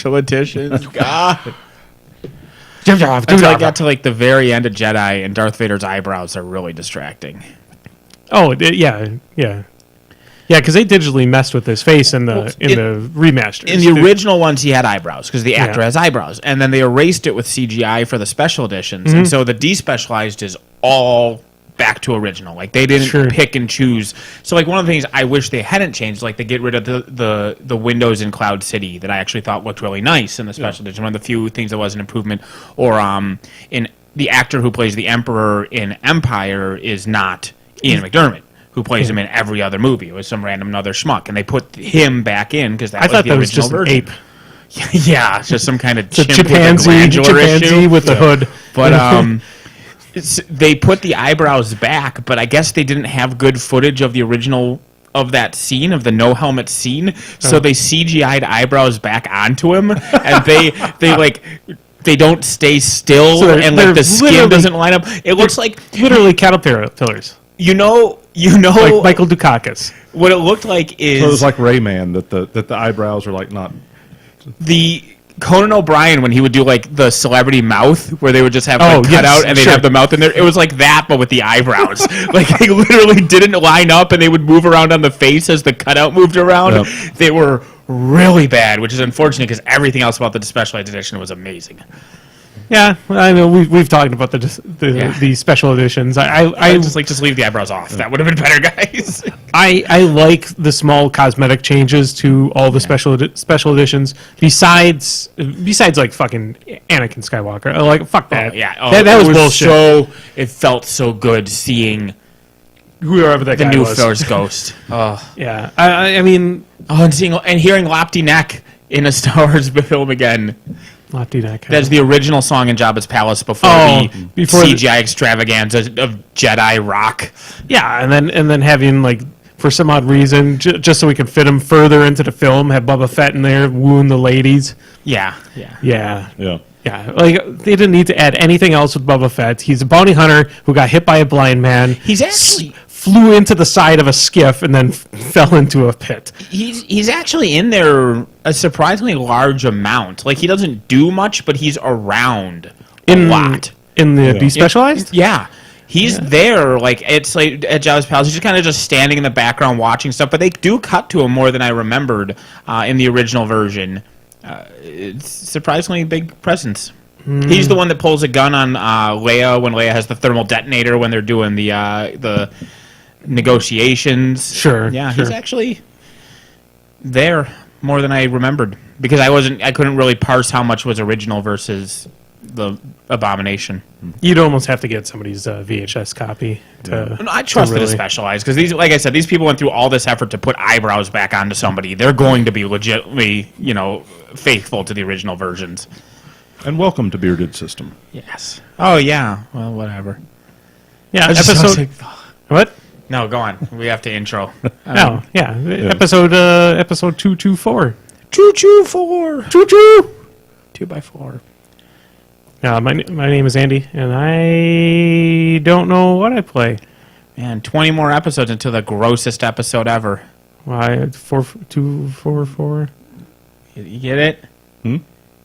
editions. God. Until I got to like the very end of Jedi, and Darth Vader's eyebrows are really distracting. Oh, yeah, because they digitally messed with his face in the remasters. In the original ones, he had eyebrows because the actor has eyebrows, and then they erased it with CGI for the special editions, and so the Despecialized is all back to original. Like they didn't pick and choose. So like one of the things I wish they hadn't changed, like they get rid of the windows in Cloud City that I actually thought looked really nice in the special edition. One of the few things that was an improvement. Or in the actor who plays the Emperor in Empire is not Ian McDermott, who plays him in every other movie. It was some random other schmuck, and they put him back in because that was the original version. Ape. Yeah, it's just some kind of chimpanzee with the hood. But they put the eyebrows back, but I guess they didn't have good footage of the original of that scene, of the no helmet scene, so they CGI'd eyebrows back onto him, and they don't stay still, so and like the skin doesn't line up. It looks like literally caterpillars. You know, like Michael Dukakis. What it looked like is so it was like Rayman that the eyebrows are like not the. Conan O'Brien, when he would do like the celebrity mouth, where they would just have cut out and they'd have the mouth in there, it was like that, but with the eyebrows. Like they literally didn't line up, and they would move around on the face as the cutout moved around. Yep. They were really bad, which is unfortunate because everything else about the Specialized edition was amazing. Yeah, I know we've talked about the special editions. I just leave the eyebrows off. That would have been better, guys. I like the small cosmetic changes to all the special editions. Besides like fucking Anakin Skywalker, like fuck that. That was bullshit. It felt so good seeing whoever that guy was. The new was. Force Ghost. Yeah, I mean, and hearing Lopty Neck in a Star Wars film again. That's the original song in Jabba's palace before the CGI extravaganza of Jedi rock. Yeah, and then having like for some odd reason, just so we could fit him further into the film, have Boba Fett in there wooing the ladies. Yeah. Like they didn't need to add anything else with Boba Fett. He's a bounty hunter who got hit by a blind man. He's actually flew into the side of a skiff and then fell into a pit. He's actually in there a surprisingly large amount. Like he doesn't do much, but he's around a lot in the Despecialized. Yeah. He's there, like it's like at Jabba's palace. He's just kind of standing in the background watching stuff, but they do cut to him more than I remembered in the original version. It's surprisingly big presence. He's the one that pulls a gun on Leia when Leia has the thermal detonator when they're doing the negotiations. Sure. Yeah, he's actually there more than I remembered because I couldn't really parse how much was original versus the Abomination. You'd almost have to get somebody's VHS copy. I trust that it's Specialized because these, like I said, these people went through all this effort to put eyebrows back onto somebody. They're going to be legitimately, faithful to the original versions. And welcome to Bearded System. Yes. Oh yeah. Well, whatever. Yeah. Episode. What? No, go on. We have to intro. No. Yeah. Episode 224. 224. Choo choo. 2x4. My name is Andy, and I don't know what I play. Man, 20 more episodes until the grossest episode ever. Why? 244. You get it?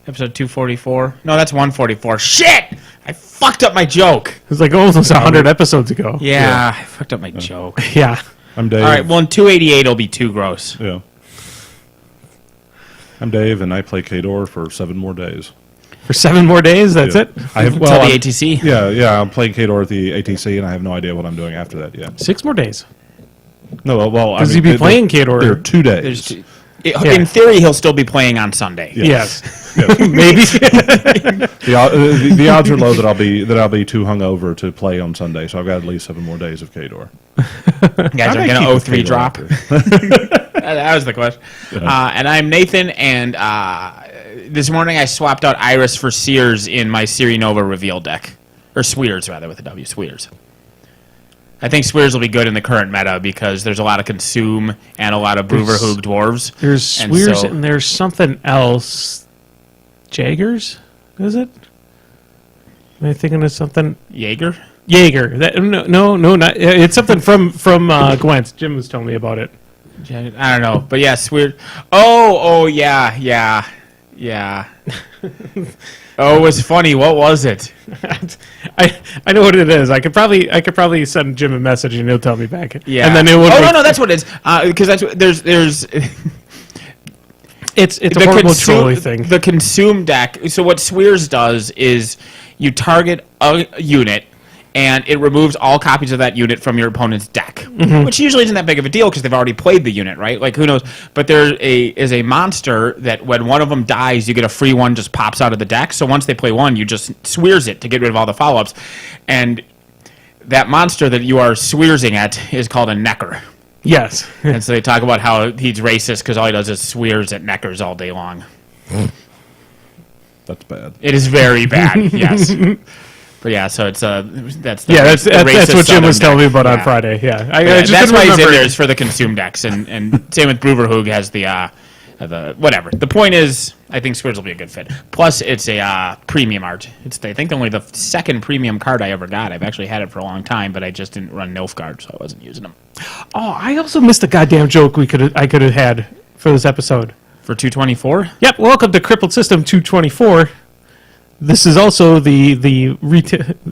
Episode 244. No, that's 144. Shit! I fucked up my joke. It was like almost 100 episodes ago. Yeah, I fucked up my joke. Yeah. I'm Dave. All right, well, in 288, it'll be too gross. Yeah. I'm Dave, and I play Kador for 7 more days. For 7 more days? That's it? Until the ATC? Yeah, I'm playing Kador at the ATC, and I have no idea what I'm doing after that yet. 6 more days. No, well, because you'd be playing Kador. There are 2 days. In theory, he'll still be playing on Sunday. Yes. Maybe. The odds are low that I'll be too hungover to play on Sunday, so I've got at least 7 more days of Kador. Guys are going to 03 drop. That was the question. Yeah. And I'm Nathan, and this morning I swapped out Iris for Sears in my Siri Nova reveal deck. Or Sweers, rather, with a W. Sweers. I think Swears will be good in the current meta because there's a lot of Consume and a lot of Bruverhoog dwarves. There's Swears and there's something else. Jaegers? Is it? Am I thinking of something? Jaeger? No, not. It's something from Gwent. Jim was telling me about it. I don't know. But yeah, Swears. Oh, yeah. Yeah. Oh, it was funny. What was it? I know what it is. I could probably send Jim a message and he'll tell me back. Yeah. And then it would. Oh no, that's what it is. Because that's there's. It's a horrible trolley thing. The consume deck. So what Swears does is you target a unit, and it removes all copies of that unit from your opponent's deck, which usually isn't that big of a deal because they've already played the unit, right? Like, who knows? But there is a monster that when one of them dies, you get a free one just pops out of the deck. So once they play one, you just Swears it to get rid of all the follow-ups. And that monster that you are Swearsing at is called a Necker. Yes. And so they talk about how he's racist because all he does is Swears at Neckers all day long. That's bad. It is very bad, yes. But yeah, so it's that's what Jim was telling me about on Friday. Yeah, that's why he's in there is for the consume decks, and same with Bruverhoog has the whatever. The point is, I think Squares will be a good fit. Plus, it's a premium art. It's I think only the second premium card I ever got. I've actually had it for a long time, but I just didn't run Nilfgaard, so I wasn't using them. Oh, I also missed a goddamn joke I could have had for this episode. For 224? Yep. Welcome to Crippled System 224. This is also the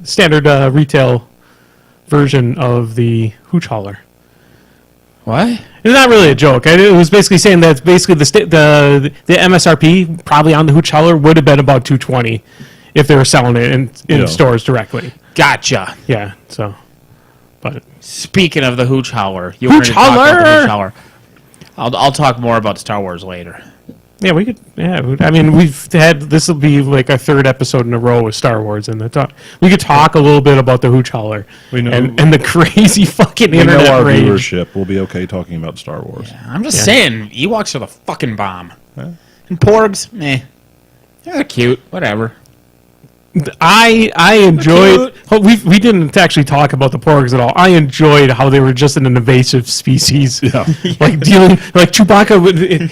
standard retail version of the Hootch Hauler. What? It's not really a joke. It was basically saying that basically the MSRP probably on the Hootch Hauler would have been about $220 if they were selling it in stores directly. Gotcha. Yeah. So, but speaking of the Hootch Hauler, Hootch Hauler. I'll talk more about Star Wars later. Yeah, we could. Yeah, I mean, we've had this will be like our third episode in a row with Star Wars, and we could talk a little bit about the Hootch Hauler and the crazy fucking internet our rage. Viewership will be okay talking about Star Wars. Yeah, I'm just saying, Ewoks are the fucking bomb, and Porgs, they're cute, whatever. I enjoyed. We didn't actually talk about the Porgs at all. I enjoyed how they were just an invasive species. Yeah. Like dealing like Chewbacca.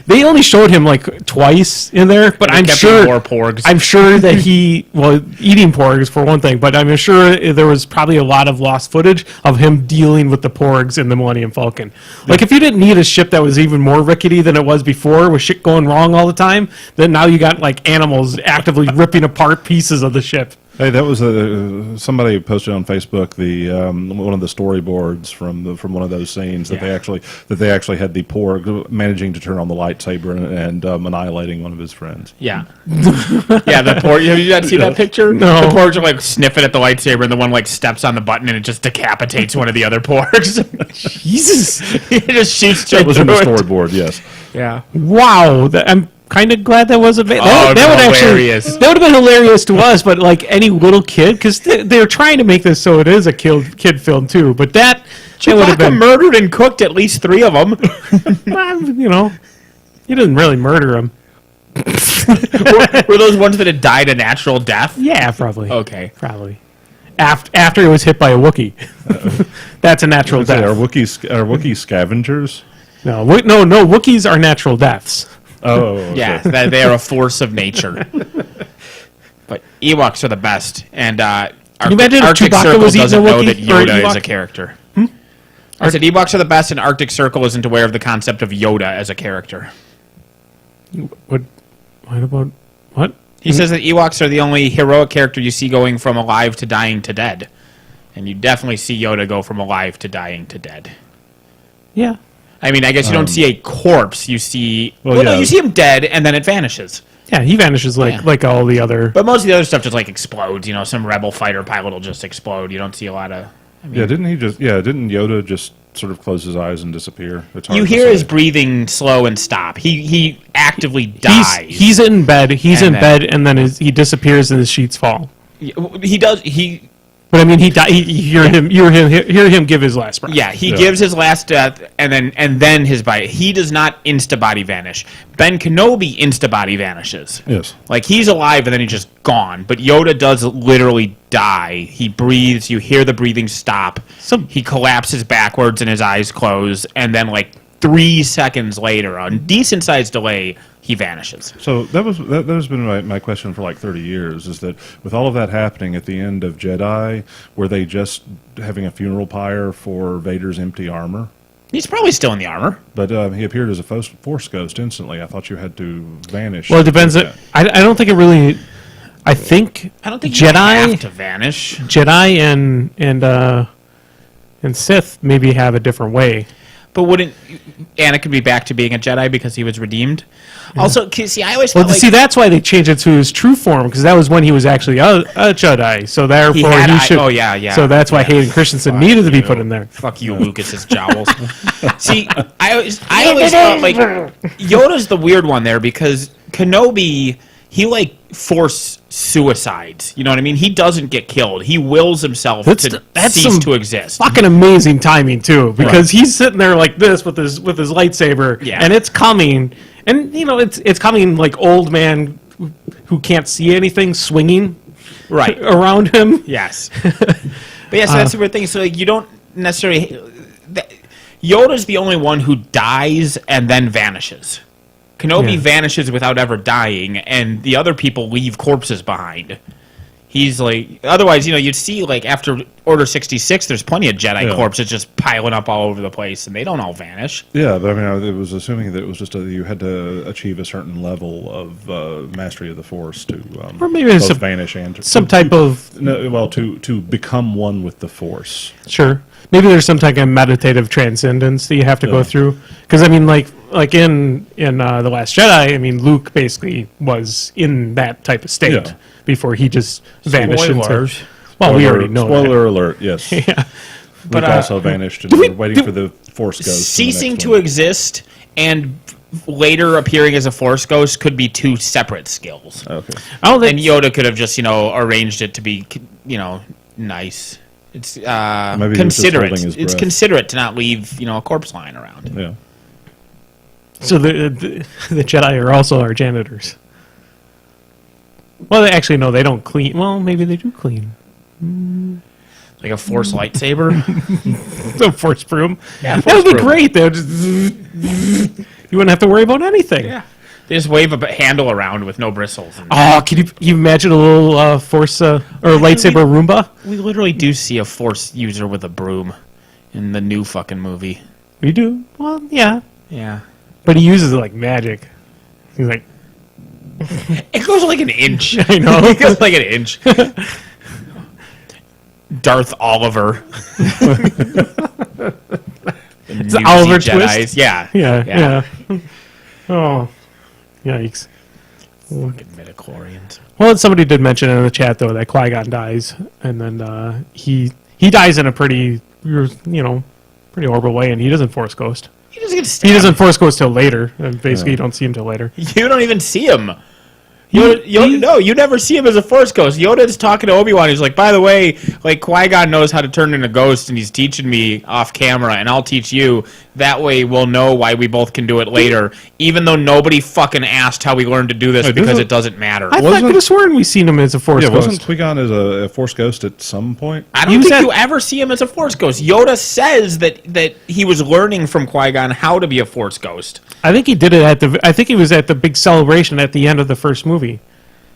They only showed him like twice in there, but I'm sure more Porgs. I'm sure that eating Porgs for one thing, but I'm sure there was probably a lot of lost footage of him dealing with the Porgs in the Millennium Falcon. Like if you didn't need a ship that was even more rickety than it was before, with shit going wrong all the time, then now you got like animals actively ripping apart pieces of the ship. Hey, that was somebody posted on Facebook the one of the storyboards from one of those scenes that they actually had the Porg managing to turn on the lightsaber and annihilating one of his friends. Yeah, the Porg. Have you not seen that picture? No. The Porgs are like sniffing at the lightsaber, and the one like steps on the button, and it just decapitates one of the other Porgs. Jesus, it just shoots straight That was in the through it. storyboard. Yes. Yeah. Wow. I'm kind of glad that wasn't. That would hilarious. That would have been hilarious to us, but like any little kid, because they're trying to make this so it is a kid film too. But that would have been murdered and cooked at least 3 of them. You didn't really murder them. Were those ones that had died a natural death? Yeah, probably. Okay, probably. After it was hit by a Wookiee, that's a natural death. Are Wookiees scavengers? No, Wookiees are natural deaths. Oh, okay. Yeah, they are a force of nature. But Ewoks are the best, and you imagine if Arctic Chewbacca Circle was eating doesn't a know Wookiee that Yoda or is a character. I said Ewoks are the best, and Arctic Circle isn't aware of the concept of Yoda as a character. What about what? He says that Ewoks are the only heroic character you see going from alive to dying to dead, and you definitely see Yoda go from alive to dying to dead. Yeah. I mean, I guess you don't see a corpse. You see, no, you see him dead, and then it vanishes. Yeah, he vanishes like all the other. But most of the other stuff just like explodes. You know, some rebel fighter pilot will just explode. You don't see a lot of. I mean, didn't Yoda just sort of close his eyes and disappear? You hear his breathing slow and stop. He actively dies. He's in bed. And then he disappears and his sheets fall. He does. But I mean, he hear him give his last breath. Yeah, he gives his last death, and then his body. He does not insta-body vanish. Ben Kenobi insta-body vanishes. Yes. Like, he's alive, and then he's just gone. But Yoda does literally die. He breathes. You hear the breathing stop. He collapses backwards, and his eyes close. And then, like, 3 seconds later, a decent-sized delay, he vanishes. So that has been my question for like 30 years, is that with all of that happening at the end of Jedi, were they just having a funeral pyre for Vader's empty armor? He's probably still in the armor. But he appeared as a Force ghost instantly. I thought you had to vanish. Well, it depends. I don't think it really. I think Jedi you have to vanish. Jedi and Sith maybe have a different way. But wouldn't Anakin be back to being a Jedi because he was redeemed? Yeah. Also, see, I always felt that's why they changed it to his true form, because that was when he was actually a Jedi. So therefore, he should. Oh yeah. So that's why Hayden Christensen needed to be put in there. Fuck you, Lucas's jowls. See, I always thought like Yoda's the weird one there because Kenobi, he like force suicides. You know what I mean? He doesn't get killed. He wills himself to cease to exist. Fucking amazing timing too, because he's sitting there like this with his lightsaber, and it's coming, and it's coming like old man who can't see anything swinging around him. Yes, but yes, that's the weird thing. So like, you don't necessarily. Yoda's the only one who dies and then vanishes. Kenobi vanishes without ever dying, and the other people leave corpses behind. He's like, otherwise, you'd see like after Order 66, there's plenty of Jedi corpses just piling up all over the place, and they don't all vanish. Yeah, but I mean, it was assuming that it was just you had to achieve a certain level of mastery of the Force to or maybe both vanish and some type of to become one with the Force. Sure, maybe there's some type of meditative transcendence that you have to go through. Because I mean, like in The Last Jedi, I mean, Luke basically was in that type of state before he just vanished into. Well, we already know. Spoiler alert! Yes. Yeah. But Luke also vanished, and we're waiting for the Force Ghost. Ceasing to exist and later appearing as a Force Ghost could be two separate skills. Okay. And Yoda could have just arranged it to be nice. It's maybe considerate. It's considerate to not leave a corpse lying around. Yeah. So the Jedi are also our janitors. Well, no, they don't clean. Well, maybe they do clean. Like a Force lightsaber? A Force broom? Yeah, that would be great. You wouldn't have to worry about anything. Yeah. They just wave a handle around with no bristles. Can you imagine a little Force or lightsaber Roomba? We literally do see a Force user with a broom in the new fucking movie. We do? Well, yeah. Yeah. But he uses it like magic. He's like... It goes like an inch. I know. It goes like an inch. Darth Oliver. It's the Oliver Jedis. twist? Yeah. Oh, yikes. Fucking midichlorians. Well, somebody did mention in the chat, though, that Qui-Gon dies. And then he dies in a pretty horrible way, and he doesn't Force Ghost. He doesn't get stabbed. He doesn't Force Ghost till later. And basically, you don't see him till later. You don't even see him. No, you never see him as a Force Ghost. Yoda's talking to ObiWan. He's like, by the way, like Qui-Gon knows how to turn into ghosts, and he's teaching me off camera, and I'll teach you. That way we'll know why we both can do it later, even though nobody fucking asked how we learned to do this because it doesn't matter. I could have sworn we seen him as a Force Ghost. Wasn't Qui-Gon as a Force Ghost at some point? I don't think you ever see him as a Force Ghost. Yoda says that he was learning from Qui-Gon how to be a Force Ghost. I think he did it I think he was at the big celebration at the end of the first movie.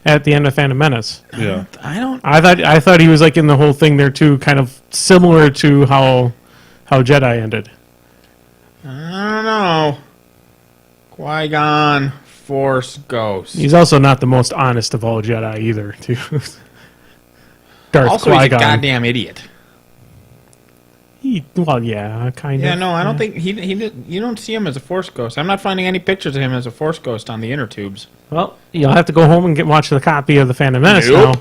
At the end of Phantom Menace. Yeah. I thought he was like in the whole thing there too, kind of similar to how Jedi ended. I don't know. Qui-Gon, Force Ghost. He's also not the most honest of all Jedi either, too. Darth also, Qui-Gon. He's a goddamn idiot. Yeah, kind of. Yeah, no, I don't think you don't see him as a Force Ghost. I'm not finding any pictures of him as a Force Ghost on the inner tubes. Well, you'll have to go home and watch the copy of the Phantom Menace now.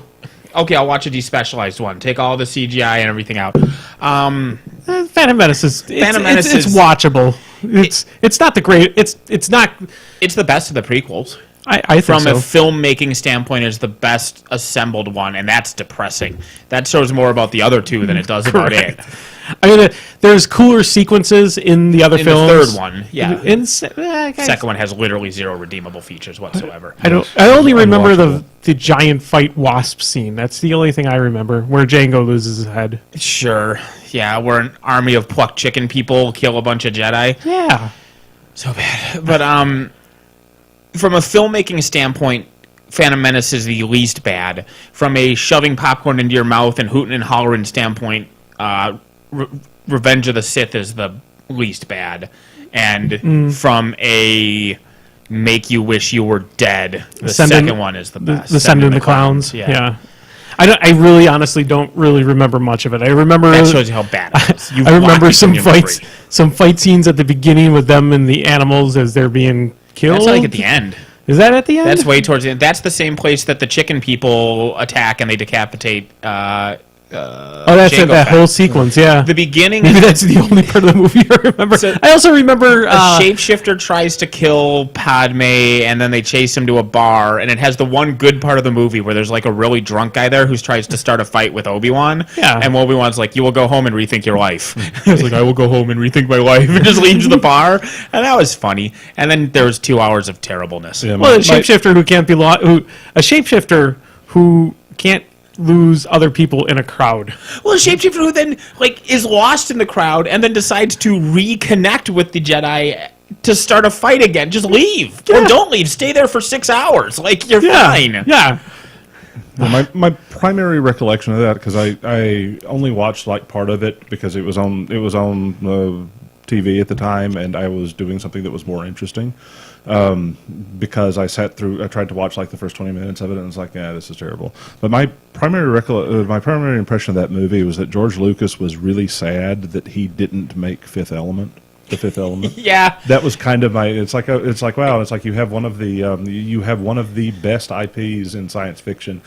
Okay, I'll watch a Despecialized one. Take all the CGI and everything out. Phantom Menace is watchable. It's not the great. It's not. It's the best of the prequels. I think from so. a filmmaking standpoint, is the best assembled one, and that's depressing. That shows more about the other two than it does about it. I mean, there's cooler sequences in the other films. The third one, yeah. Second one has literally zero redeemable features whatsoever. I only remember the giant fight wasp scene. That's the only thing I remember, where Jango loses his head. Sure, yeah, where an army of plucked chicken people kill a bunch of Jedi. Yeah, so bad. But from a filmmaking standpoint, Phantom Menace is the least bad. From a shoving popcorn into your mouth and hooting and hollering standpoint, Revenge of the Sith is the least bad, and from a make you wish you were dead, the second one is the best. The Send in the Clowns. Yeah. I really honestly don't really remember much of it. I remember that shows you how bad it is. I remember some fight scenes at the beginning with them and the animals as they're being killed. That's like at the end. Is that at the end? That's way towards the end. That's the same place that the chicken people attack and they decapitate. That's that whole sequence, yeah. The beginning. Maybe that's the only part of the movie I remember. So, I also remember a shapeshifter tries to kill Padme, and then they chase him to a bar, and it has the one good part of the movie where there's like a really drunk guy there who tries to start a fight with ObiWan. Yeah. And ObiWan's like, "You will go home and rethink your life." He's like, "I will go home and rethink my life," and just leaves the bar, and that was funny. And then there was 2 hours of terribleness. Yeah, a shapeshifter who can't be a shapeshifter who can't lose other people in a crowd. Well, a shapeshifter who then is lost in the crowd and then decides to reconnect with the Jedi to start a fight again. Just leave. Yeah. Or don't leave. Stay there for 6 hours. You're fine. Yeah. Well, my primary recollection of that, because I only watched part of it because it was on TV at the time, and I was doing something that was more interesting. Because I tried to watch the first 20 minutes of it, and it was like, yeah, this is terrible. But my primary impression of that movie was that George Lucas was really sad that he didn't make The Fifth Element. Yeah, that was kind of my. It's like wow. It's like you have one of the best IPs in science fiction.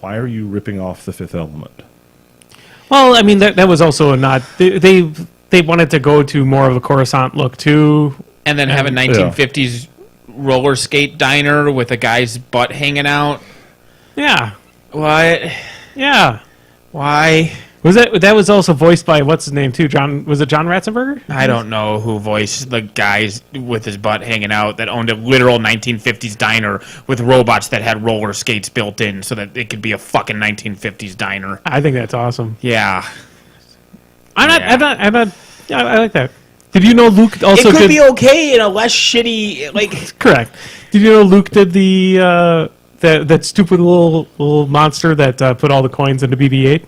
Why are you ripping off The Fifth Element? Well, I mean that was also a nod. They wanted to go to more of a Coruscant look too, and then have a 1950s. Roller skate diner with a guy's butt hanging out. Yeah. What? Yeah. Why? That was also voiced by what's his name too? Was it John Ratzenberger? I don't know who voiced the guys with his butt hanging out that owned a literal 1950s diner with robots that had roller skates built in so that it could be a fucking 1950s diner. I think that's awesome. Yeah. I'm not. Yeah, I like that. Did you know Luke also It could be okay in a less shitty, Correct. Did you know Luke did the that stupid little monster that put all the coins into BB-8?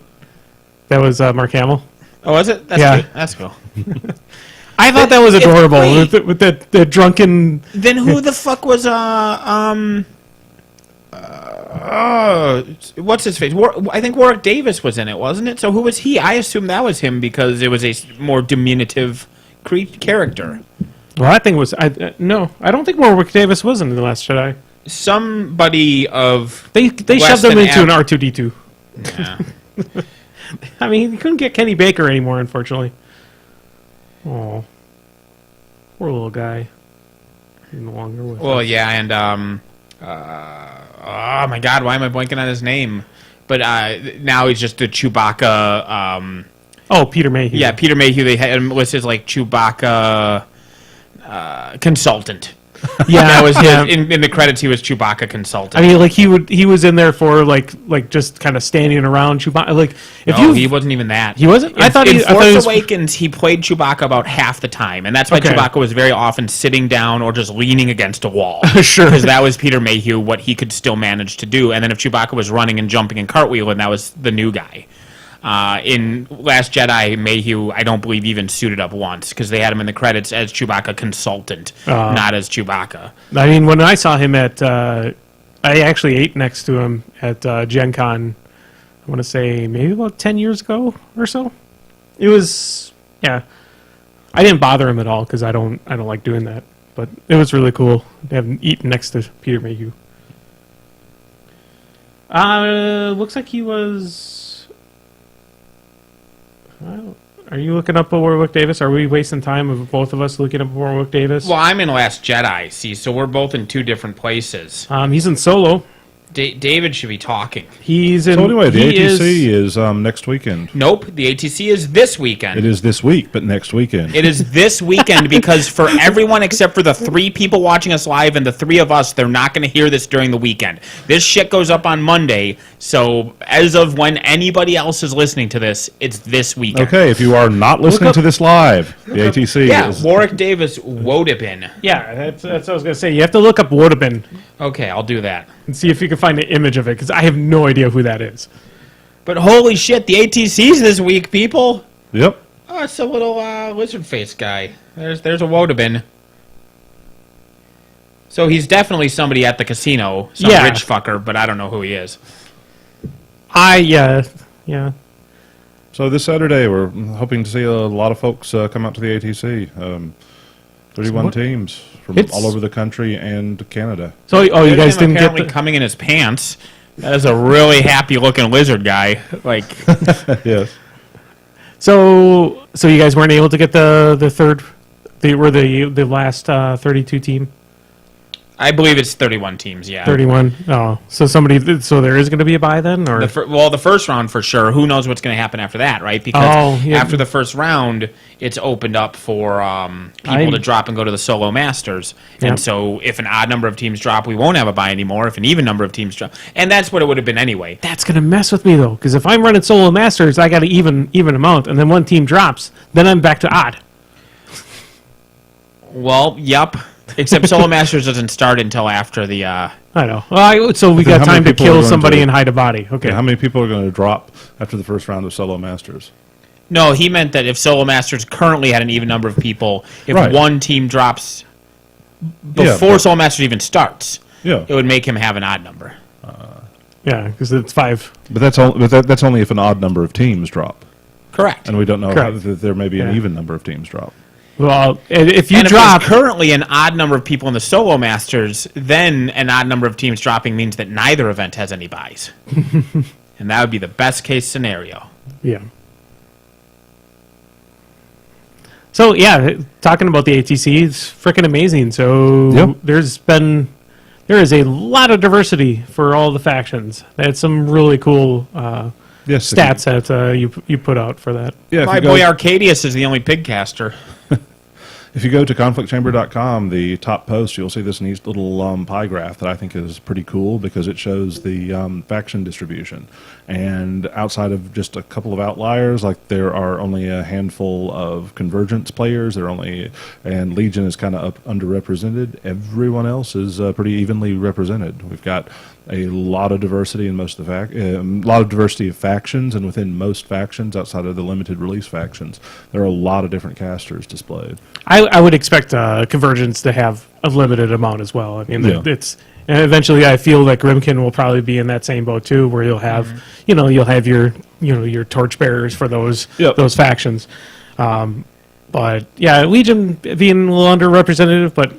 That was Mark Hamill. Oh, was it? That's cool. I thought that was adorable with the drunken. Then who the fuck was what's his face? I think Warwick Davis was in it, wasn't it? So who was he? I assume that was him because it was a more diminutive character. Well, I think it was. No, I don't think Warwick Davis was in The Last Jedi. Somebody of they shoved him into an R2-D2. Yeah. I mean, he couldn't get Kenny Baker anymore, unfortunately. Oh, poor little guy. He's no longer with us. Yeah, and oh my God, why am I blanking on his name? But now he's just the Chewbacca. Peter Mayhew. Yeah, Peter Mayhew. They had him listed as Chewbacca consultant. Yeah, that was in the credits. He was Chewbacca consultant. I mean, he was in there for just kind of standing around Chewbacca. He wasn't even that. He wasn't. I thought in Force Awakens he played Chewbacca about half the time, and that's why Chewbacca was very often sitting down or just leaning against a wall. Sure, because that was Peter Mayhew, what he could still manage to do. And then if Chewbacca was running and jumping and cartwheeling, that was the new guy. In Last Jedi, Mayhew, I don't believe even suited up once because they had him in the credits as Chewbacca consultant, not as Chewbacca. I mean, when I saw him I actually ate next to him at Gen Con, I want to say maybe about 10 years ago or so. It was, I didn't bother him at all because I don't like doing that. But it was really cool to have him eat next to Peter Mayhew. Looks like he was... Are you looking up Warwick Davis? Are we wasting time of both of us looking up Warwick Davis? Well, I'm in Last Jedi, see, so we're both in two different places. He's in Solo. David should be talking. He's in... So anyway, the ATC is next weekend. Nope, the ATC is this weekend. It is this week, but next weekend. It is this weekend because for everyone except for the 3 people watching us live and the 3 of us, they're not going to hear this during the weekend. This shit goes up on Monday, so as of when anybody else is listening to this, it's this weekend. Okay, if you are not listening to this live, the ATC is... Warwick Davis Wodipin. Yeah, that's what I was going to say. You have to look up Wodipin. Okay, I'll do that. And see if you can find an image of it, because I have no idea who that is. But holy shit, the ATC's this week, people. Yep. Oh, it's a little lizard face guy. There's a Wodabin. So he's definitely somebody at the casino, some rich fucker, but I don't know who he is. Yeah. So this Saturday, we're hoping to see a lot of folks come out to the ATC. 31 teams from all over the country and Canada. So, you guys didn't get coming in his pants. That is a really happy-looking lizard guy. Like, yes. So you guys weren't able to get the third. They were the last 32 team. I believe it's 31 teams, yeah. 31. Oh, so there is going to be a bye then, or the first round for sure. Who knows what's going to happen after that, right? Because after the first round, it's opened up for people to drop and go to the solo masters. Yep. And so if an odd number of teams drop, we won't have a bye anymore. If an even number of teams drop, and that's what it would have been anyway. That's going to mess with me though, because if I'm running solo masters, I got an even amount, and then one team drops, then I'm back to odd. Well, yep. Except Solo Masters doesn't start until after the... I know. Well, so we got time to kill somebody and hide a body. Okay. How many people are going to drop after the first round of Solo Masters? No, he meant that if Solo Masters currently had an even number of people, if one team drops before Solo Masters even starts, it would make him have an odd number. Yeah, because it's 5. But that's only if an odd number of teams drop. Correct. And we don't know that there may be an even number of teams drop. Well, if you drop currently an odd number of people in the Solo Masters, then an odd number of teams dropping means that neither event has any buys, and that would be the best case scenario. Yeah. So talking about the ATC, it's freaking amazing. So there is a lot of diversity for all the factions. They had some really cool stats that you put out for that. Yeah, my boy Arcadius is the only pig caster. If you go to conflictchamber.com, the top post, you'll see this neat little pie graph that I think is pretty cool because it shows the faction distribution. And outside of just a couple of outliers, like there are only a handful of Convergence players, and Legion is kind of underrepresented. Everyone else is pretty evenly represented. We've got a lot of diversity in most of the factions, and within most factions, outside of the limited release factions, there are a lot of different casters displayed. I would expect Convergence to have a limited amount as well. I mean, and eventually I feel like Grimkin will probably be in that same boat too, where you'll have, you'll have your torchbearers for those factions. But Legion being a little underrepresented, but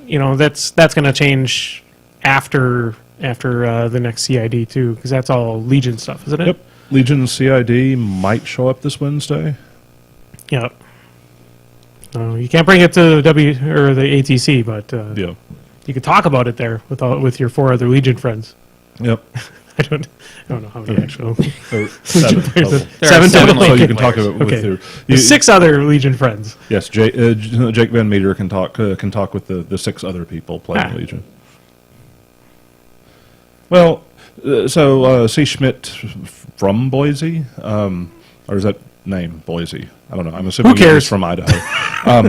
that's going to change after the next CID too, because that's all Legion stuff, isn't it? Yep. Legion CID might show up this Wednesday. Yep. You can't bring it to the ATC, but you can talk about it there with your 4 other Legion friends. Yep. I don't know how many actual 7 total. 7 total. So you can talk about it with your 6 other Legion friends. Yes, Jake Van Meter can talk with the 6 other people playing Legion. Well, so C. Schmidt from Boise, or is that name Boise? I don't know. I'm assuming he's from Idaho.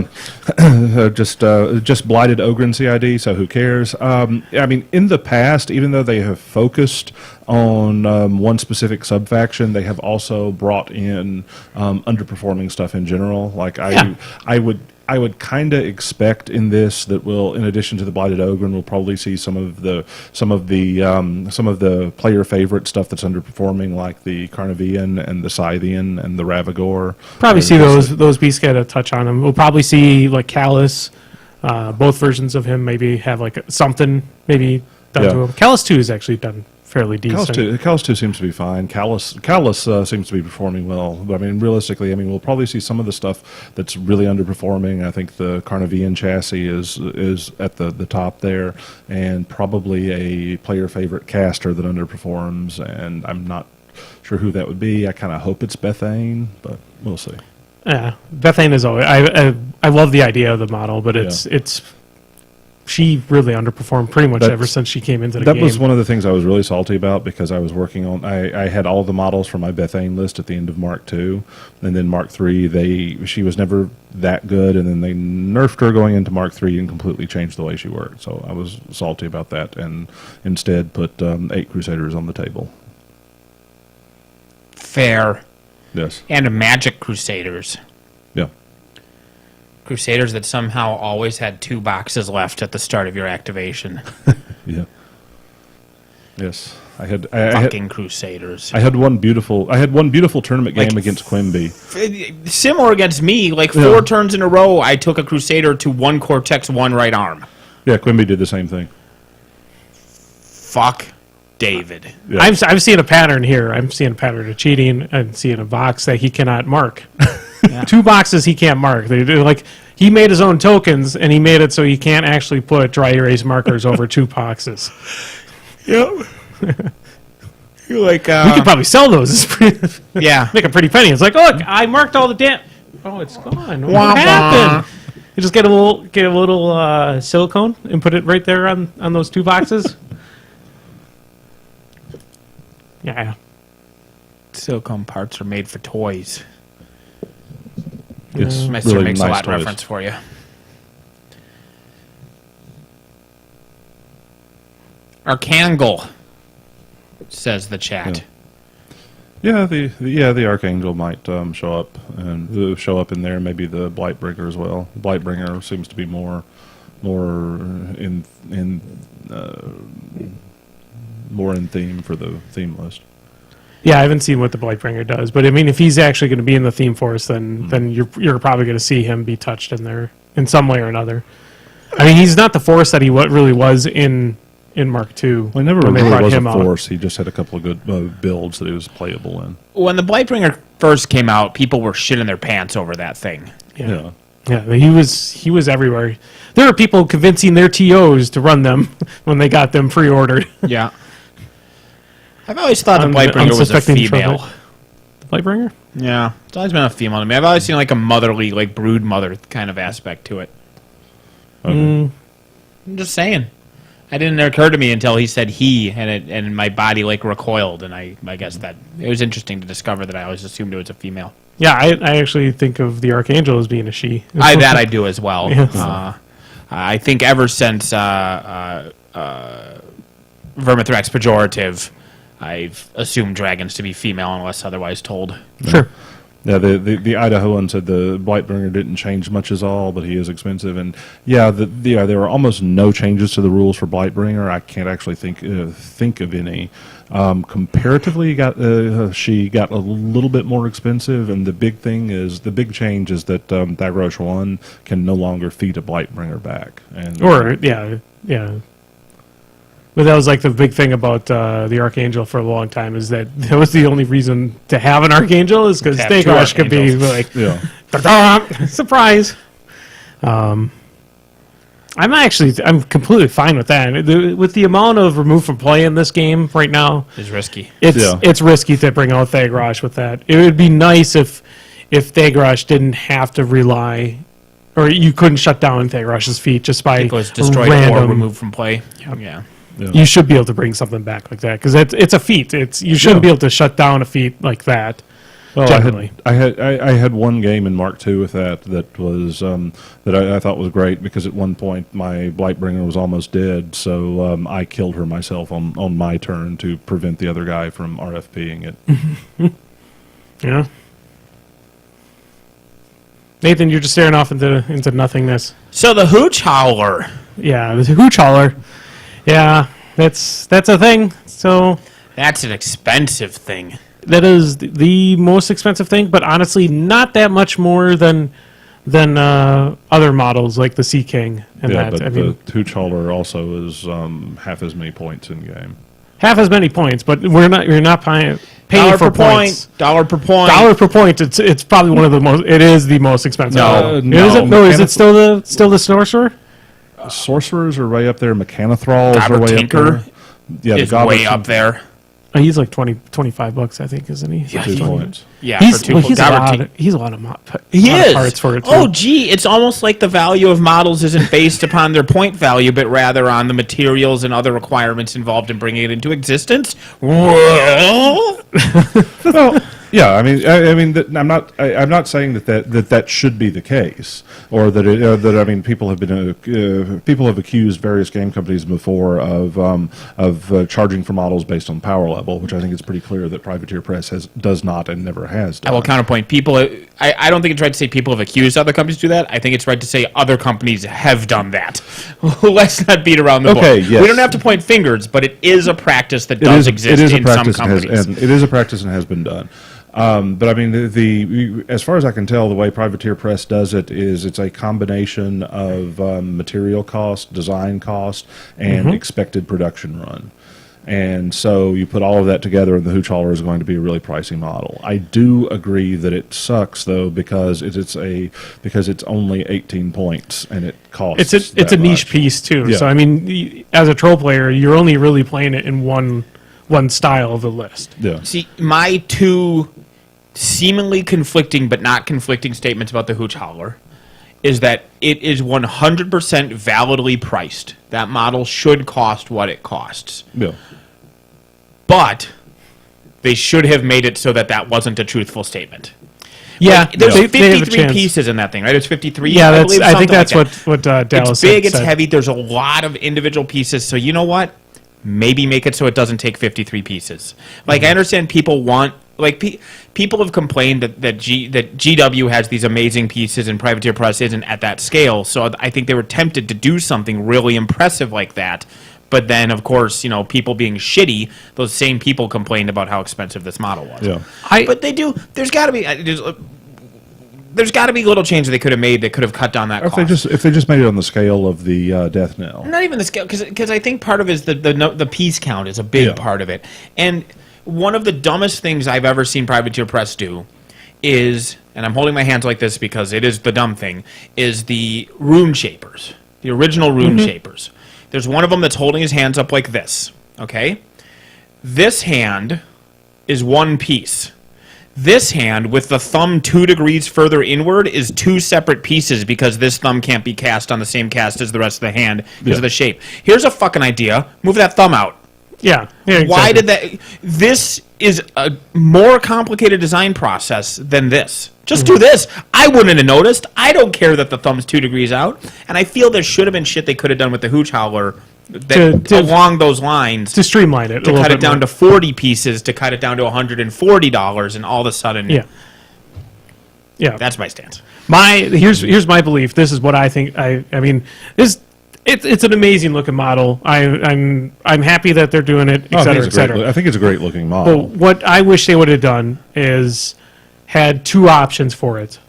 Just blighted Ogren CID, so who cares? I mean, in the past, even though they have focused on one specific subfaction, they have also brought in underperforming stuff in general. Like I would kind of expect in this that we'll, in addition to the blighted Ogren, we'll probably see some of the player favorite stuff that's underperforming, like the Carnavian and the Scythian and the Ravagore. Probably see those beasts get a touch on them. We'll probably see like Callus, both versions of him maybe have like something maybe done to him. Callus 2 is actually done fairly decent. Callus 2 seems to be fine. Callus seems to be performing well. But I mean, realistically, we'll probably see some of the stuff that's really underperforming. I think the Carnavian chassis is at the top there, and probably a player favorite caster that underperforms. And I'm not sure who that would be. I kind of hope it's Bethane, but we'll see. Yeah, Bethane is always. I love the idea of the model, but it's. She really underperformed pretty much ever since she came into the game. That was one of the things I was really salty about, because I was working on... I had all the models for my Bethane list at the end of Mark II, and then Mark III, she was never that good, and then they nerfed her going into Mark III and completely changed the way she worked. So I was salty about that, and instead put 8 Crusaders on the table. Fair. Yes. And Magic Crusaders. Yeah. Crusaders that somehow always had 2 boxes left at the start of your activation. Yeah. Yes. Fucking Crusaders. I had one beautiful tournament game against Quimby. Similar against me, 4 turns in a row, I took a Crusader to 1 Cortex, 1 right arm. Yeah, Quimby did the same thing. Fuck David. Yeah. I'm seeing a pattern here. I'm seeing a pattern of cheating. I'm seeing a box that he cannot mark. 2 boxes he can't mark. He made his own tokens, and he made it so he can't actually put dry erase markers over 2 boxes. Yep. You're we could probably sell those. Yeah. Make a pretty penny. It's like, look, I marked all the damn. Oh, it's gone. What happened? You just get a little silicone and put it right there on those 2 boxes. Yeah. Silicone parts are made for toys. It's Mr. really makes nice a lot toys. reference for you. Archangel, says the chat. Yeah, the Archangel might show up in there. Maybe the Blightbringer as well. Blightbringer seems to be more in theme for the theme list. Yeah, I haven't seen what the Blightbringer does, but I mean, if he's actually going to be in the theme force, then you're probably going to see him be touched in there in some way or another. I mean, he's not the force that he really was in Mark II. Well, he never really was a force. He just had a couple of good builds that he was playable in. When the Blightbringer first came out, people were shitting their pants over that thing. Yeah, he was everywhere. There were people convincing their TOs to run them when they got them pre-ordered. Yeah. I've always thought the Blightbringer was a female. The Blightbringer? Yeah. It's always been a female to me. I've always seen a motherly, brood mother kind of aspect to it. Okay. I'm just saying. It didn't occur to me until he said he, and my body recoiled, and I guess that it was interesting to discover that I always assumed it was a female. Yeah, I actually think of the Archangel as being a she. I do as well. Yeah. I think ever since Vermithrax Pejorative, I've assumed dragons to be female unless otherwise told. Sure. Yeah, the Idahoan said the Blightbringer didn't change much at all, but he is expensive. And there are almost no changes to the rules for Blightbringer. I can't actually think of any. Comparatively, she got a little bit more expensive, and the big change is that Dagrosh 1 can no longer feed a Blightbringer back. Yeah. But that was the big thing about the Archangel for a long time, is that was the only reason to have an Archangel, is because Dagrosh could be surprise. I'm completely fine with that. With the amount of remove from play in this game right now, It's risky. It's risky to bring out Dagrosh with that. It would be nice if Dagrosh didn't have to rely, or you couldn't shut down Dagrosh's feat just by it was destroyed or removed from play. Yep. Yeah. You should be able to bring something back like that, because it's a feat. You shouldn't be able to shut down a feat like that. Well, generally, I had one game in Mark II with that was that I thought was great, because at one point my Blightbringer was almost dead, so I killed her myself on my turn to prevent the other guy from RFPing it. Yeah. Nathan, you're just staring off into nothingness. So the Hootch Hauler. Yeah, the Hootch Hauler. Yeah, that's a thing. So that's an expensive thing. That is the most expensive thing, but honestly, not that much more than other models like the Sea King and that. But the Hootch Hauler also is half as many points in game. Half as many points, but you're not paying dollar for per points. Dollar per point. Dollar per point. It's probably one of the most. It is the most expensive. No. Is it still the Sorcerer? Sorcerers are way up there. Mechanothralls are way Tinker up there. Yeah, is way up there. He's like $25, I think, isn't he? Yeah, 2 points. Yeah, he's a lot of parts for it too. Oh, gee, it's almost like the value of models isn't based upon their point value, but rather on the materials and other requirements involved in bringing it into existence. Well, Yeah, I'm not saying that should be the case, or that people have been people have accused various game companies before of charging for models based on power level, which I think it's pretty clear that Privateer Press does not and never has done. I will counterpoint. I don't think it's right to say people have accused other companies to do that. I think it's right to say other companies have done that. Let's not beat around the bush. Yes. We don't have to point fingers, but it is a practice that does exist in some companies. It is a practice and has been done. But I mean, the as far as I can tell, the way Privateer Press does it is it's a combination of material cost, design cost, and expected production run. And so you put all of that together, and the Hootch Hauler is going to be a really pricey model. I do agree that it sucks though because it's only 18 points and it costs. It's a niche piece too. Yeah. So I mean, as a troll player, you're only really playing it in one style of the list. Yeah. See, my two seemingly conflicting but not conflicting statements about the Hootch Hauler is that it is 100% validly priced. That model should cost what it costs. Yeah. But they should have made it so that wasn't a truthful statement. Yeah, like, there's they 53 pieces in that thing, right? There's 53. Yeah, I think that's like what Dallas It's big, said. it's heavy. There's a lot of individual pieces. So you know what? Maybe make it so it doesn't take 53 pieces. Like I understand people want. Like people have complained that GW has these amazing pieces and Privateer Press isn't at that scale. So I think they were tempted to do something really impressive like that. But then, of course, people being shitty, those same people complained about how expensive this model was. Yeah. But they do. There's got to be. There's got to be little changes they could have made that could have cut down that cost. If they just made it on the scale of the death knell. Not even the scale, because I think part of it is the piece count is a big part of it. And one of the dumbest things I've ever seen Privateer Press do is, and I'm holding my hands like this because it is the dumb thing, is the rune shapers, the original rune shapers. There's one of them that's holding his hands up like this, okay? This hand is one piece. This hand, with the thumb 2 degrees further inward, is two separate pieces because this thumb can't be cast on the same cast as the rest of the hand because of the shape. Here's a fucking idea. Move that thumb out. Yeah. Exactly. Why did that? This is a more complicated design process than this. Just do this. I wouldn't have noticed. I don't care that the thumb's 2 degrees out. And I feel there should have been shit they could have done with the Hootch Hauler along those lines. To streamline it. To cut it down to 40 pieces, to cut it down to $140, and all of a sudden... Yeah. That's my stance. Here's my belief. This is what I think. I mean, it's an amazing looking model. I'm happy that they're doing it, et cetera, et cetera. I think it's a great looking model. But what I wish they would have done is had two options for it,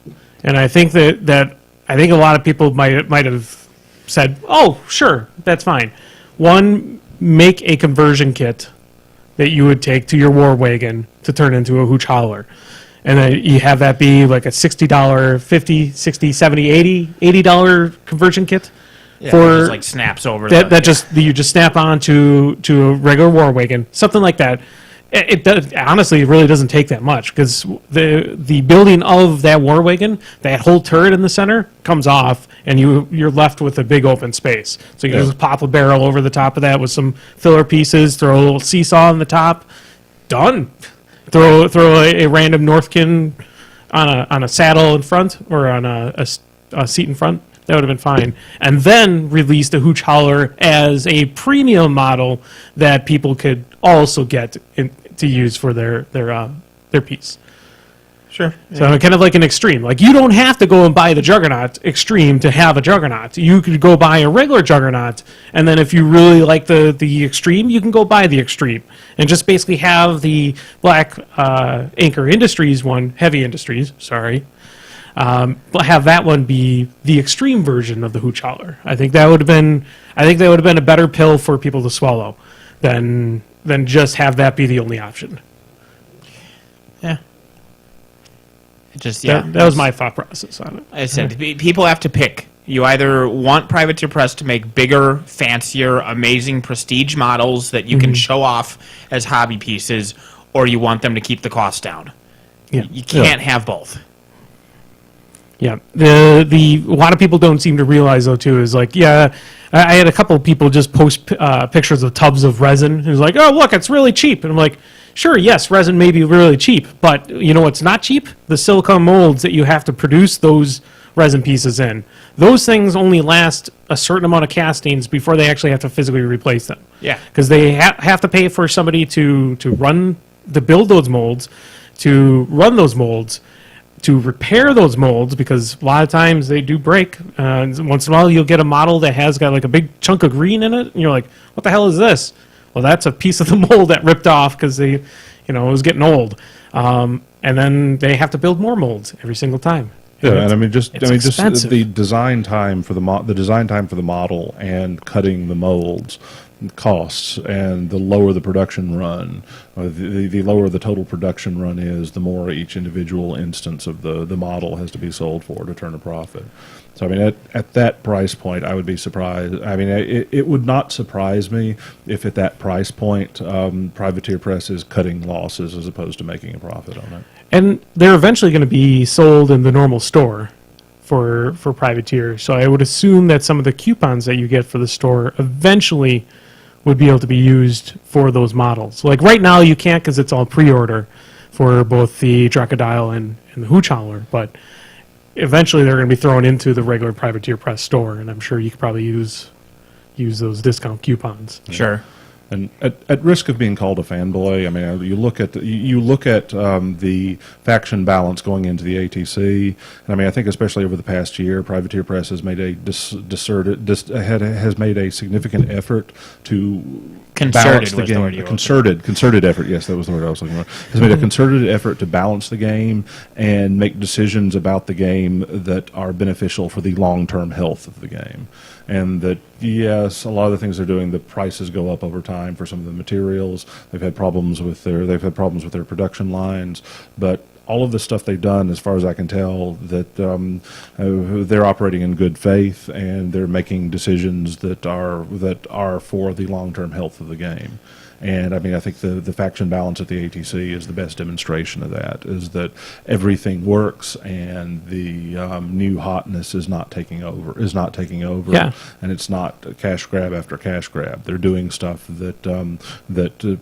and I think that a lot of people might have said, "Oh, sure, that's fine." One, make a conversion kit that you would take to your war wagon to turn into a Hootch Hauler. And then you have that be like a $60, $50, $60, $70, $80 conversion kit. Yeah, for just like snaps over you just snap on to a regular war wagon, something like that. It does, honestly, it really doesn't take that much because the building of that war wagon, that whole turret in the center comes off, and you're left with a big open space. So you just pop a barrel over the top of that with some filler pieces, throw a little seesaw on the top, done. Throw a random Northkin on a saddle in front or on a seat in front. That would have been fine. And then release the Hootch Hauler as a premium model that people could also get to use for their piece. Sure. So kind of like an Extreme. Like, you don't have to go and buy the Juggernaut Extreme to have a Juggernaut. You could go buy a regular Juggernaut, and then if you really like the Extreme, you can go buy the Extreme. And just basically have the Black Anchor Industries one, Heavy Industries, sorry, have that one be the Extreme version of the Hootch Hauler. I think that would have been a better pill for people to swallow than just have that be the only option. Yeah. That was my thought process on it. I said people have to pick. You either want Privateer Press to make bigger, fancier, amazing prestige models that you can show off as hobby pieces, or you want them to keep the cost down. Yeah. You can't have both. Yeah, a lot of people don't seem to realize though too is like, I had a couple of people just post pictures of tubs of resin. It was like, oh look, it's really cheap, and I'm like, Sure, yes, resin may be really cheap, but you know what's not cheap? The silicone molds that you have to produce those resin pieces in. Those things only last a certain amount of castings before they actually have to physically replace them. Yeah. Because they have to pay for somebody to build those molds, to run those molds, to repair those molds, because a lot of times they do break. Once in a while you'll get a model that has got like a big chunk of green in it, and you're like, what the hell is this? Well, that's a piece of the mold that ripped off because it was getting old. And then they have to build more molds every single time. Yeah, and I mean, just expensive. the design time for the model and cutting the molds costs, and the lower the production run, the lower the total production run is, the more each individual instance of the model has to be sold for to turn a profit. So I mean, at that price point, I would be surprised. I mean, it would not surprise me if at that price point, Privateer Press is cutting losses as opposed to making a profit on it. And they're eventually going to be sold in the normal store for Privateer. So I would assume that some of the coupons that you get for the store eventually would be able to be used for those models. Like right now you can't, because it's all pre-order for both the Dracodile and the Hootch Hauler, but eventually they're going to be thrown into the regular Privateer Press store, and I'm sure you could probably use those discount coupons. Sure. And at risk of being called a fanboy, I mean, you look at the faction balance going into the ATC, and I mean, I think especially over the past year, Privateer Press has made a significant effort to balance the game. Concerted effort. Yes, that was the word I was looking for. Has made a concerted effort to balance the game and make decisions about the game that are beneficial for the long-term health of the game. And that, yes, a lot of the things they're doing, the prices go up over time for some of the materials. They've had problems with their production lines, but all of the stuff they've done, as far as I can tell, that they're operating in good faith, and they're making decisions that are for the long-term health of the game. And I mean, I think the faction balance at the ATC is the best demonstration of that, is that everything works, and the new hotness is not taking over. Yeah. And it's not cash grab after cash grab. They're doing stuff that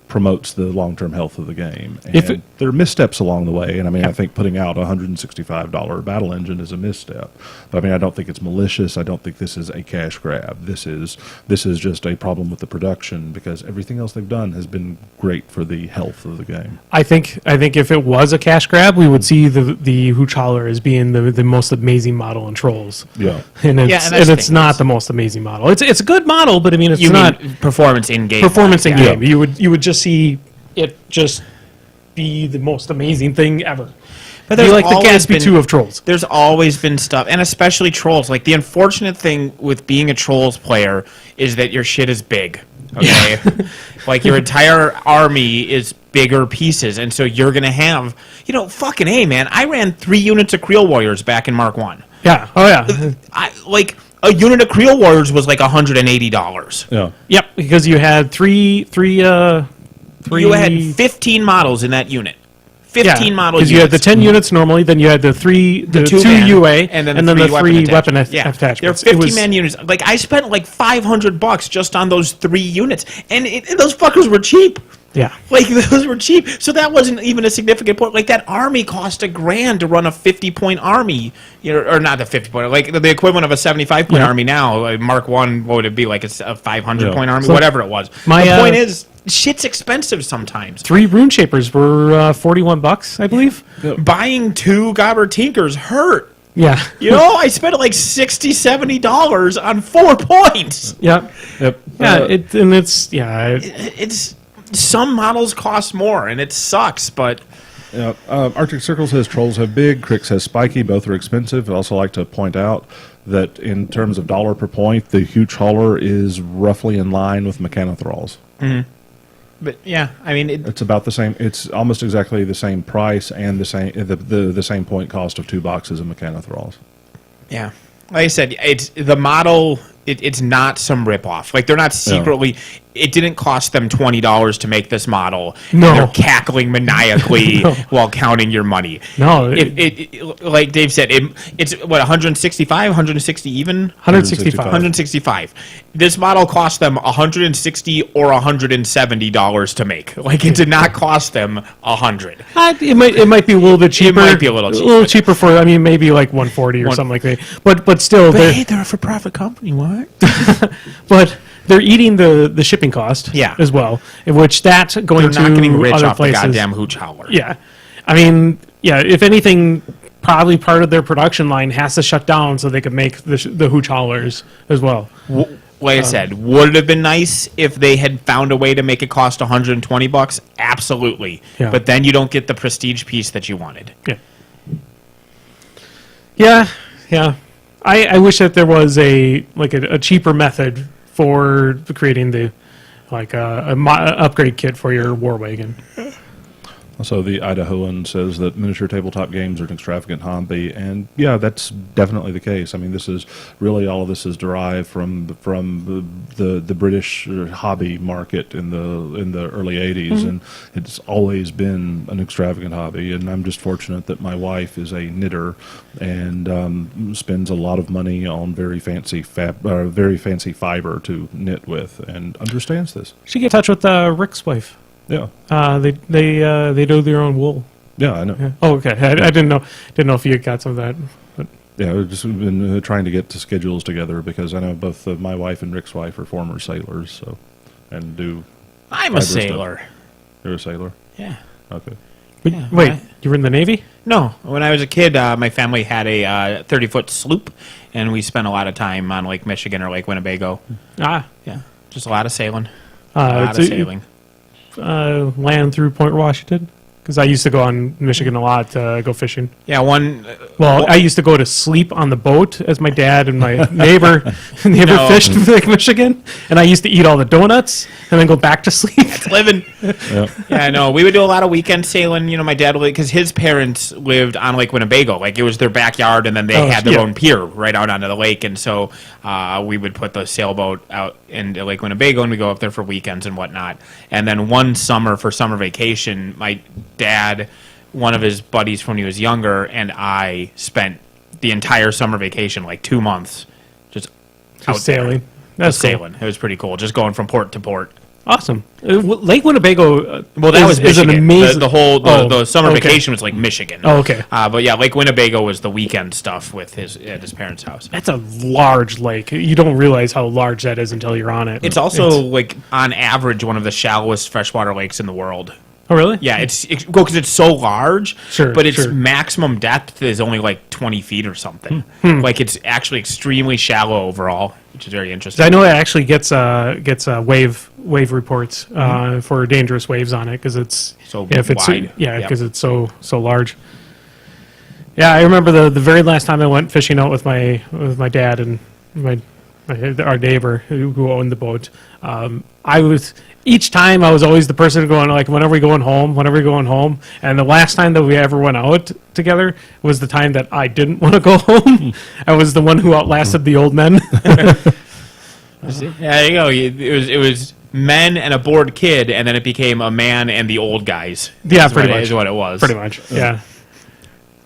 promotes the long-term health of the game. And there are missteps along the way, and I mean, I think putting out a $165 battle engine is a misstep. But I mean, I don't think it's malicious. I don't think this is a cash grab. This is just a problem with the production, because everything else they've done has been great for the health of the game. I think if it was a cash grab, we would see the Hootch Hauler as being the most amazing model in Trolls. Yeah, and it's not the most amazing model. It's a good model, but I mean, it's not performance in game. Performance in game. You would just see it just be the most amazing thing ever. But there's like the Gatsby 2 of Trolls. There's always been stuff, and especially Trolls. Like, the unfortunate thing with being a Trolls player is that your shit is big. Okay? Like, your entire army is bigger pieces, and so you're going to have, fucking A, man. I ran 3 units of Creel Warriors back in Mark 1. Yeah. Oh, yeah. A unit of Creel Warriors was like $180. Yeah. Yep, because you had three. You had 15 models in that unit. 15 models. Because you had the 10 units normally, then you had the two UA, and then the 3 weapon attachments. There were 50-man units. Like, I spent like $500 just on those 3 units, and those fuckers were cheap. Yeah. Like, those were cheap. So that wasn't even a significant point. Like, that army cost $1,000 to run a 50-point army. Or not the 50-point, like the equivalent of a 75-point army now. Like Mark 1, what would it be? Like a 500-point army? So whatever it was. The point is, shit's expensive sometimes. 3 Rune Shapers were $41, I believe. Buying 2 Gobber Tinkers hurt. Yeah. I spent like $60, $70 on 4 points. Yep. Yeah, it's some models cost more, and it sucks, but... Arctic Circle says Trolls have big, Crix has spiky, both are expensive. I'd also like to point out that in terms of dollar per point, the Hootch Hauler is roughly in line with Mechanothralls. Mm-hmm. But yeah, I mean, it's about the same. It's almost exactly the same price and the same point cost of 2 boxes of Mechanothralls. Yeah, like I said, it's the model it's not some ripoff. Like they're not secretly. No. It didn't cost them $20 to make this model. No, and they're cackling maniacally while counting your money. No, it like Dave said, it's what 165, 160 even. 165. This model cost them $160 or $170 to make. Like it did not cost them $100. It might be a little bit cheaper. It might be a little cheaper for. I mean, maybe like 140 or something like that. But still, they're a for-profit company. What? But they're eating the shipping cost as well, which that's going they're not getting rich other off places. The goddamn Hootch Hauler. Yeah. I mean, if anything, probably part of their production line has to shut down so they can make the Hootch Haulers as well. Like I said, would it have been nice if they had found a way to make it cost $120? Absolutely. Yeah. But then you don't get the prestige piece that you wanted. Yeah. I wish that there was a cheaper method for creating the upgrade kit for your war wagon. So the Idahoan says that miniature tabletop games are an extravagant hobby, and yeah, that's definitely the case. I mean, this is really all of this is derived from the British hobby market in the early '80s, and it's always been an extravagant hobby. And I'm just fortunate that my wife is a knitter and spends a lot of money on very fancy fiber to knit with, and understands this. She get in touch with Rick's wife. Yeah. They do their own wool. Yeah, I know. Yeah. Oh, okay. I didn't know if you got some of that. But. Yeah, we've just been trying to get the schedules together because I know both my wife and Rick's wife are former sailors, so and do. I'm a sailor. Stuff. You're a sailor? Yeah. Okay. Yeah, wait, you were in the Navy? No. When I was a kid, my family had a 30-foot sloop, and we spent a lot of time on Lake Michigan or Lake Winnebago. Ah. Yeah. Just a lot of sailing. A lot of sailing. Land through Point Washington? Because I used to go on Michigan a lot to go fishing. Yeah, I used to go to sleep on the boat as my dad and my neighbor fished in Lake Michigan, and I used to eat all the donuts and then go back to sleep. That's living. Yeah, I know. We would do a lot of weekend sailing. You know, my dad would, because his parents lived on Lake Winnebago. Like, it was their backyard, and then they had their own pier right out onto the lake, and so we would put the sailboat out into Lake Winnebago, and we go up there for weekends and whatnot. And then one summer, for summer vacation, my dad, one of his buddies from when he was younger, and I spent the entire summer vacation, like 2 months, just out sailing. That's sailing. It was pretty cool, just going from port to port. Awesome. Lake Winnebago. Was an amazing. The summer vacation was like Michigan. Oh, okay. But yeah, Lake Winnebago was the weekend stuff with at his parents' house. That's a large lake. You don't realize how large that is until you're on it. It's also like on average one of the shallowest freshwater lakes in the world. Oh, really? Yeah, because it's so large. Sure, but its maximum depth is only like 20 feet or something. Like it's actually extremely shallow overall, which is very interesting. I know it actually gets wave reports for dangerous waves on it because it's so wide. Because it's so large. Yeah, I remember the very last time I went fishing out with my dad and our neighbor who owned the boat. Each time I was always the person going like, when are we going home? And the last time that we ever went out together was the time that I didn't want to go home. I was the one who outlasted the old men. There you go. It was men and a bored kid, and then it became a man and the old guys. Yeah, pretty much. Is what it was. Pretty much, yeah.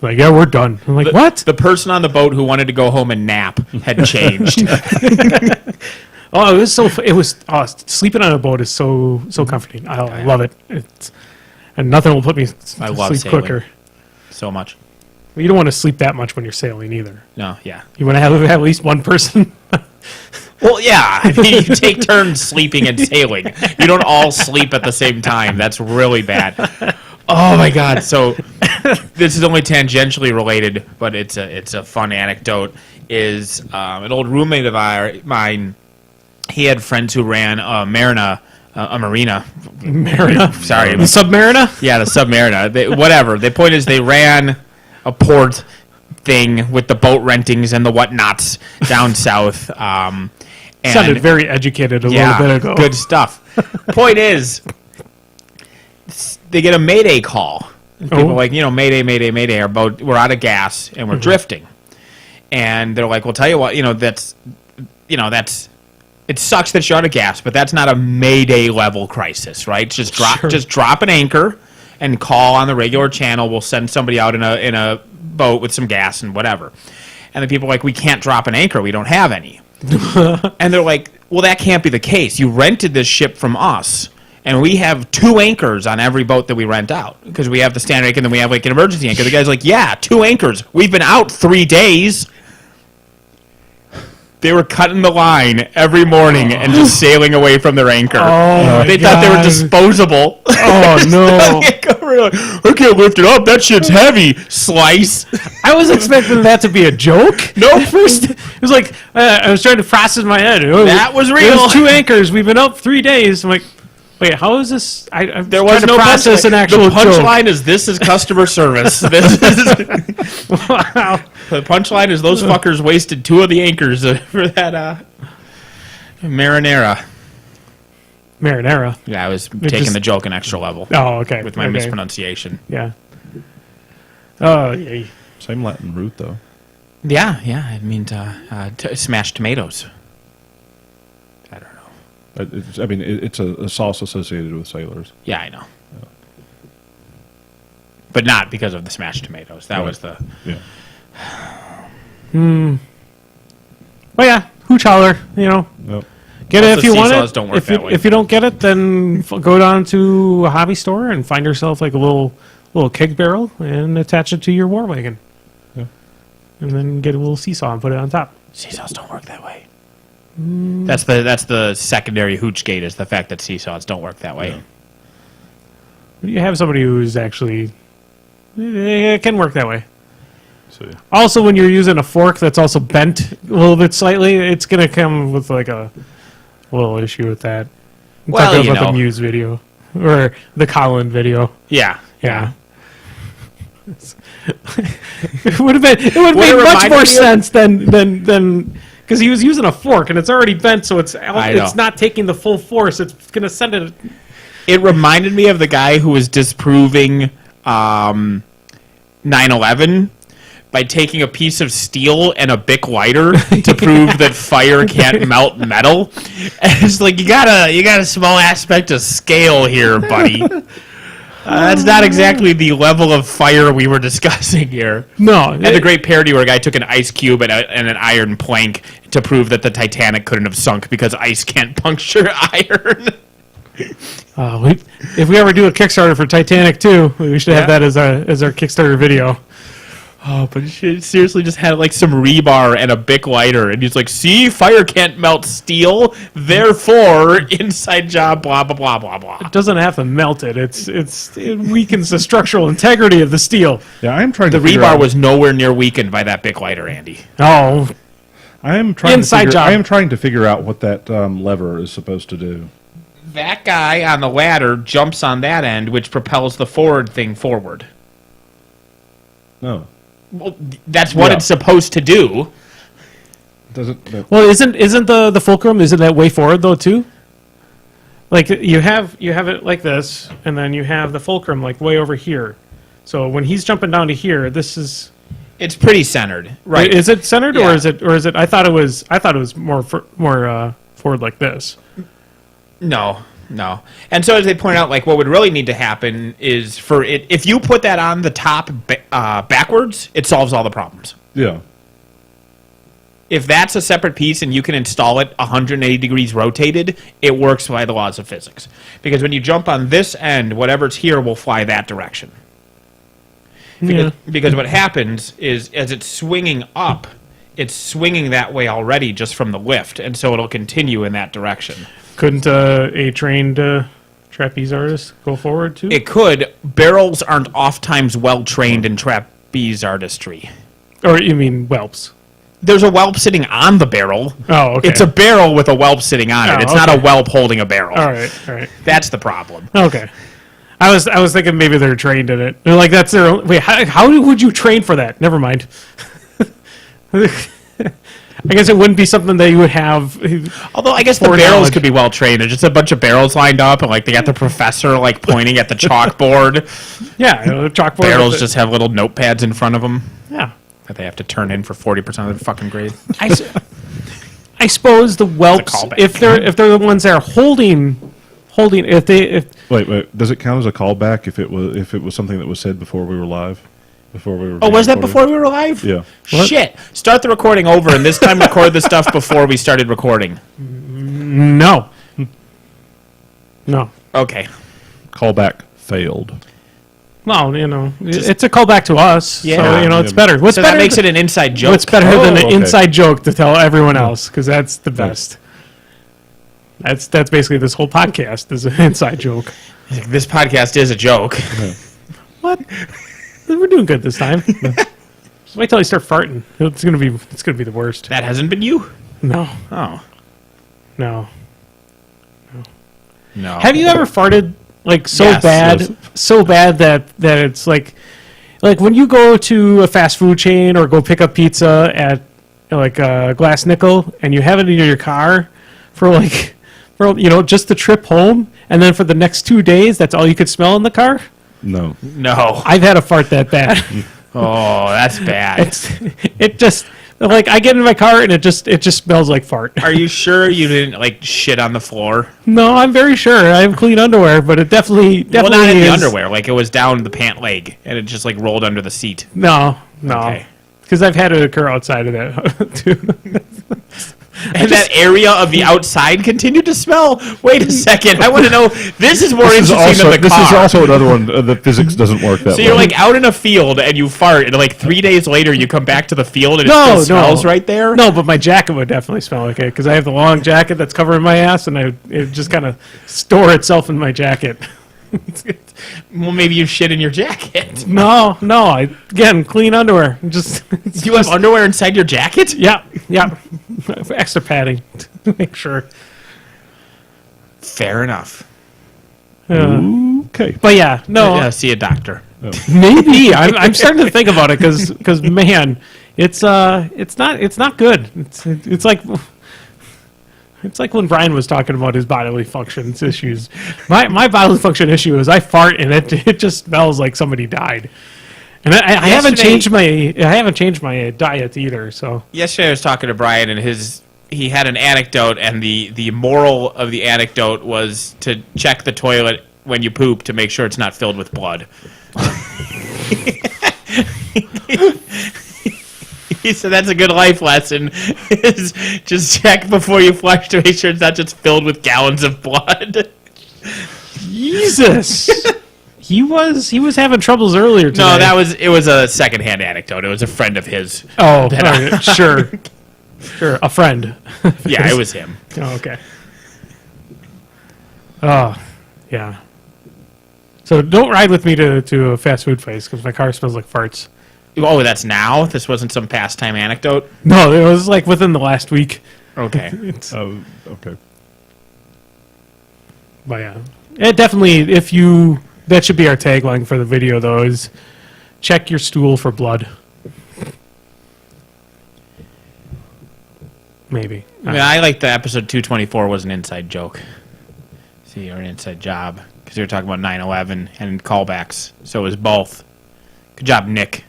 Like, yeah, we're done. I'm like, what? The person on the boat who wanted to go home and nap had changed. Sleeping on a boat is so comforting. I love it. And nothing will put me I love sleep sailing quicker. So much. Well, you don't want to sleep that much when you're sailing either. No, yeah. You want to have at least one person. Well, yeah. I mean, you take turns sleeping and sailing. You don't all sleep at the same time. That's really bad. Oh my God! So this is only tangentially related, but it's a fun anecdote. Is an old roommate of mine. He had friends who ran a marina. Marina? Sorry. The Submarina? Yeah, the Submarina. Whatever. The point is they ran a port thing with the boat rentings and the whatnots down south. Sounded very educated a little bit ago. Good stuff. Point is, they get a mayday call. People are like, mayday, mayday, mayday. We're out of gas and we're drifting. And they're like, well, tell you what, that's it sucks that you're out of gas, but that's not a Mayday level crisis, right? Just drop an anchor and call on the regular channel. We'll send somebody out in a boat with some gas and whatever. And the people are like, we can't drop an anchor. We don't have any. And they're like, well, that can't be the case. You rented this ship from us, and we have 2 anchors on every boat that we rent out because we have the standard anchor and then we have like an emergency anchor. The guy's like, yeah, 2 anchors. We've been out 3 days. They were cutting the line every morning and just sailing away from their anchor. Oh, they thought they were disposable. Oh, no. I can't lift it up. That shit's heavy. Slice. I was expecting that to be a joke. No. At first, it was like, I was trying to process in my head. That was real. There's 2 anchors. We've been up 3 days. I'm like, wait, how is this? There was no process an actual The punchline is this is customer service. Wow. The punchline is those fuckers wasted 2 of the anchors for that marinara. Marinara. Yeah, I was taking the joke an extra level. Oh, okay. With my mispronunciation. Yeah. Oh, yeah. Same Latin root, though. Yeah, it means smashed tomatoes. I don't know. It's a sauce associated with sailors. Yeah, I know. Yeah. But not because of the smashed tomatoes. That was the... Yeah. Well, yeah, Hootch Hauler, Yep. Get it if you want it. Don't work that way. If you don't get it, then go down to a hobby store and find yourself like a little keg barrel and attach it to your war wagon. Yeah. And then get a little seesaw and put it on top. Seesaws don't work that way. That's the secondary hooch gate is the fact that seesaws don't work that way. Yeah. You have somebody who's actually it can work that way. So, yeah. Also, when you're using a fork that's also bent a little bit slightly, it's gonna come with like a little issue with that. I'm talking about the Muse video or the Colin video. Yeah. It would have made much more sense than because he was using a fork and it's already bent, so it's not taking the full force. It's gonna send it. It reminded me of the guy who was disproving 9/11 by taking a piece of steel and a Bic lighter to prove that fire can't melt metal. And it's like you got a small aspect of scale here, buddy. That's not exactly the level of fire we were discussing here. No. And the great parody where a guy took an ice cube and an iron plank to prove that the Titanic couldn't have sunk because ice can't puncture iron. If we ever do a Kickstarter for Titanic 2, we should have that as our Kickstarter video. Oh, but she seriously just had like some rebar and a Bic lighter, and he's like, "See, fire can't melt steel, therefore, inside job, blah blah blah blah blah." It doesn't have to melt it. It weakens the structural integrity of the steel. Yeah, I am trying. The rebar was nowhere near weakened by that Bic lighter, Andy. Oh, I am trying to figure out what that lever is supposed to do. That guy on the ladder jumps on that end, which propels the forward thing forward. No. Well, that's what it's supposed to do. Well, isn't the fulcrum, isn't that way forward though too? Like you have it like this, and then you have the fulcrum like way over here. So when he's jumping down to here, it's pretty centered, right? Is it centered, or is it? I thought it was more forward like this. No. And so as they point out, like what would really need to happen is for it, if you put that on the top backwards, it solves all the problems. Yeah. If that's a separate piece and you can install it 180 degrees rotated, it works by the laws of physics. Because when you jump on this end, whatever's here will fly that direction. Because what happens is as it's swinging up, it's swinging that way already just from the lift, and so it'll continue in that direction. Couldn't a trained trapeze artist go forward too? It could. Barrels aren't oft-times well-trained in trapeze artistry. Or you mean whelps? There's a whelp sitting on the barrel. Oh, okay. It's a barrel with a whelp sitting on it. It's not a whelp holding a barrel. All right. That's the problem. Okay. I was thinking maybe they're trained in it. They're like, that's their own... Wait, how would you train for that? Never mind. I guess it wouldn't be something that you would have. Although I guess the barrels could be well trained. There's just a bunch of barrels lined up, and like they got the professor like pointing at the chalkboard. Yeah, the chalkboard. Barrels just have little notepads in front of them. Yeah, that they have to turn in for 40% of their fucking grade. I I suppose the whelps, callback. if they're the ones that are holding, Wait. Does it count as a callback if it was something that was said before we were live? Before we were. Oh, was that recorded? before we were live? Yeah. Shit. Start the recording over, and this time record the stuff before we started recording. No. Okay. Callback failed. Well, it's a callback to us. Yeah. So, it's better. What's So better that makes it an inside joke. What's better than an okay. inside joke to tell everyone else? Because that's the best. That's basically this whole podcast is an inside joke. This podcast is a joke. What? We're doing good this time. Just wait till I start farting. It's gonna be the worst. That hasn't been you? No. Oh. No. No. Have you ever farted like so Yes. bad, Yes. so bad that it's like when you go to a fast food chain or go pick up pizza at like a Glass Nickel and you have it in your car for just the trip home, and then for the next 2 days that's all you could smell in the car? No. No. I've had a fart that bad. Oh, that's bad. It just like I get in my car and it just smells like fart. Are you sure you didn't shit on the floor? No, I'm very sure I have clean underwear, but it definitely Well, not in the is. underwear. Like it was down the pant leg, and it just rolled under the seat. No, Okay. because I've had it occur outside of that too. And that area of the outside continued to smell. Wait a second. I want to know. This is more This interesting than the car. is also another one. The physics doesn't work that So way. you're out in a field and you fart, and 3 days later you come back to the field and it still smells right there? No, but my jacket would definitely smell like it because I have the long jacket that's covering my ass, and it just kind of store itself in my jacket. Well, maybe you shit in your jacket. No, again, clean underwear. You have underwear inside your jacket? Yeah, extra padding to make sure. Fair enough. Okay. But yeah, no, Yeah, see a doctor. maybe I'm starting to think about it because man, it's not good. It's like when Brian was talking about his bodily functions issues. My bodily function issue is I fart and it just smells like somebody died. And I haven't changed my diet either. So Yesterday I was talking to Brian and he had an anecdote, and the moral of the anecdote was to check the toilet when you poop to make sure it's not filled with blood. He said that's a good life lesson, is just check before you flush to make sure it's not just filled with gallons of blood. Jesus. He was having troubles earlier today. No, it was a secondhand anecdote. It was a friend of his. Oh, all right, sure, a friend. Yeah, it was him. Oh, okay. Oh, yeah. So don't ride with me to a fast food place because my car smells like farts. Oh, that's now? This wasn't some pastime anecdote? No, it was within the last week. Okay. Okay. But yeah, it definitely. That should be our tagline for the video, though. Is check your stool for blood. Maybe. I mean, I like the episode 224 was an inside joke. See, or an inside job. Because you were talking about 9/11 and callbacks. So it was both. Good job, Nick.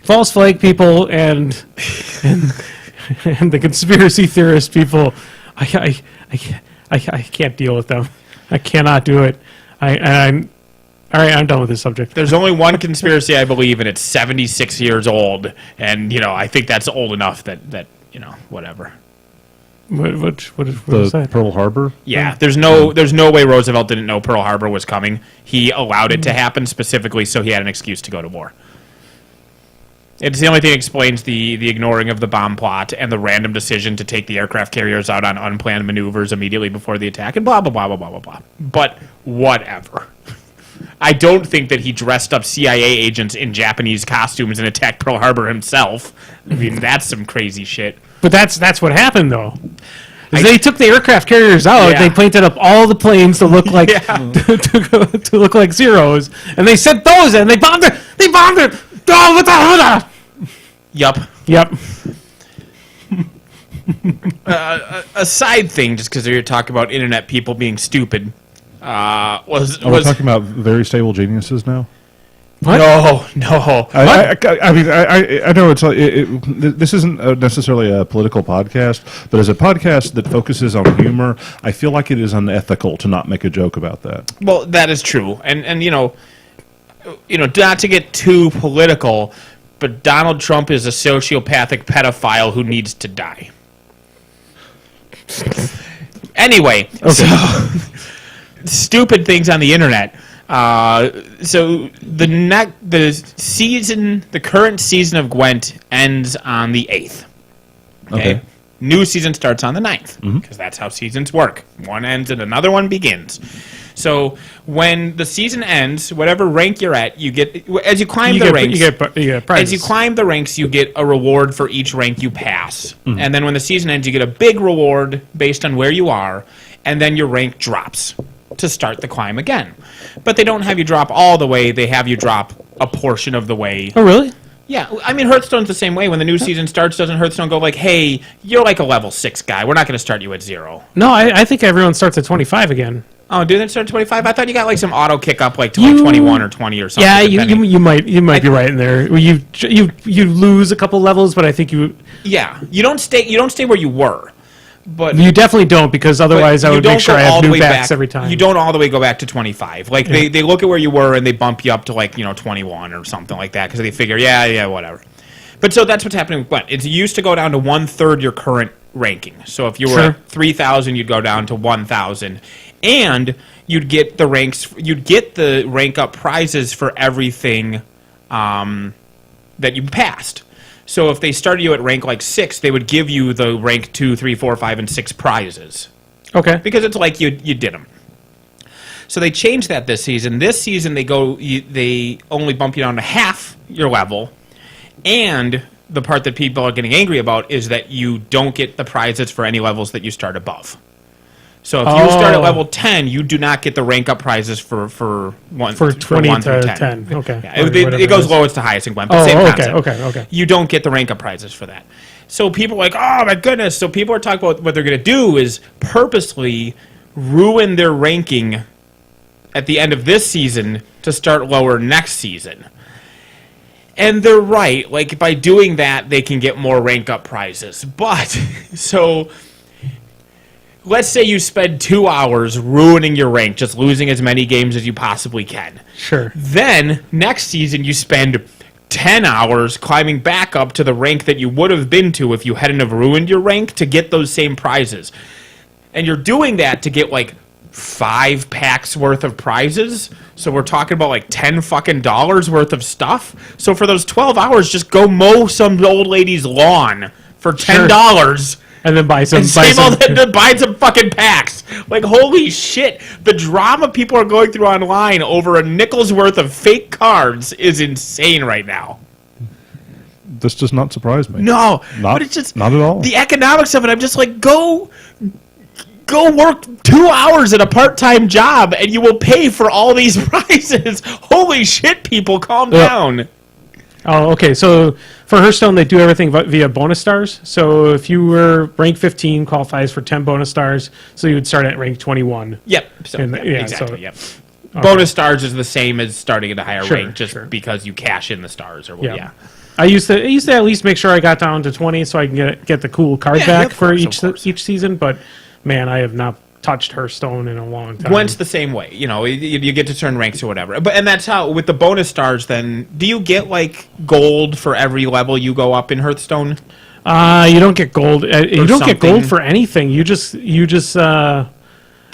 False flag people and the conspiracy theorist people. I can't deal with them. I cannot do it. I'm all right. I'm done with this subject. There's only one conspiracy I believe, and it's 76 years old. And, I think that's old enough that whatever. What was that? Pearl Harbor? Yeah, there's no way Roosevelt didn't know Pearl Harbor was coming. He allowed it to happen specifically so he had an excuse to go to war. It's the only thing that explains the ignoring of the bomb plot and the random decision to take the aircraft carriers out on unplanned maneuvers immediately before the attack and blah, blah, blah, blah, blah, blah, blah. But whatever. I don't think that he dressed up CIA agents in Japanese costumes and attacked Pearl Harbor himself. I mean, that's some crazy shit. But that's what happened, though. They took the aircraft carriers out. Yeah. They painted up all the planes to look like to look like Zeros, and they sent those in. They bombed it. They bombed it. Oh, what the? Yup. Yep. A side thing, just because you're talking about internet people being stupid, was We're talking about very stable geniuses now? What? No. I mean, I know this isn't necessarily a political podcast, but as a podcast that focuses on humor, I feel like it is unethical to not make a joke about that. Well, that is true, and not to get too political, but Donald Trump is a sociopathic pedophile who needs to die. Anyway, so stupid things on the internet. So the current season of Gwent ends on the 8th. Okay. New season starts on the 9th, because that's how seasons work. One ends and another one begins. So when the season ends, whatever rank you're at, you get as you climb the ranks. You get prizes. As you climb the ranks, you get a reward for each rank you pass. And then when the season ends, you get a big reward based on where you are, and then your rank drops to start the climb again. But they don't have you drop all the way, they have you drop a portion of the way. Oh, really? Yeah, I mean, Hearthstone's the same way. When the new season starts, doesn't Hearthstone go like, hey, you're like a level 6 guy. We're not going to start you at 0. No, I think everyone starts at 25 again. Oh, do they start at 25? I thought you got like some auto kick up like to like 21 or 20 or something. Yeah, you might be right in there. You lose a couple levels, but I think you... Yeah, you don't stay where you were. But you definitely don't, because otherwise I would make sure I have new backs every time. You don't all the way go back to 25. Like they look at where you were and they bump you up to like 21 or something like that because they figure whatever. But so that's what's happening with Gwent. It used to go down to 1/3 your current ranking. So if you were at 3,000, you'd go down to 1,000, and you'd get the ranks. You'd get the rank up prizes for everything that you passed. So if they started you at rank like 6, they would give you the rank 2, 3, 4, 5, and 6 prizes. Okay. Because it's like you did them. So they changed that this season. This season they only bump you down to half your level, and the part that people are getting angry about is that you don't get the prizes for any levels that you start above. So if you start at level 10, you do not get the rank up prizes for 1 20 through to 10. Okay. Yeah, it goes lowest to highest in Gwent, but same concept. Okay. You don't get the rank up prizes for that. So people are like, oh my goodness. So people are talking about what they're going to do is purposely ruin their ranking at the end of this season to start lower next season. And they're right. Like, by doing that, they can get more rank up prizes. But, so... let's say you spend 2 hours ruining your rank, just losing as many games as you possibly can. Sure. Then, next season, you spend 10 hours climbing back up to the rank that you would have been to if you hadn't have ruined your rank to get those same prizes. And you're doing that to get, like, 5 packs worth of prizes. So we're talking about, like, $10 fucking worth of stuff. So for those 12 hours, just go mow some old lady's lawn for $10. Sure. And then buy some fucking packs. Like, holy shit. The drama people are going through online over a nickel's worth of fake cards is insane right now. This does not surprise me. No. But it's just... not at all. The economics of it, I'm just like, go work 2 hours at a part-time job and you will pay for all these prizes. Holy shit, people, calm down. Oh, okay. So for Hearthstone, they do everything via bonus stars. So if you were rank 15, qualifies for 10 bonus stars. So you would start at rank 21. Yep. So, exactly. So, yep. Okay. Bonus stars is the same as starting at a higher rank, just because you cash in the stars. I used to at least make sure I got down to 20 so I can get the cool card back for each season. But man, I have not touched Hearthstone in a long time. Gwent's the same way. You get to turn ranks or whatever. And that's how, with the bonus stars then, do you get, like, gold for every level you go up in Hearthstone? You don't get gold. You don't get gold for anything. You just do you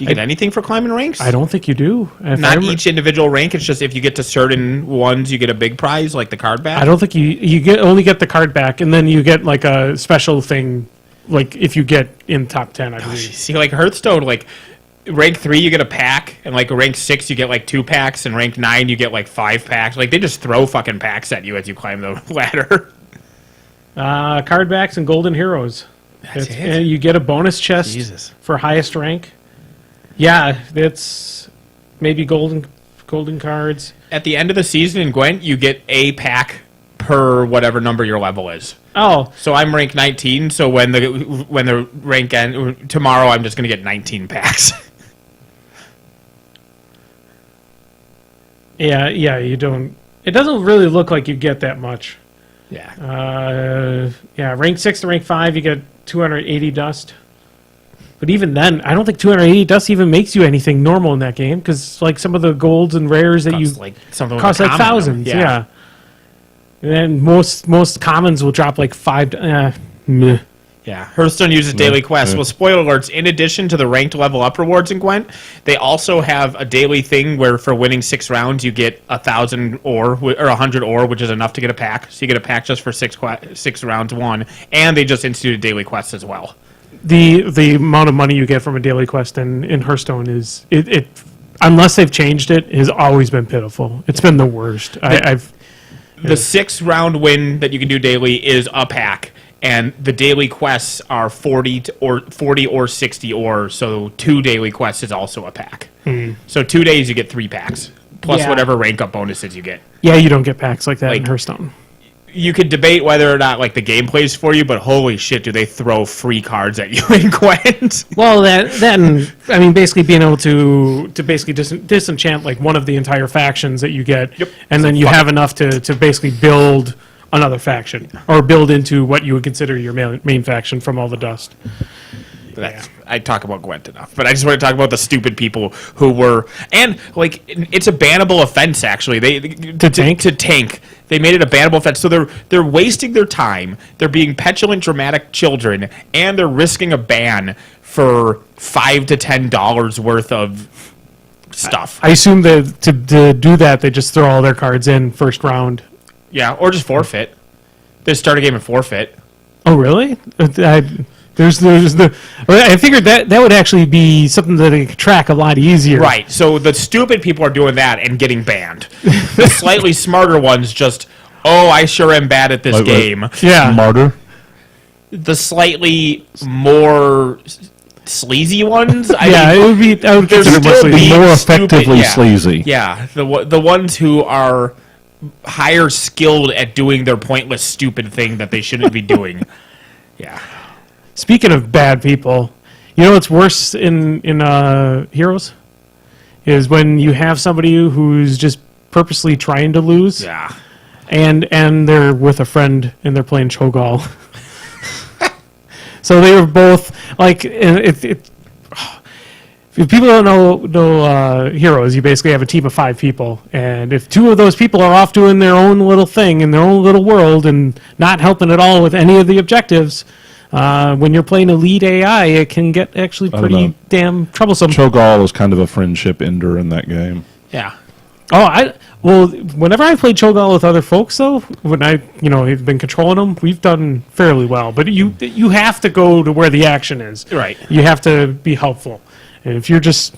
get anything for climbing ranks? I don't think you do. Not each individual rank. It's just if you get to certain ones, you get a big prize, like the card back? I don't think you only get the card back, and then you get, like, a special thing. Like, if you get in top 10, I believe. See, like, Hearthstone, like, rank 3, you get a pack, and, like, rank 6, you get, like, 2 packs, and rank 9, you get, like, 5 packs. Like, they just throw fucking packs at you as you climb the ladder. Card backs and golden heroes. That's it? And you get a bonus chest for highest rank. Yeah, it's maybe golden cards. At the end of the season in Gwent, you get a pack per whatever number your level is. Oh, so I'm rank 19. So when the rank end tomorrow, I'm just going to get 19 packs. Yeah. You don't. It doesn't really look like you get that much. Yeah. Rank 6 to rank 5, you get 280 dust. But even then, I don't think 280 dust even makes you anything normal in that game, because like some of the golds and rares that Costs like something cost like thousands. Yeah. And then most commons will drop like 5. Meh. Yeah, Hearthstone uses daily quests. Well, spoiler alerts, in addition to the ranked level up rewards in Gwent, they also have a daily thing where for winning 6 rounds, you get 1,000 ore, or 100 ore, which is enough to get a pack. So you get a pack just for 6 rounds won, and they just instituted daily quests as well. The amount of money you get from a daily quest in Hearthstone is, it unless they've changed it, has always been pitiful. It's been the worst. The 6 round win that you can do daily is a pack. And the daily quests are 40 or 60 ore, so 2 daily quests is also a pack. So 2 days you get 3 packs, plus whatever rank up bonuses you get. Yeah, you don't get packs like that in Hearthstone. You could debate whether or not like the game plays for you, but holy shit, do they throw free cards at you in Gwent? Well, that I mean, basically being able to basically disenchant like one of the entire factions that you get, and then you have enough to basically build another faction, or build into what you would consider your main faction from all the dust. I talk about Gwent enough, but I just want to talk about the stupid people who were, and like it's a bannable offense actually. To tank. They made it a bannable offense, so they're wasting their time. They're being petulant, dramatic children, and they're risking a ban for $5 to $10 worth of stuff. I assume that to do that, they just throw all their cards in first round. Yeah, or just forfeit. They start a game and forfeit. Oh, really? I figured that would actually be something that they could track a lot easier. Right. So the stupid people are doing that and getting banned. The slightly smarter ones just, I sure am bad at this game. Yeah. Smarter. The slightly more sleazy ones. I would still be more effectively sleazy. Yeah. The ones who are higher skilled at doing their pointless stupid thing that they shouldn't be doing. Yeah. Speaking of bad people, you know what's worse in Heroes is when you have somebody who's just purposely trying to lose. Yeah. And they're with a friend and they're playing Cho'Gall. So they were both like if people don't know Heroes, you basically have a team of 5 people, and if 2 of those people are off doing their own little thing in their own little world and not helping at all with any of the objectives, when you're playing a lead AI, it can get actually pretty damn troublesome. Cho'Gall is kind of a friendship ender in that game. Yeah. Whenever I played Cho'Gall with other folks, though, when have been controlling them, we've done fairly well. But you have to go to where the action is. Right. You have to be helpful. And if you're just,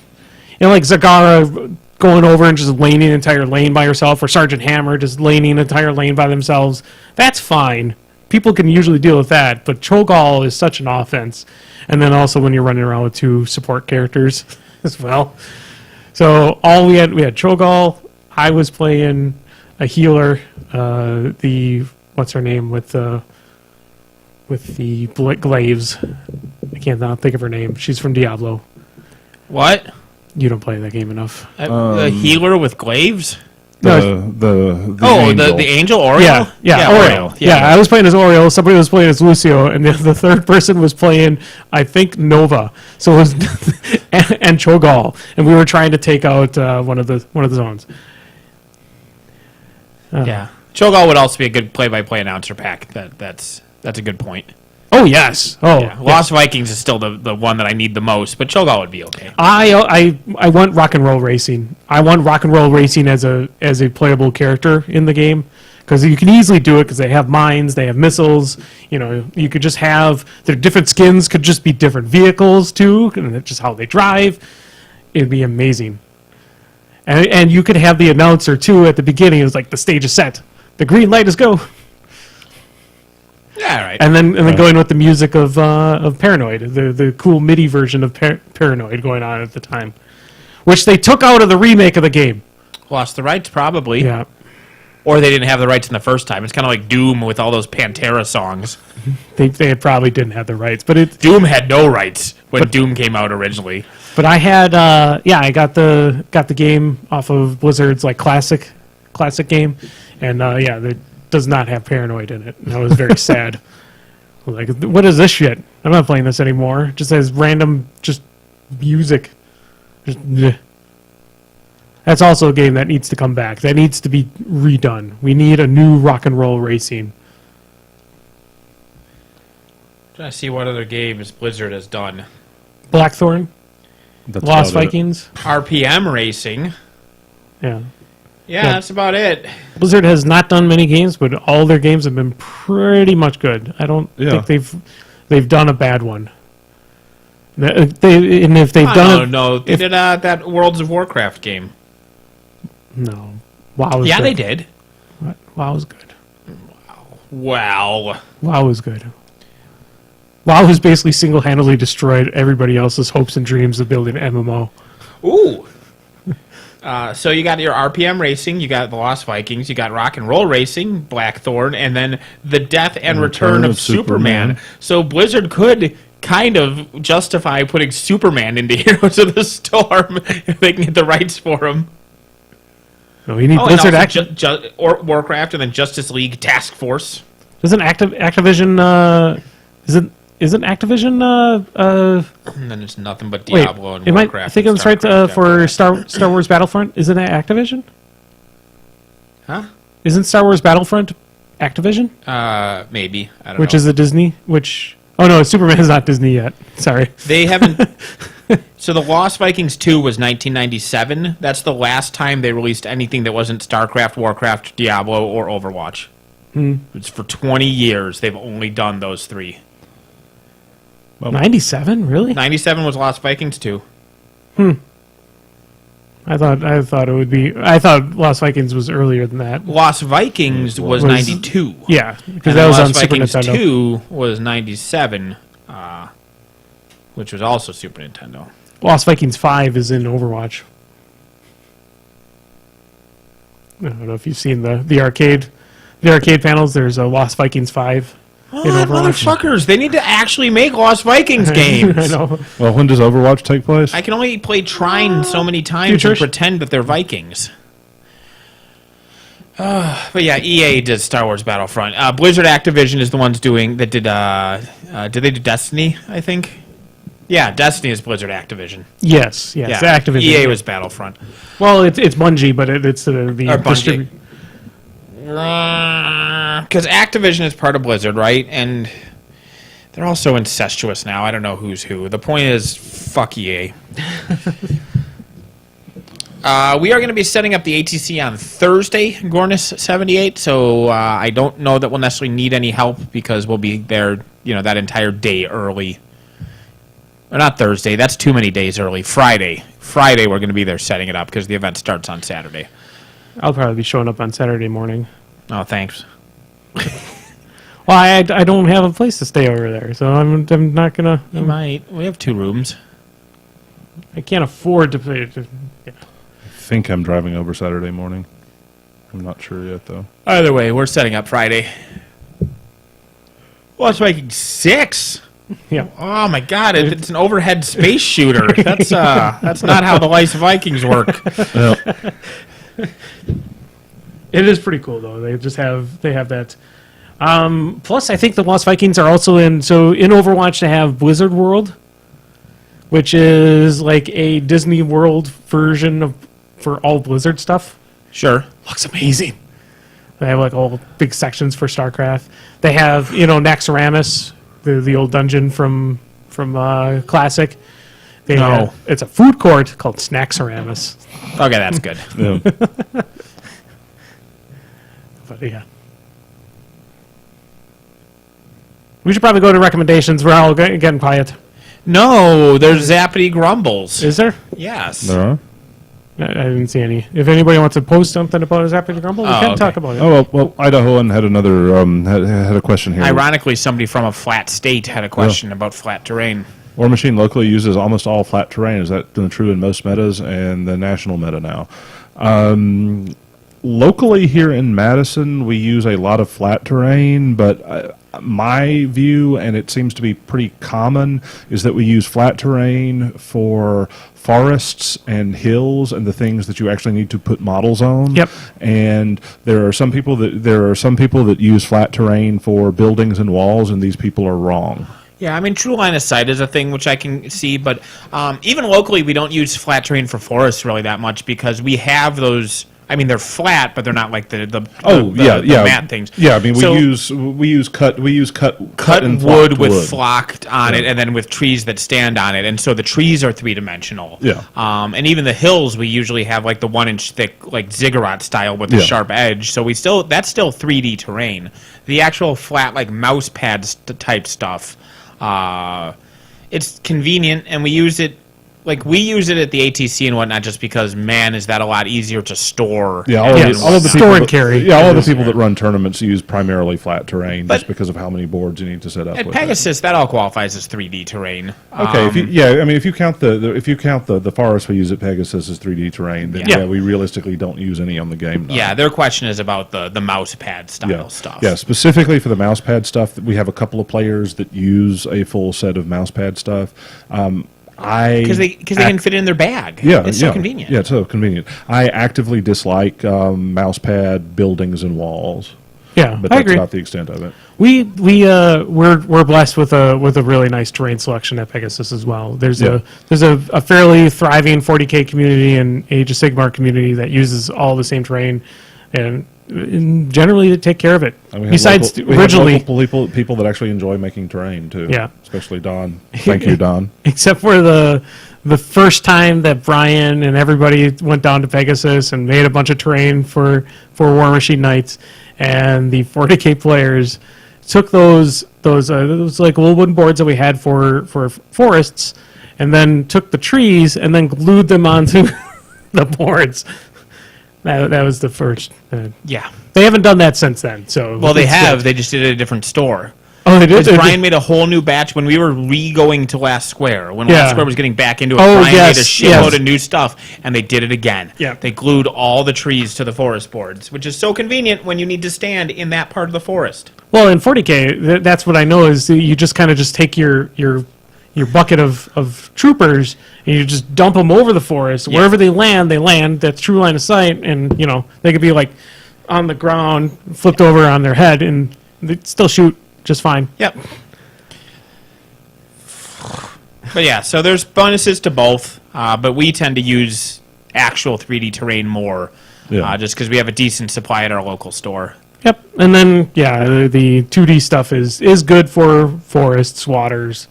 like Zagara going over and just laning an entire lane by herself, or Sergeant Hammer just laning an entire lane by themselves, that's fine. People can usually deal with that, but Cho'Gall is such an offense. And then also when you're running around with 2 support characters as well. So we had Cho'Gall. I was playing a healer, what's her name with the glaives. I can't not think of her name. She's from Diablo. What? You don't play that game enough. The healer with glaives? The angel Oriole? Yeah, Oriole. Yeah, I was playing as Oriole. Somebody was playing as Lucio, and the third person was playing, I think, Nova. So it was and Cho'Gall, and we were trying to take out one of the zones. Yeah, Cho'Gall would also be a good play-by-play announcer pack. That's a good point. Oh, yes. Oh, yeah. Lost Vikings is still the one that I need the most, but Cho'Gall would be okay. I want Rock and Roll Racing. I want Rock and Roll Racing as a playable character in the game, because you can easily do it because they have mines, they have missiles. You could just have their different skins could just be different vehicles too, and that's just how they drive. It'd be amazing. And you could have the announcer too at the beginning. It was like the stage is set, the green light is go. Yeah, right. And then going with the music of Paranoid, the cool MIDI version of Paranoid going on at the time, which they took out of the remake of the game. Lost the rights, probably. Yeah. Or they didn't have the rights in the first time. It's kind of like Doom with all those Pantera songs. They probably didn't have the rights, but Doom had no rights when Doom came out originally. But I had I got the game off of Blizzard's like classic classic game, and it does not have Paranoid in it. And I was very sad. Like, what is this shit? I'm not playing this anymore. It just has random just music. Bleh. That's also a game that needs to come back. That needs to be redone. We need a new rock and roll racing. Trying to see what other games Blizzard has done. Blackthorn, Lost Vikings, RPM Racing. Yeah, that's about it. Blizzard has not done many games, but all their games have been pretty much good. I don't think they've done a bad one. If they've done they did that Worlds of Warcraft game. No, WoW was good. They did. WoW was good. Wow. WoW was good. WoW has basically single-handedly destroyed everybody else's hopes and dreams of building an MMO. Ooh. So you got your RPM Racing, you got the Lost Vikings, you got Rock and Roll Racing, Blackthorn, and then the Death and Return of Superman. So Blizzard could kind of justify putting Superman into Heroes of the Storm if they can get the rights for him. No, we need Blizzard or Warcraft, and then Justice League Task Force. Isn't Activision? Isn't Activision? And then it's nothing but Diablo and Warcraft. I think it's right for Star Wars Battlefront. Isn't that Activision? Huh? Isn't Star Wars Battlefront Activision? Maybe. I don't know. Which is a Disney? Oh no, Superman is not Disney yet. Sorry. They haven't. So the Lost Vikings 2 was 1997. That's the last time they released anything that wasn't StarCraft, Warcraft, Diablo, or Overwatch. It's for 20 years. They've only done those three. 97, really? 97 was Lost Vikings 2. I thought it would be. I thought Lost Vikings was earlier than that. Lost Vikings was 92. Yeah, because that was on Super Vikings Nintendo. 2 was 97, which was also Super Nintendo. Lost Vikings 5 is in Overwatch. I don't know if you've seen the arcade panels. There's a Lost Vikings 5. Motherfuckers, they need to actually make Lost Vikings games. I know. Well, when does Overwatch take place? I can only play Trine so many times and pretend that they're Vikings. But yeah, EA did Star Wars Battlefront. Blizzard Activision is the ones did they do Destiny, I think? Yeah, Destiny is Blizzard Activision. Yes, Yeah. Activision. EA was Battlefront. Well, it's Bungie, but it's the Bungie. Because Activision is part of Blizzard, right? And they're also incestuous now. I don't know who's who. The point is, fuck EA. We are going to be setting up the ATC on Thursday, Gornis78, so I don't know that we'll necessarily need any help because we'll be there, that entire day early. Or not Thursday, that's too many days early. Friday we're going to be there setting it up because the event starts on Saturday. I'll probably be showing up on Saturday morning. Oh, thanks. Well, I don't have a place to stay over there, so I'm not gonna. You might. We have 2 rooms. I can't afford to pay. I think I'm driving over Saturday morning. I'm not sure yet, though. Either way, we're setting up Friday. Well, it's making 6. Yeah. Oh my God! It's an overhead space shooter. That's not how the Lost Vikings work. It is pretty cool though. They have that. Plus, I think the Lost Vikings are also in Overwatch they have Blizzard World, which is like a Disney World version for all Blizzard stuff. Sure, looks amazing. They have like all big sections for StarCraft. They have Naxxramas, the old dungeon from Classic. It's a food court called Snaxxramas. Okay, that's good. Yeah. But yeah. We should probably go to recommendations. We're all getting quiet. No, there's Zappity Grumbles. Is there? Yes. There are? I didn't see any. If anybody wants to post something about a Zappity Grumble, we can talk about it. Oh, well, Idahoan had another had a question here. Ironically, somebody from a flat state had a question about flat terrain. War Machine locally uses almost all flat terrain. Is that true in most metas and the national meta now? Locally here in Madison, we use a lot of flat terrain, but my view, and it seems to be pretty common, is that we use flat terrain for forests and hills and the things that you actually need to put models on. Yep. And there are some people that use flat terrain for buildings and walls, and these people are wrong. Yeah, I mean, true line of sight is a thing which I can see, but even locally, we don't use flat terrain for forests really that much because we have those. I mean, they're flat, but they're not like the mat things. Yeah, I mean, we use cut and wood with flocked on it, and then with trees that stand on it, and so the trees are 3-dimensional. Yeah. And even the hills, we usually have like the 1-inch thick, like ziggurat style with the sharp edge. So that's still 3D terrain. The actual flat, like mouse pad type stuff, it's convenient, and we use it. Like, we use it at the ATC and whatnot just because, man, is that a lot easier to store. Yeah, all of the store and carry. Yeah, all of the people that run tournaments use primarily flat terrain just because of how many boards you need to set up. At Pegasus, that all qualifies as 3D terrain. Okay, if you count the forest we use at Pegasus as 3D terrain, then we realistically don't use any on the game. Yeah, their question is about the mouse pad style stuff. Yeah, specifically for the mouse pad stuff, we have a couple of players that use a full set of mouse pad stuff. Because they can fit it in their bag. Yeah, it's so convenient. Yeah, it's so convenient. I actively dislike mouse pad buildings and walls. Yeah, but I that's agree. about the extent of it. We're blessed with a really nice terrain selection at Pegasus as well. There's a fairly thriving 40K community and Age of Sigmar community that uses all the same terrain, and generally to take care of it. And Besides, originally people that actually enjoy making terrain too. Yeah, especially Don. Thank you, Don. Except for the first time that Brian and everybody went down to Pegasus and made a bunch of terrain for War Machine Nights, and the 40K players took those like little wooden boards that we had for forests, and then took the trees and then glued them onto the boards. That was the first. Yeah. They haven't done that since then. So well, they have. They just did it at a different store. Oh, they did? Brian made a whole new batch when we were re-going to Last Square. When Last Square was getting back into it, Brian made a shitload of new stuff, and they did it again. Yeah. They glued all the trees to the forest boards, which is so convenient when you need to stand in that part of the forest. Well, in 40K, that's what I know is you just kind of just take your bucket of troopers and you just dump them over the forest. Yeah. Wherever they land. That's true line of sight, and they could be like on the ground, flipped over on their head, and they still shoot just fine. Yep. But yeah, so there's bonuses to both, but we tend to use actual 3D terrain more, just because we have a decent supply at our local store. Yep, and then the 2D stuff is good for forests, waters,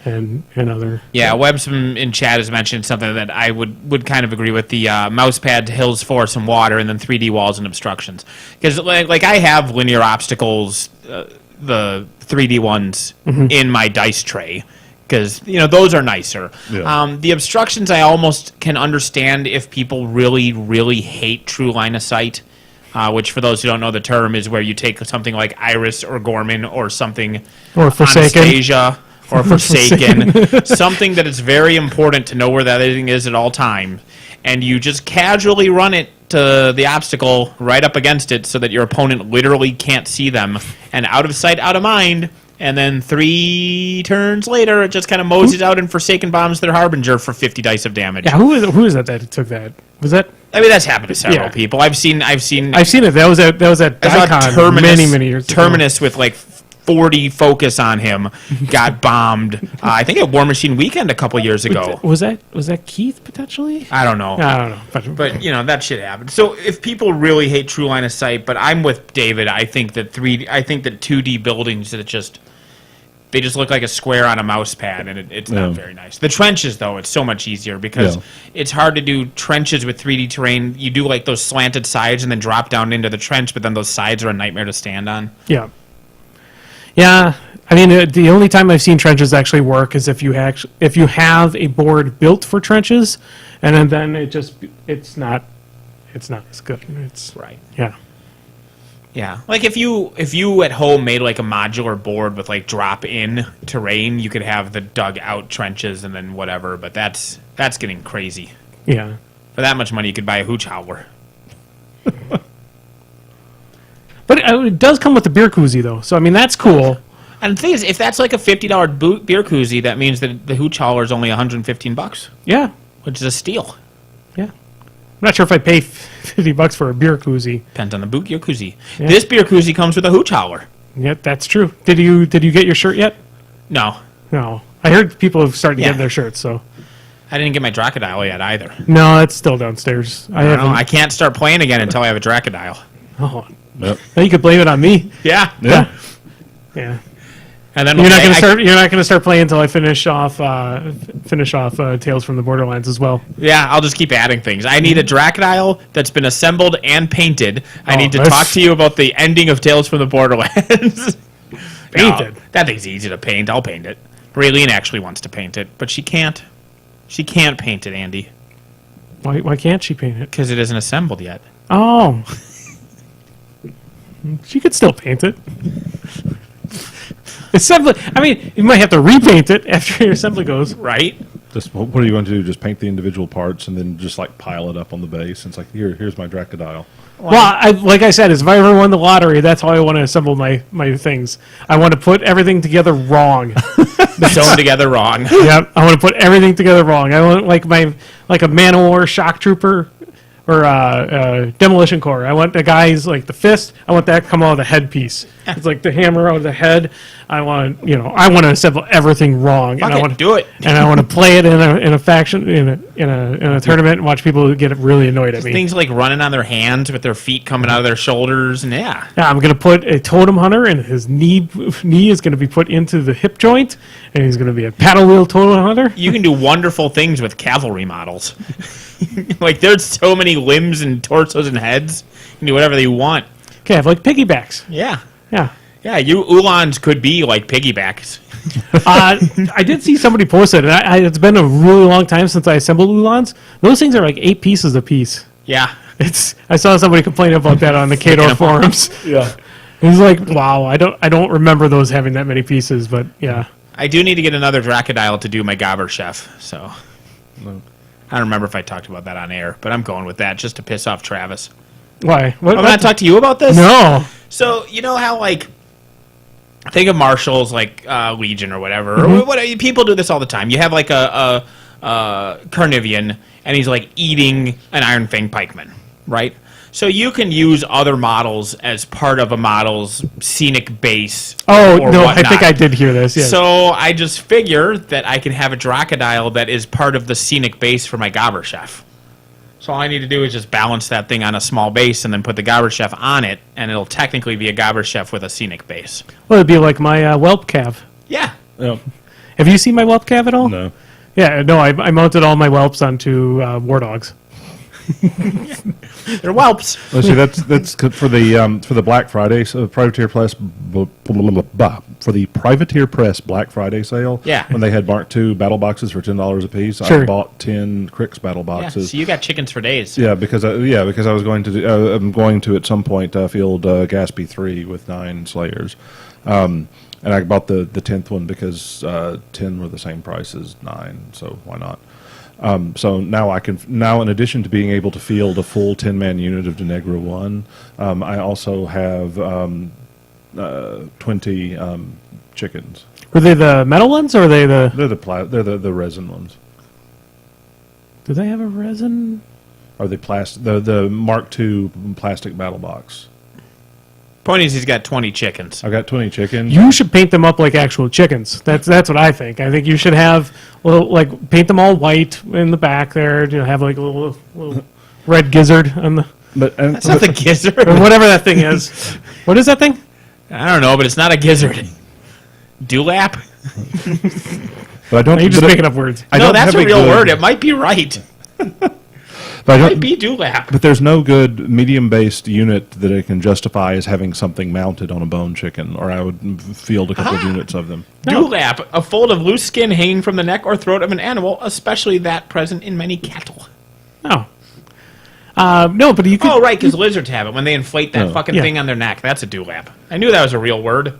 and other. Yeah, Webbs in chat has mentioned something that I would kind of agree with: the mouse pad, hills, forest, and water, and then 3D walls and obstructions. Because like I have linear obstacles, the 3D ones in my dice tray. Because those are nicer. Yeah. The obstructions I almost can understand if people really, really hate true line of sight. Which, for those who don't know the term, is where you take something like Iris or Gorman or something, or Forsaken. Anastasia or Forsaken, something that is very important to know where that thing is at all time, and you just casually run it to the obstacle right up against it so that your opponent literally can't see them, and out of sight, out of mind. And then 3 turns later, it just kind of moseys out and Forsaken bombs their Harbinger for 50 dice of damage. Yeah, who is that took that? Was that? I mean, that's happened to several people. I've seen it. That was at Dicon many years ago. Terminus with like 40 focus on him got bombed. I think at War Machine Weekend a couple years ago. Was that Keith potentially? I don't know. But that shit happened. So if people really hate true line of sight, but I'm with David. I think that 2D buildings that they just look like a square on a mouse pad, and it's not very nice. The trenches, though, it's so much easier because it's hard to do trenches with 3D terrain. You do like those slanted sides and then drop down into the trench, but then those sides are a nightmare to stand on. Yeah. Yeah. I mean, the only time I've seen trenches actually work is if you have a board built for trenches, and then it's not as good. It's right. Yeah. Yeah, like if you at home made like a modular board with like drop-in terrain, you could have the dug-out trenches and then whatever. But that's getting crazy. Yeah. For that much money, you could buy a Hootch Hauler. But it does come with the beer koozie, though. So, I mean, that's cool. And the thing is, if that's like a $50 beer koozie, that means that the Hootch Hauler is only $115, Yeah. which is a steal. Yeah. I'm not sure if I pay $50 for a beer koozie. Depends on the beer koozie. Yeah. This beer koozie comes with a Hootch Hauler. Yeah, that's true. Did you get your shirt yet? No, No. I heard people have started to Yeah. get their shirts, so. I didn't get my Dracodile yet either. No, it's still downstairs. I No, haven't. I can't start playing again until I have a Dracodile. Oh. Yep. Now you could blame it on me. Yeah. Yeah. Yeah. And then You're not gonna start playing until I finish off Tales from the Borderlands as well. Yeah, I'll just keep adding things. I need a Dracodile that's been assembled and painted. I Oh, need to that's- talk to you about the ending of Tales from the Borderlands. Painted. No, that thing's easy to paint. I'll paint it. Raylene actually wants to paint it, but she can't. She can't paint it, Andy, Why can't she paint it? because it isn't assembled yet. Oh. She could still paint it. Assembly. I mean, you might have to repaint it after your assembly goes. Right? Just what are you going to do? Just paint the individual parts and then just like pile it up on the base. And it's like here's my Dracodile. Well, like I said, if I ever won the lottery, that's how I want to assemble my things. I want to put everything together wrong. Sewn together wrong. Yep, I want to put everything together wrong. I want like a man of war shock trooper or demolition core. I want the guys like the fist. I want that to come out of the headpiece. It's like the hammer out of the head. I want to assemble everything wrong. Fuck and I it, want do it. And I want to play it in a faction in a tournament and watch people get really annoyed at me. Things like running on their hands with their feet coming out of their shoulders, and yeah. Yeah, I'm going to put a totem hunter, and his knee is going to be put into the hip joint, and he's going to be a paddle wheel totem hunter. You can do wonderful things with cavalry models. Like, there's so many limbs and torsos and heads. You can do whatever they want. Okay, I have like piggybacks. Yeah. Yeah. Yeah, you Ulans could be like piggybacks. I did see somebody post it, and it's been a really long time since I assembled Ulans. Those things are like 8 pieces a piece. Yeah. I saw somebody complain about that on the Kador forums. Yeah. He's like, wow, I don't remember those having that many pieces, but yeah. I do need to get another Dracodile to do my Gobber Chef, so. I don't remember if I talked about that on air, but I'm going with that just to piss off Travis. Why? I'm going to talk to you about this? No. So, you know how, like, think of marshals like Legion or whatever. Mm-hmm. Or what, people do this all the time. You have, like, a Carnivian, and he's, like, eating an Iron Fang pikeman, right? So you can use other models as part of a model's scenic base. Oh, or no, whatnot. I think I did hear this, yes. So I just figure that I can have a Dracodile that is part of the scenic base for my Gobber Chef. So all I need to do is just balance that thing on a small base and then put the Gobber Chef on it, and it'll technically be a Gobber Chef with a scenic base. Well, it'd be like my Whelp Cav. Yeah. Yep. Have you seen my Whelp Cav at all? No. Yeah, no, I mounted all my Whelps onto War Dogs. They're whelps. Let's see. That's for the Black Friday Privateer Press for the Privateer Press Black Friday sale. Yeah. When they had Mark II battle boxes for $10 a piece, Sure. I bought 10 Crix battle Yeah, boxes. so you got chickens for days. Yeah, because I was going to I'm going to at some point field Gaspy 3 with 9 Slayers, and I bought the 10th one because 10 were the same price as 9, so why not? So now in addition to being able to field a full 10-man unit of Denegra 1, I also have 20 chickens. Were they the metal ones, or are they the... They're the resin ones. Do they have a resin? Or the Mark II plastic battle box. Point is, he's got 20 chickens. I've got 20 chickens. You should paint them up like actual chickens. That's what I think. I think you should have, paint them all white in the back there. Have like a little red gizzard on the... That's not the gizzard. Or whatever that thing is. What is that thing? I don't know, but it's not a gizzard. Dewlap? But I don't. You're just but making up words. I No, don't that's have a real good- word. It might be right. But I It don't, might be dewlap. But there's no good medium-based unit that I can justify as having something mounted on a bone chicken, or I would field a couple of units of them. Dewlap, a fold of loose skin hanging from the neck or throat of an animal, especially that present in many cattle. No. No, but you could... Oh, right, because lizards have it when they inflate that Oh. fucking Yeah. thing on their neck. That's a dewlap. I knew that was a real word.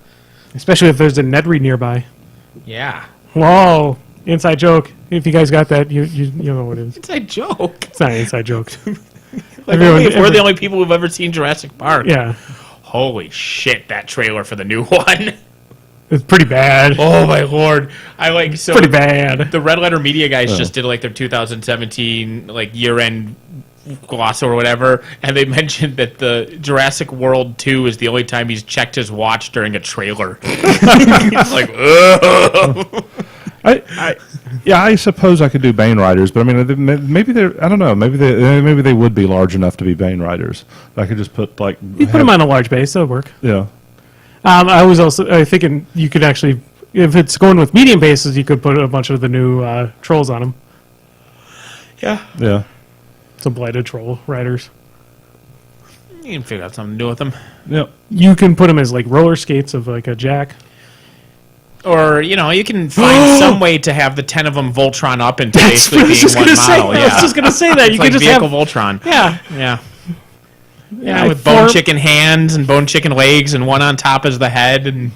Especially if there's a Nedry nearby. Yeah. Whoa. Inside joke. If you guys got that, you know what it is. It's a joke. It's not an inside joke. Like, if we're the only people who've ever seen Jurassic Park. Yeah. Holy shit, that trailer for the new one. It's pretty bad. Oh my lord. Pretty bad. The Red Letter Media guys just did like their 2017 like year-end gloss or whatever, and they mentioned that the Jurassic World 2 is the only time he's checked his watch during a trailer. It's like, ugh. I suppose I could do Bane Riders, but I mean, maybe they're, I don't know, maybe they would be large enough to be Bane Riders. I could just put like... You put them on a large base, that would work. Yeah. I was also thinking you could actually, if it's going with medium bases, you could put a bunch of the new trolls on them. Yeah. Yeah. Some blighted troll riders. You can figure out something to do with them. Yep. You can put them as like roller skates of like a jack. Or, you can find some way to have the 10 of them Voltron up into basically being one model. I was just going to say that. You could just vehicle Voltron. Yeah. Yeah. Yeah, with bone chicken hands and bone chicken legs, and one on top is the head, and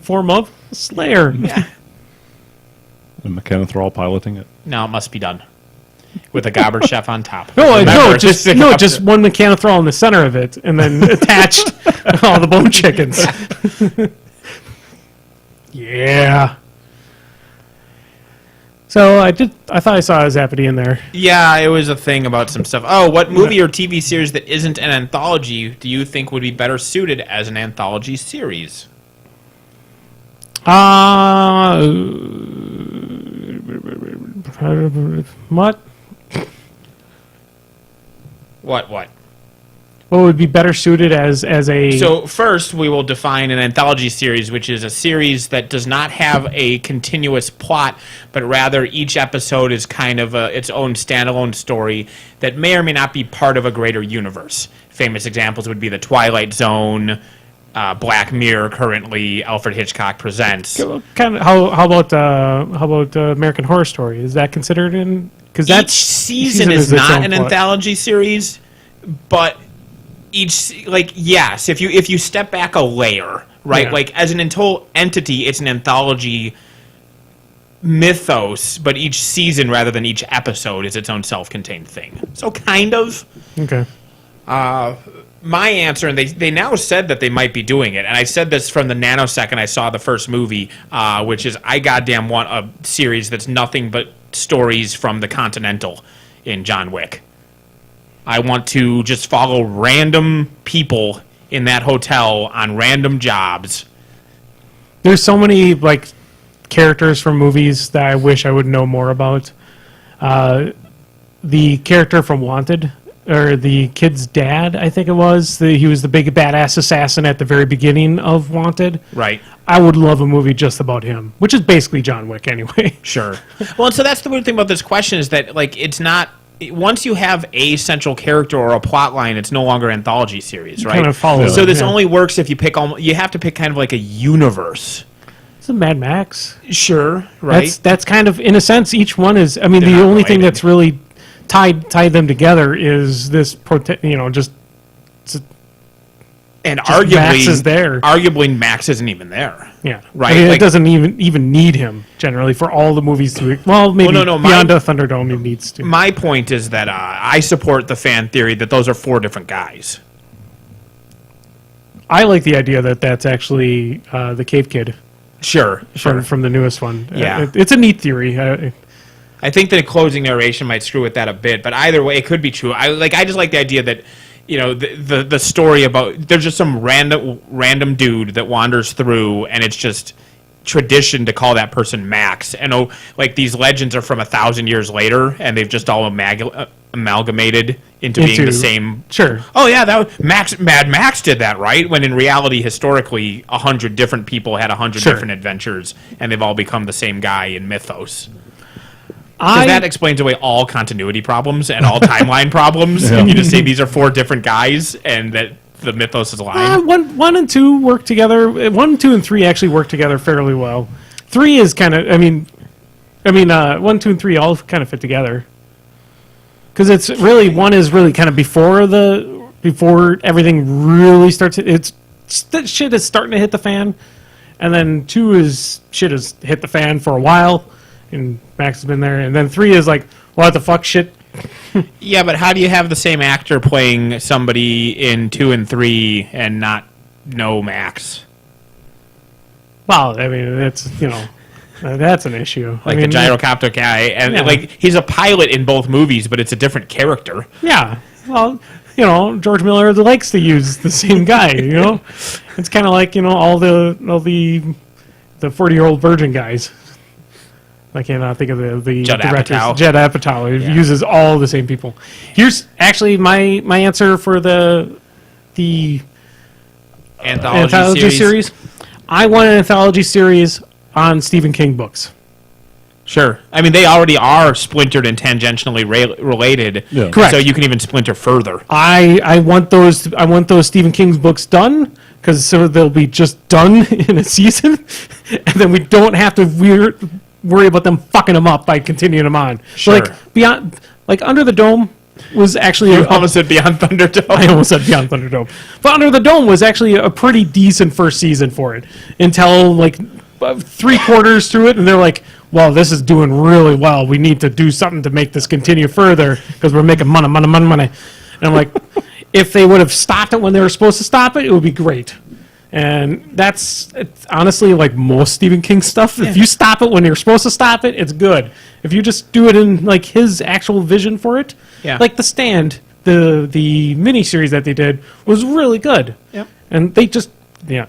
form of Slayer. Yeah. And McKenna Thrall piloting it. No, it must be done with a Gobbard chef on top. No, just one Mechanothrall in the center of it, and then attached all the bone chickens. Yeah. So I thought I saw a Zappity in there. Yeah, it was a thing about some stuff. Oh, what movie or TV series that isn't an anthology do you think would be better suited as an anthology series? What? What? What would be better suited as a... So first, we will define an anthology series, which is a series that does not have a continuous plot, but rather each episode is kind of its own standalone story that may or may not be part of a greater universe. Famous examples would be The Twilight Zone, Black Mirror currently, Alfred Hitchcock Presents. Kind of. How about American Horror Story? Is that considered in? Because each season is not an anthology series, but yes, if you step back a layer, right? Yeah. Like as an entire entity, it's an anthology mythos, but each season rather than each episode is its own self-contained thing. So kind of. Okay. My answer, and they now said that they might be doing it, and I said this from the nanosecond I saw the first movie, which is I goddamn want a series that's nothing but stories from the Continental in John Wick. I want to just follow random people in that hotel on random jobs. There's so many like characters from movies that I wish I would know more about. The character from Wanted, or the kid's dad, I think it was. He was the big badass assassin at the very beginning of Wanted. Right. I would love a movie just about him, which is basically John Wick anyway. Sure. Well, and so that's the weird thing about this question is that like it's not. Once you have a central character or a plot line, it's no longer an anthology series, right? Kind of follows. So this only works if you pick you have to pick kind of like a universe. It's a Mad Max. Sure, right? That's kind of, in a sense, each one is. I mean, the only thing that's really tied them together is this. And just arguably, Max is there. Arguably, Max isn't even there. Yeah, right. I mean, it doesn't even need him generally for all the movies to. Well, maybe Beyond the Thunderdome he needs to. My point is that I support the fan theory that those are 4 different guys. I like the idea that that's actually the Cave Kid. Sure. From the newest one. Yeah, it's a neat theory. I think that a closing narration might screw with that a bit, but either way, it could be true. I just like the idea that. The story about there's just some random dude that wanders through, and it's just tradition to call that person Max. And like these legends are from 1,000 years later, and they've just all amalgamated into being the same. Sure. Oh yeah, Mad Max did that, right? When in reality, historically, 100 different people had 100 different adventures, and they've all become the same guy in mythos. Because that explains away all continuity problems and all timeline problems. Yeah. And you just say these are 4 different guys and that the mythos is lying. 1 and 2 work together. 1, 2, and 3 actually work together fairly well. 3 is kind of, 1, 2, and 3 all kind of fit together. Because it's really, 1 is really kind of before everything really starts. Shit is starting to hit the fan. And then 2 is shit has hit the fan for a while. And Max has been there, and then 3 is like, what the fuck, shit Yeah, but how do you have the same actor playing somebody in 2 and 3 and not know Max? Well, I mean, that's, that's an issue. Like the gyrocopter guy, and like he's a pilot in both movies, but it's a different character. Yeah, well, George Miller likes to use the same guy. It's kind of like all the 40-year-old virgin guys. I cannot think of the Judd directors. Apatow. Judd Apatow. He uses all the same people. Here's actually my answer for the anthology series. I want an anthology series on Stephen King books. Sure. I mean, they already are splintered and tangentially related. Yeah. Correct. So you can even splinter further. I want those Stephen King's books done, because so they'll be just done in a season, and then we don't have to worry about them fucking them up by continuing them on. Sure. Like Under the Dome was actually You almost said Beyond Thunderdome. I almost said Beyond Thunderdome. But Under the Dome was actually a pretty decent first season for it until like 3/4 through it, and they're like, well, this is doing really well. We need to do something to make this continue further because we're making money. And I'm like, if they would have stopped it when they were supposed to stop it, it would be great. And that's honestly like most Stephen King stuff. If you stop it when you're supposed to stop it, it's good. If you just do it in like his actual vision for it, like The Stand, the miniseries that they did was really good. Yep. And they just Yeah,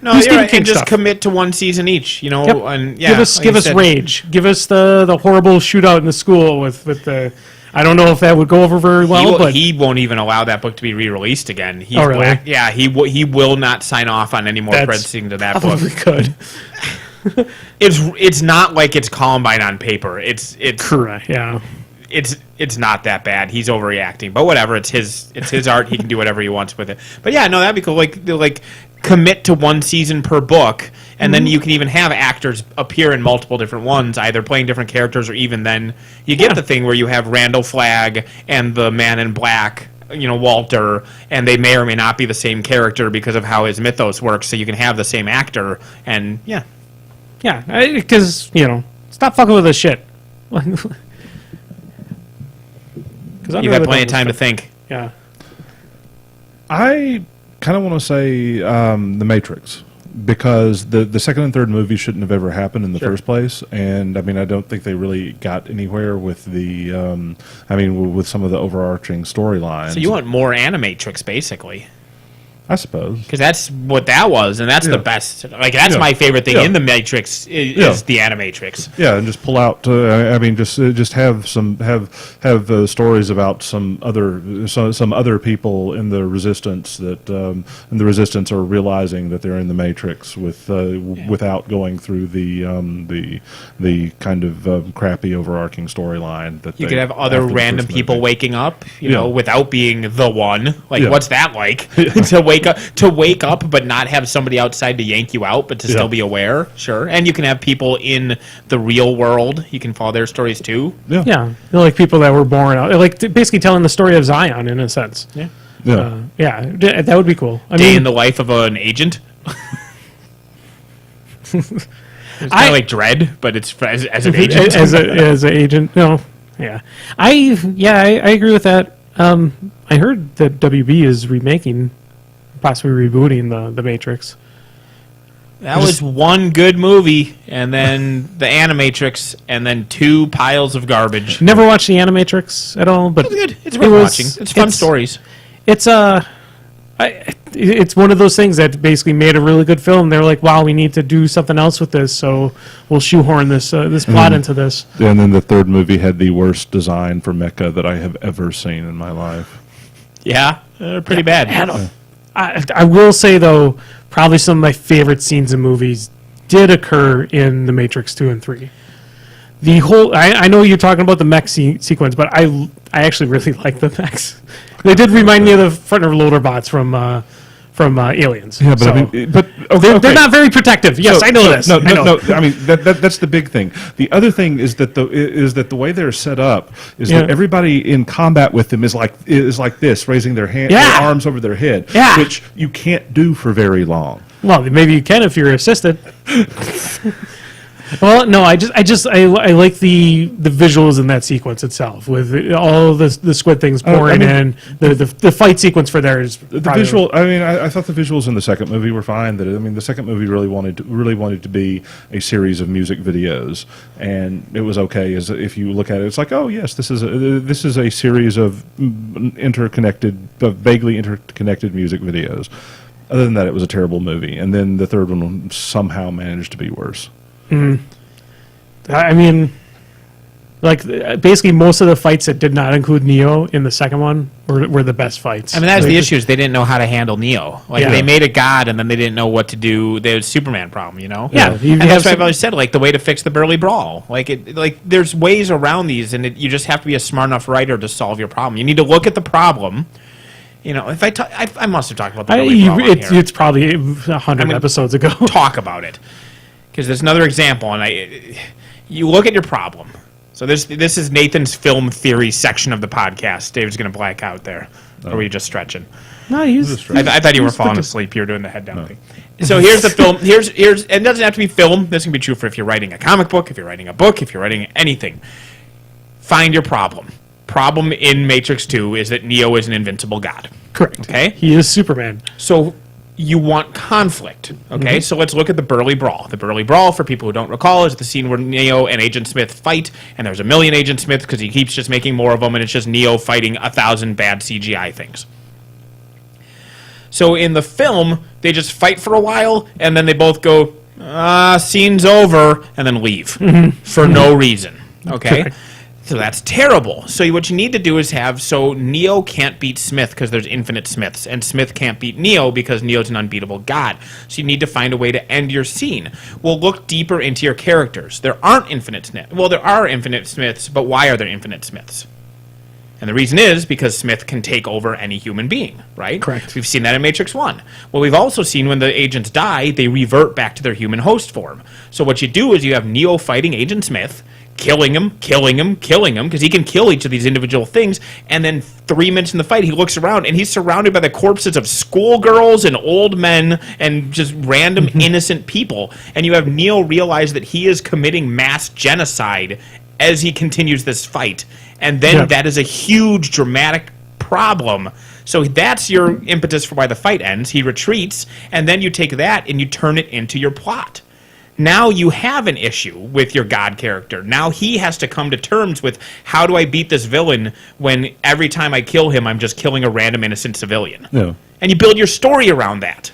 no, Do you're Stephen right. King And just stuff. commit to one season each, and give us Rage. Give us the horrible shootout in the school with the. I don't know if that would go over very well, but he won't even allow that book to be re-released again. He's really? black. Yeah, he will not sign off on any more printing to that book. Probably could. It's not like it's Columbine on paper. It's Correct. Yeah. It's not that bad. He's overreacting, but whatever. It's his art. He can do whatever he wants with it. But yeah, no, that'd be cool. Like commit to one season per book, and then you can even have actors appear in multiple different ones, either playing different characters, or even then you get the thing where you have Randall Flagg and the Man in Black, Walter, and they may or may not be the same character because of how his mythos works. So you can have the same actor, and yeah, because stop fucking with this shit. You've had plenty of time to think. Yeah. I kind of want to say The Matrix, because the second and third movie shouldn't have ever happened in the first place, and I mean I don't think they really got anywhere with the with some of the overarching storylines. So you want more Animatrix, basically. I suppose, because that's what that was, and that's the best. Like that's my favorite thing in the Matrix is the Animatrix. Yeah, and just pull out. Just have stories about some other people in the Resistance are realizing that they're in the Matrix without going through the kind of crappy overarching storyline that you could have other random people waking up, without being the one. Like, what's that like? To wake up, but not have somebody outside to yank you out, but to still be aware. Sure, and you can have people in the real world. You can follow their stories too. Yeah, they're like people that were born out, like basically telling the story of Zion in a sense. Yeah, that would be cool. I mean, in the life of an agent. It's kind of like Dredd, but it's as an agent. as an agent. No, I agree with that. I heard that WB is possibly rebooting the Matrix. That was one good movie, and then the Animatrix, and then 2 piles of garbage. Never watched the Animatrix at all, but it's good. It's worth watching. It's fun stories. It's it's one of those things that basically made a really good film. They're like, wow, we need to do something else with this, so we'll shoehorn this plot into this. And then the third movie had the worst design for mecha that I have ever seen in my life. Yeah, pretty bad. I will say, though, probably some of my favorite scenes in movies did occur in The Matrix 2 and 3. The whole, I know you're talking about the mech sequence, but I actually really like the mechs. They did remind me of the front loader bots from Aliens. Yeah, but so, I mean, they're not very protective. Yes, I know this. No. I mean, that's the big thing. The other thing is that the way they're set up is that everybody in combat with them is like this, raising their their arms over their head, which you can't do for very long. Well, maybe you can if you're assisted. Well, no, I like the visuals in that sequence itself with all the squid things pouring in. The fight sequence for there is the visual. I mean, I thought the visuals in the second movie were fine. The second movie really wanted to be a series of music videos, and it was okay. As if you look at it, it's like, oh yes, this is a series of vaguely interconnected music videos. Other than that, it was a terrible movie. And then the third one somehow managed to be worse. I mean, like, basically most of the fights that did not include Neo in the second one were the best fights. I mean, that's the issue, is they didn't know how to handle Neo. Like, they made a god, and then they didn't know what to do. They had a Superman problem, you know? Yeah. And that's why I've always said, like, the way to fix the Burly Brawl. Like, there's ways around these, and you just have to be a smart enough writer to solve your problem. You need to look at the problem. You know, if I must have talked about the Burly Brawl on here. It's probably 100 episodes ago. Talk about it. Because there's another example, and you look at your problem. So this is Nathan's film theory section of the podcast. Dave's going to black out there. Or were you just stretching? No, he's... I thought you were falling asleep. You were doing the head down thing. So here's the film. Here's it doesn't have to be film. This can be true for if you're writing a comic book, if you're writing a book, if you're writing anything. Find your problem. Problem in Matrix 2 is that Neo is an invincible god. Correct. Okay? He is Superman. So you want conflict. Okay? So let's look at the Burly Brawl. The Burly Brawl, for people who don't recall, is the scene where Neo and Agent Smith fight, and there's a million Agent Smiths because he keeps just making more of them, and it's just Neo fighting 1,000 bad CGI things. So in the film, they just fight for a while, and then they both go, scene's over, and then leave for no reason. Okay? Correct. So that's terrible. So what you need to do is so Neo can't beat Smith because there's infinite Smiths, and Smith can't beat Neo because Neo's an unbeatable god. So you need to find a way to end your scene. Well, look deeper into your characters. There aren't infinite Smiths. Well, there are infinite Smiths, but why are there infinite Smiths? And the reason is because Smith can take over any human being, right? Correct. We've seen that in Matrix 1. Well, we've also seen when the agents die, they revert back to their human host form. So what you do is you have Neo fighting Agent Smith, killing him, because he can kill each of these individual things, and then 3 minutes in the fight, he looks around, and he's surrounded by the corpses of schoolgirls and old men and just random innocent people, and you have Neo realize that he is committing mass genocide as he continues this fight, and then that is a huge, dramatic problem. So that's your impetus for why the fight ends. He retreats, and then you take that and you turn it into your plot. Now you have an issue with your God character. Now he has to come to terms with, how do I beat this villain when every time I kill him, I'm just killing a random innocent civilian? Yeah. And you build your story around that.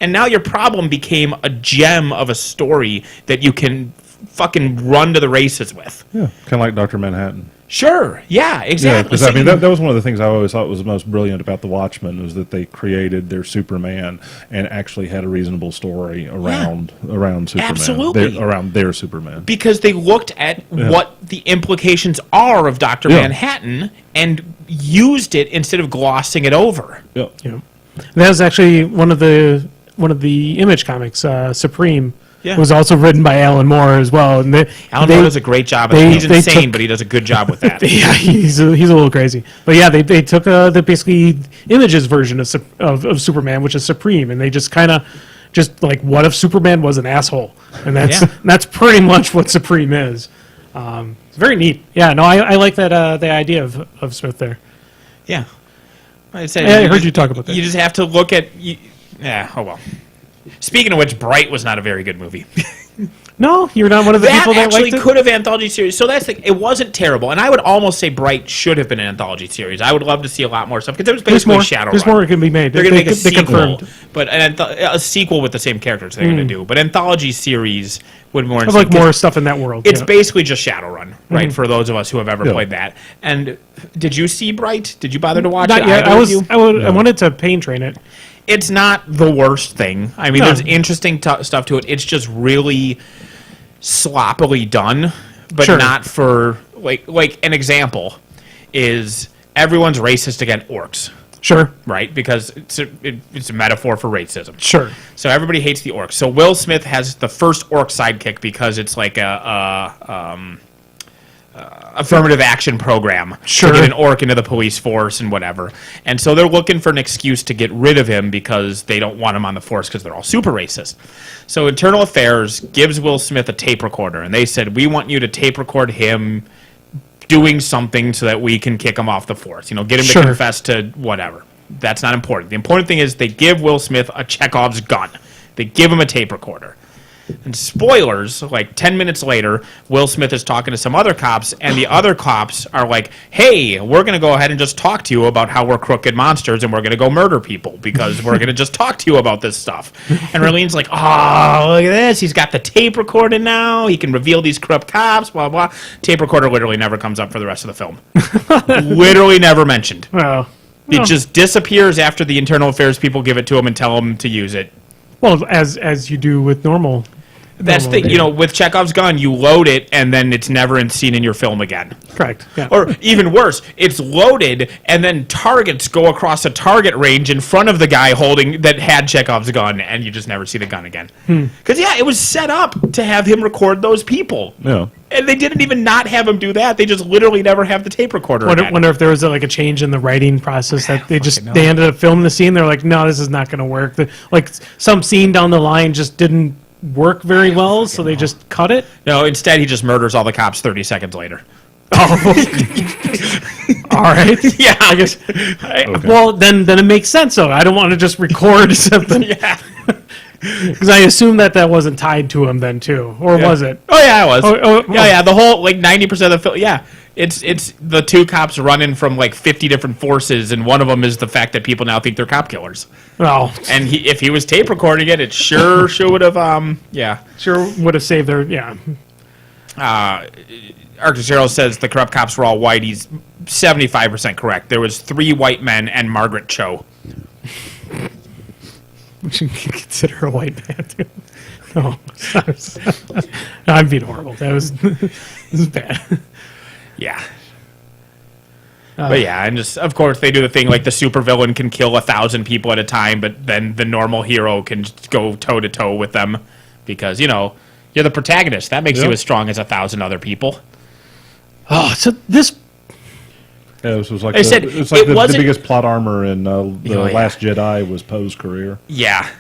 And now your problem became a gem of a story that you can fucking run to the races with. Yeah, kind of like Dr. Manhattan. Sure. Yeah, exactly. Yeah, because that was one of the things I always thought was the most brilliant about the Watchmen, was that they created their Superman and actually had a reasonable story around Superman. Absolutely. Around their Superman. Because they looked at what the implications are of Dr. Manhattan and used it instead of glossing it over. Yeah. That was actually one of the Image comics, Supreme. Yeah. It was also written by Alan Moore as well. And Alan Moore does a great job. He's insane, but he does a good job with that. Yeah, he's a little crazy. But yeah, they took the basically Image's version of Superman, which is Supreme, and they just kind of like, what if Superman was an asshole? And that's pretty much what Supreme is. It's very neat. Yeah, no, I like that the idea of Smith there. Yeah. I heard you talk about that. You just have to look at... oh well. Speaking of which, Bright was not a very good movie. No, you're not one of the people that liked it? That actually could have anthology series. So that's it wasn't terrible. And I would almost say Bright should have been an anthology series. I would love to see a lot more stuff, because it was basically Shadowrun. There's more can be made. They're going to make a sequel. But a sequel with the same characters they're going to do. But anthology series would more... I'd like more stuff in that world. It's basically just Shadowrun, right, for those of us who have ever played that. And did you see Bright? Did you bother to watch it? Not yet. I wanted to pain train it. It's not the worst thing. I mean, there's interesting stuff to it. It's just really sloppily done, but not for... Like an example is everyone's racist against orcs. Sure. Right? Because it's a metaphor for racism. Sure. So everybody hates the orcs. So Will Smith has the first orc sidekick because it's like affirmative action program to get an orc into the police force and whatever. And so they're looking for an excuse to get rid of him because they don't want him on the force because they're all super racist. So Internal Affairs gives Will Smith a tape recorder, and they said, we want you to tape record him doing something so that we can kick him off the force. You know, get him to confess to whatever. That's not important. The important thing is they give Will Smith a Chekhov's gun. They give him a tape recorder. And spoilers, like 10 minutes later, Will Smith is talking to some other cops, and the other cops are like, hey, we're going to go ahead and just talk to you about how we're crooked monsters, and we're going to go murder people because we're going to just talk to you about this stuff. And Ralene's like, oh, look at this. He's got the tape recorded now. He can reveal these corrupt cops, blah, blah. Tape recorder literally never comes up for the rest of the film. Literally never mentioned. Well, it just disappears after the Internal Affairs people give it to him and tell him to use it. Well, as you do with normal. That's the you know, with Chekhov's gun, you load it and then it's never seen in your film again. Correct. Yeah. Or even worse, it's loaded and then targets go across a target range in front of the guy holding that had Chekhov's gun, and you just never see the gun again. Because it was set up to have him record those people. Yeah. And they didn't even not have him do that. They just literally never have the tape recorder. Wonder if there was like a change in the writing process that they ended up filming the scene. They're like, no, this is not going to work. Like some scene down the line just didn't work very well, so they just cut it. No, instead he just murders all the cops 30 seconds later. Oh, all right. Yeah, I guess. Okay. Well, then it makes sense. So I don't want to just record something. Yeah. Because I assume that wasn't tied to him then too, or was it? Oh yeah, it was. Yeah. The whole like 90% of the film. Yeah, it's the two cops running from like 50 different forces, and one of them is the fact that people now think they're cop killers. Oh, and if he was tape recording it, it sure would have. Sure would have saved their. Yeah. Archangel says the corrupt cops were all white. He's 75% correct. There was 3 white men and Margaret Cho. Which you can consider a white man, too. No, I'm being horrible. This is bad. Yeah. But yeah, and just, of course, they do the thing like the supervillain can kill 1,000 people at a time, but then the normal hero can just go toe-to-toe with them because, you know, you're the protagonist. That makes you as strong as 1,000 other people. Oh, so this... Yeah, this was like the biggest plot armor in The Last Jedi was Poe's career. Yeah,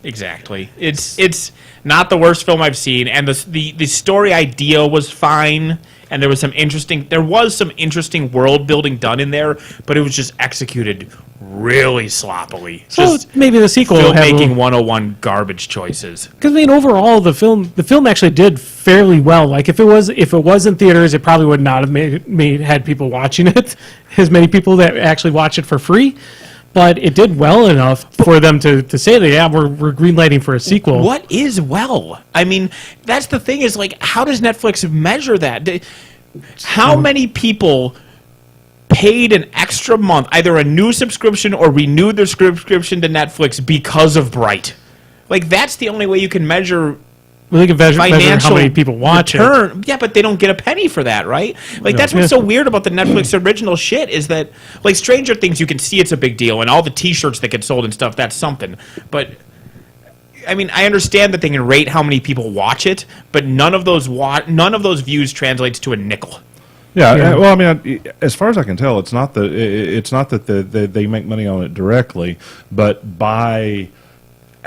exactly. It's not the worst film I've seen, and the story idea was fine, and there was some interesting world building done in there, but it was just executed really sloppily. So just maybe the sequel will have filmmaking 101 garbage choices. Because I mean, overall, the film actually did fairly well. Like if it was in theaters, it probably would not have had people watching it, as many people that actually watch it for free. But it did well enough for them to say that we're greenlighting for a sequel. What is well? I mean, that's the thing is like, how does Netflix measure that? How many people paid an extra month, either a new subscription or renewed their subscription to Netflix because of Bright? Like that's the only way you can measure. Well, they can measure how many people watch it. Yeah, but they don't get a penny for that, right? Like that's what's so weird about the Netflix original shit is that, like Stranger Things, you can see it's a big deal, and all the T-shirts that get sold and stuff, that's something. But I mean, I understand that they can rate how many people watch it, but none of those views translates to a nickel. Yeah. Well, I mean, as far as I can tell, it's not that they make money on it directly, but by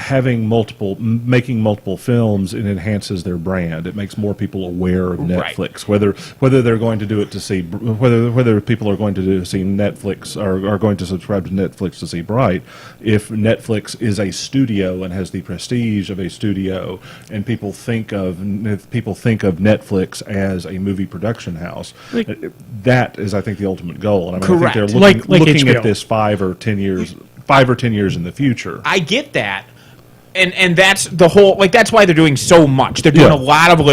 making multiple films, it enhances their brand. It makes more people aware of Netflix. Right. Whether they're going to do it to see whether people are going to see Netflix or are going to subscribe to Netflix to see Bright. If Netflix is a studio and has the prestige of a studio, and people think of Netflix as a movie production house, that is, I think, the ultimate goal. And I mean, I think they're looking at this 5 or 10 years in the future. I get that. And that's the whole, like, that's why they're doing so much. They're doing a lot of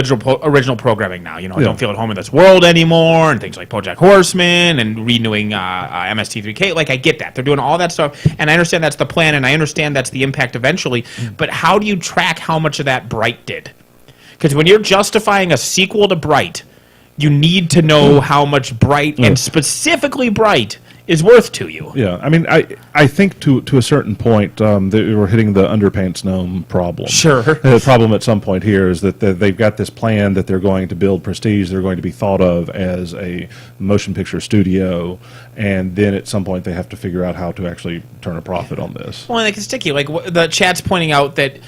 original programming now. You know, I don't feel at home in this world anymore, and things like BoJack Horseman and renewing MST3K. Like, I get that. They're doing all that stuff, and I understand that's the plan, and I understand that's the impact eventually. But how do you track how much of that Bright did? Because when you're justifying a sequel to Bright, you need to know how much Bright, and specifically Bright, is worth to you. Yeah, I mean, I think to a certain point, we're hitting the underpants gnome problem. Sure. The problem at some point here is that they've got this plan that they're going to build prestige. They're going to be thought of as a motion picture studio, and then at some point they have to figure out how to actually turn a profit on this. Well, and it's sticky. Like the chat's pointing out that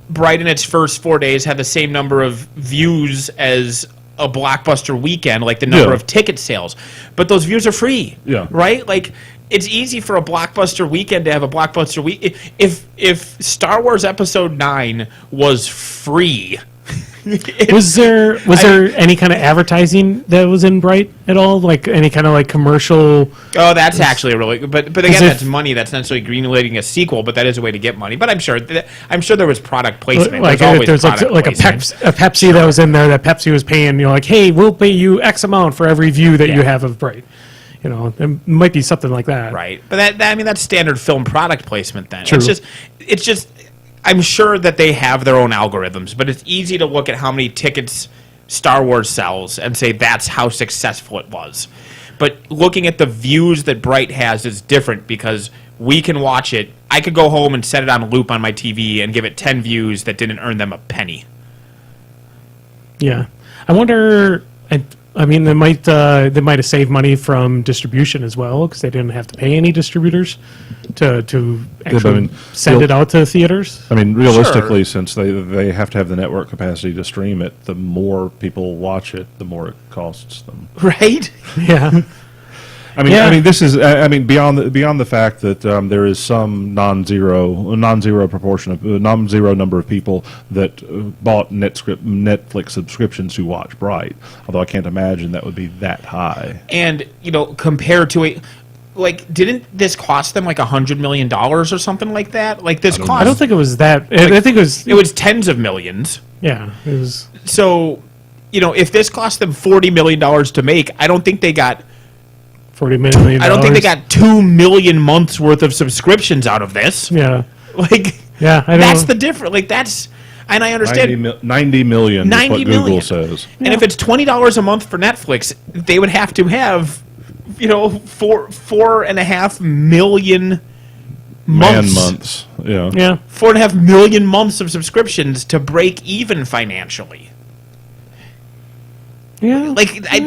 Bright in its first 4 days had the same number of views as a blockbuster weekend, like the number of ticket sales, but those views are free. Yeah. Right. Like it's easy for a blockbuster weekend to have a blockbuster week. If Star Wars Episode 9 was free. Was there any kind of advertising that was in Bright at all? Like any kind of like commercial? Oh, that's actually a really but again, that's money. That's not necessarily greenlighting a sequel, but that is a way to get money. But I'm sure there was product placement. Like there's like a Pepsi that was in there that Pepsi was paying. Like, hey, we'll pay you X amount for every view that you have of Bright. It might be something like that. Right. But that's standard film product placement then. True. It's just I'm sure that they have their own algorithms, but it's easy to look at how many tickets Star Wars sells and say that's how successful it was. But looking at the views that Bright has is different because we can watch it. I could go home and set it on loop on my TV and give it 10 views that didn't earn them a penny. Yeah. I wonder... I mean, they might have saved money from distribution as well because they didn't have to pay any distributors to actually send it out to theaters. I mean, realistically, since they have to have the network capacity to stream it, the more people watch it, the more it costs them. Right? Yeah. I mean, this is. I mean, beyond the fact that there is some non-zero number of people that bought Netflix subscriptions who watch Bright. Although I can't imagine that would be that high. And compared to didn't this cost them like $100 million or something like that? Like this cost. I don't think it was that. I think it was tens of millions. Yeah, it was. So, if this cost them $40 million to make, I don't think they got. $40 million. I don't think they got 2 million months worth of subscriptions out of this. Yeah. That's the difference. And I understand 90 million is what Google says. And if it's $20 a month for Netflix, they would have to have, 4.5 million months. Yeah. 4.5 million months of subscriptions to break even financially. Yeah.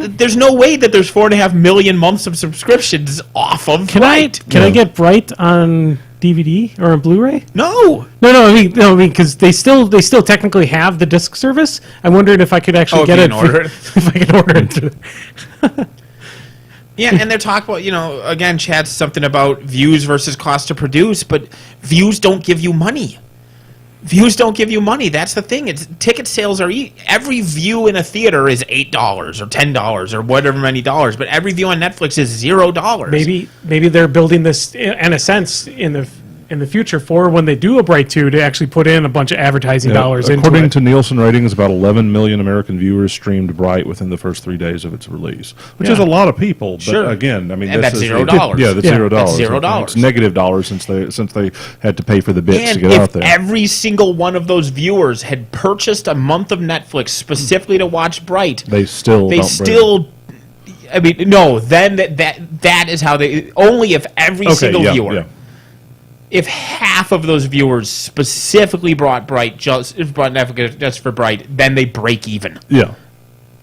There's no way that there's 4.5 million months of subscriptions off of Bright. Can I get Bright on DVD or on Blu-ray? No. I mean, because they still technically have the disc service. I'm wondering if I could actually get it. If I can order it. Yeah, and they're talking about, again, Chad's something about views versus cost to produce, but views don't give you money. Views don't give you money. That's the thing. Ticket sales are every view in a theater is $8 or $10 or whatever many dollars, but every view on Netflix is $0. Maybe they're building this in a sense in the future for when they do a Bright 2 to actually put in a bunch of advertising dollars into it. According to Nielsen ratings, about 11 million American viewers streamed Bright within the first 3 days of its release, which is a lot of people. But again, I mean, that's $0. Yeah, that's $0. That's $0. It's negative dollars since they had to pay for the bits to get out there. Every single one of those viewers had purchased a month of Netflix specifically to watch Bright. They still. I mean, no. Then that is how they. Only if every single viewer. Yeah. If half of those viewers specifically brought Netflix just for Bright, then they break even. Yeah.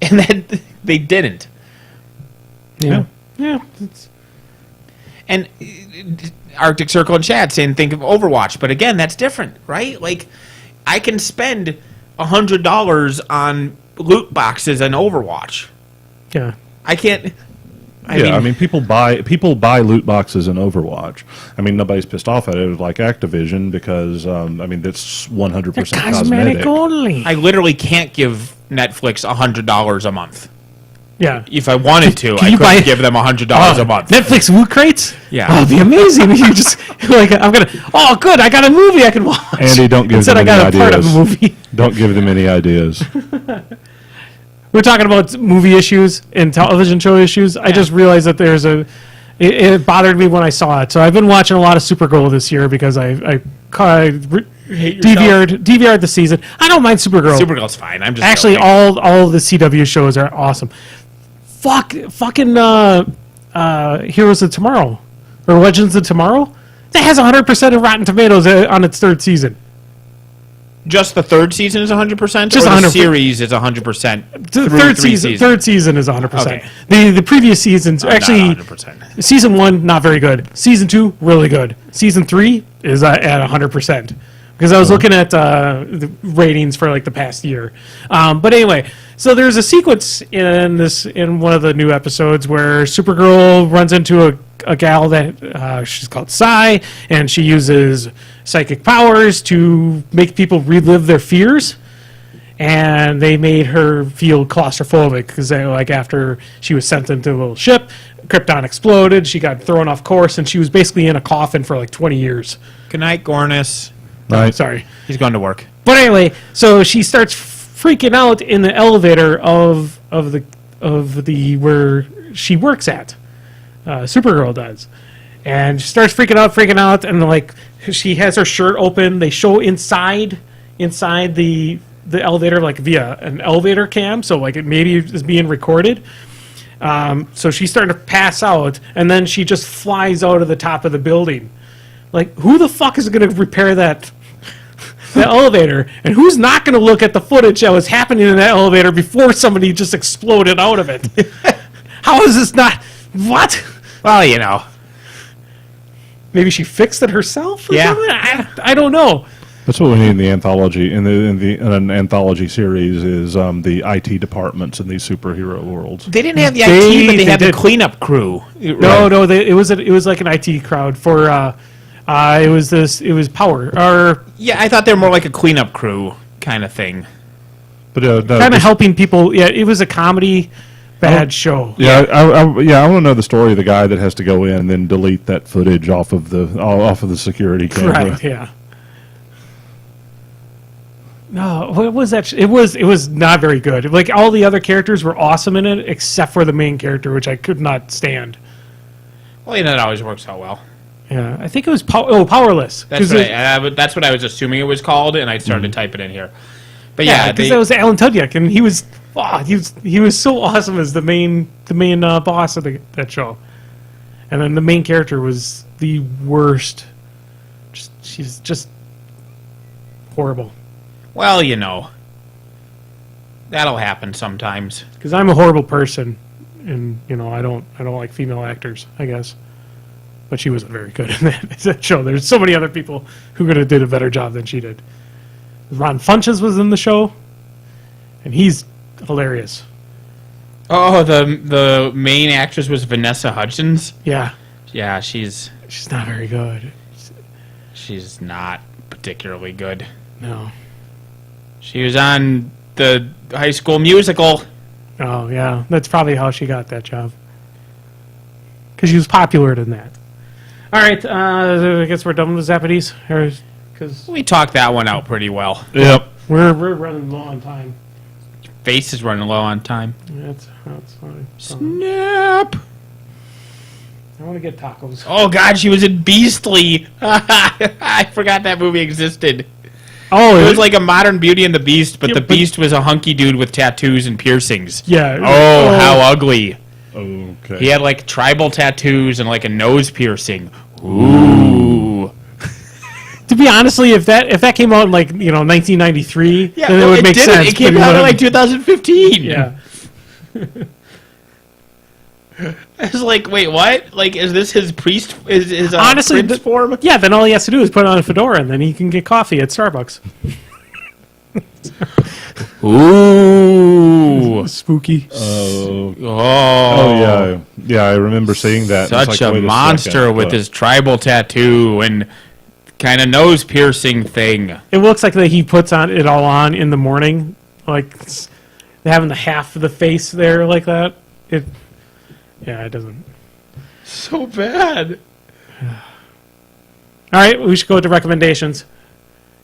And then they didn't. Yeah. And Arctic Circle and Chad saying think of Overwatch, but again, that's different, right? Like, I can spend $100 on loot boxes in Overwatch. Yeah. I can't. I mean, people buy loot boxes in Overwatch. I mean, nobody's pissed off at it like Activision because that's 100% cosmetic only. I literally can't give Netflix $100 a month. Yeah, if I wanted to, I could give them $100 a month. Netflix loot crates. Yeah, it'd be amazing. You just I'm gonna. Oh, good! I got a movie I can watch. Andy, don't give them any ideas. Part of a movie. Don't give them any ideas. We're talking about movie issues and television show issues. Yeah. I just realized that there's it bothered me when I saw it. So I've been watching a lot of Supergirl this year because I DVR'd the season. I don't mind Supergirl. Supergirl's fine. I'm just actually joking. All the CW shows are awesome. Fucking Heroes of Tomorrow or Legends of Tomorrow. That has 100% of Rotten Tomatoes on its third season. Just the third season is 100%? Just or 100%. The series is 100%? The third season is 100%. Okay. The previous seasons, actually, not 100%. Season 1, not very good. Season 2, really good. Season 3 is at 100%. Because I was looking at the ratings for like the past year. But anyway, so there's a sequence in one of the new episodes where Supergirl runs into a gal that she's called Sai, and she uses psychic powers to make people relive their fears. And they made her feel claustrophobic because after she was sent into a little ship, Krypton exploded, she got thrown off course, and she was basically in a coffin for like 20 years. Good night, Gornis. Right. Sorry. He's going to work. But anyway, so she starts freaking out in the elevator of the where she works at. Supergirl does, and she starts freaking out, and like she has her shirt open. They show inside the elevator like via an elevator cam, so like it maybe is being recorded. So she's starting to pass out, and then she just flies out of the top of the building. Like, who the fuck is going to repair the elevator, and who's not going to look at the footage that was happening in that elevator before somebody just exploded out of it? How is this not... What? Well, Maybe she fixed it herself or Yeah. something? I don't know. That's what we need in the anthology. In an anthology series is the IT departments in these superhero worlds. they didn't have the They- IT, but they had the did. cleanup crew. No, it was like an IT crowd for... it was Power, or Yeah, I thought they were more like a cleanup crew kind of thing. But no, kind of helping people. Yeah, it was a comedy bad show. Yeah, I want to know the story of the guy that has to go in and then delete that footage off of the security camera. Right, yeah. No, what was that? It was not very good. Like, all the other characters were awesome in it, except for the main character, which I could not stand. Well, that always works out well. Yeah, I think it was Powerless. That's what I was assuming it was called, and I started to type it in here. But Yeah, because that was Alan Tudyk, and he was so awesome as the main boss of that show. And then the main character was the worst. She's just horrible. Well, that'll happen sometimes. Because I'm a horrible person, and I don't like female actors, I guess. But she wasn't very good in that show. There's so many other people who could have did a better job than she did. Ron Funches was in the show, and he's hilarious. Oh, the main actress was Vanessa Hudgens. Yeah, Yeah, she's not very good. she's not particularly good. No. She was on the High School Musical. Oh, yeah. That's probably how she got that job. Because she was popular in that. All right, I guess we're done with Zappaties. Because We talked that one out pretty well. Yep. we're running low on time. Face is running low on time. That's fine. So, Snap! I want to get tacos. Oh God, she was in Beastly. I forgot that movie existed. Oh, It was like a modern Beauty and the Beast, but Yeah, the but- Beast was a hunky dude with tattoos and piercings. yeah. Oh, how ugly. Okay. He had like tribal tattoos and like a nose piercing. Ooh. To be honestly, if that came out in 1993, then it would make sense. It came but out in wouldn't. 2015. Yeah. I was like, wait, what? Like, is this his priest? Is his Honestly, prince form? Yeah, then all he has to do is put on a fedora, and then he can get coffee at Starbucks. Ooh. Spooky. Oh Oh. yeah. I remember seeing that. It's Such like, a wait monster second, with what? his tribal tattoo and kind of nose piercing thing. It looks like that he puts it all on in the morning, like having the half of the face there like that. It doesn't. So bad. All right, we should go to recommendations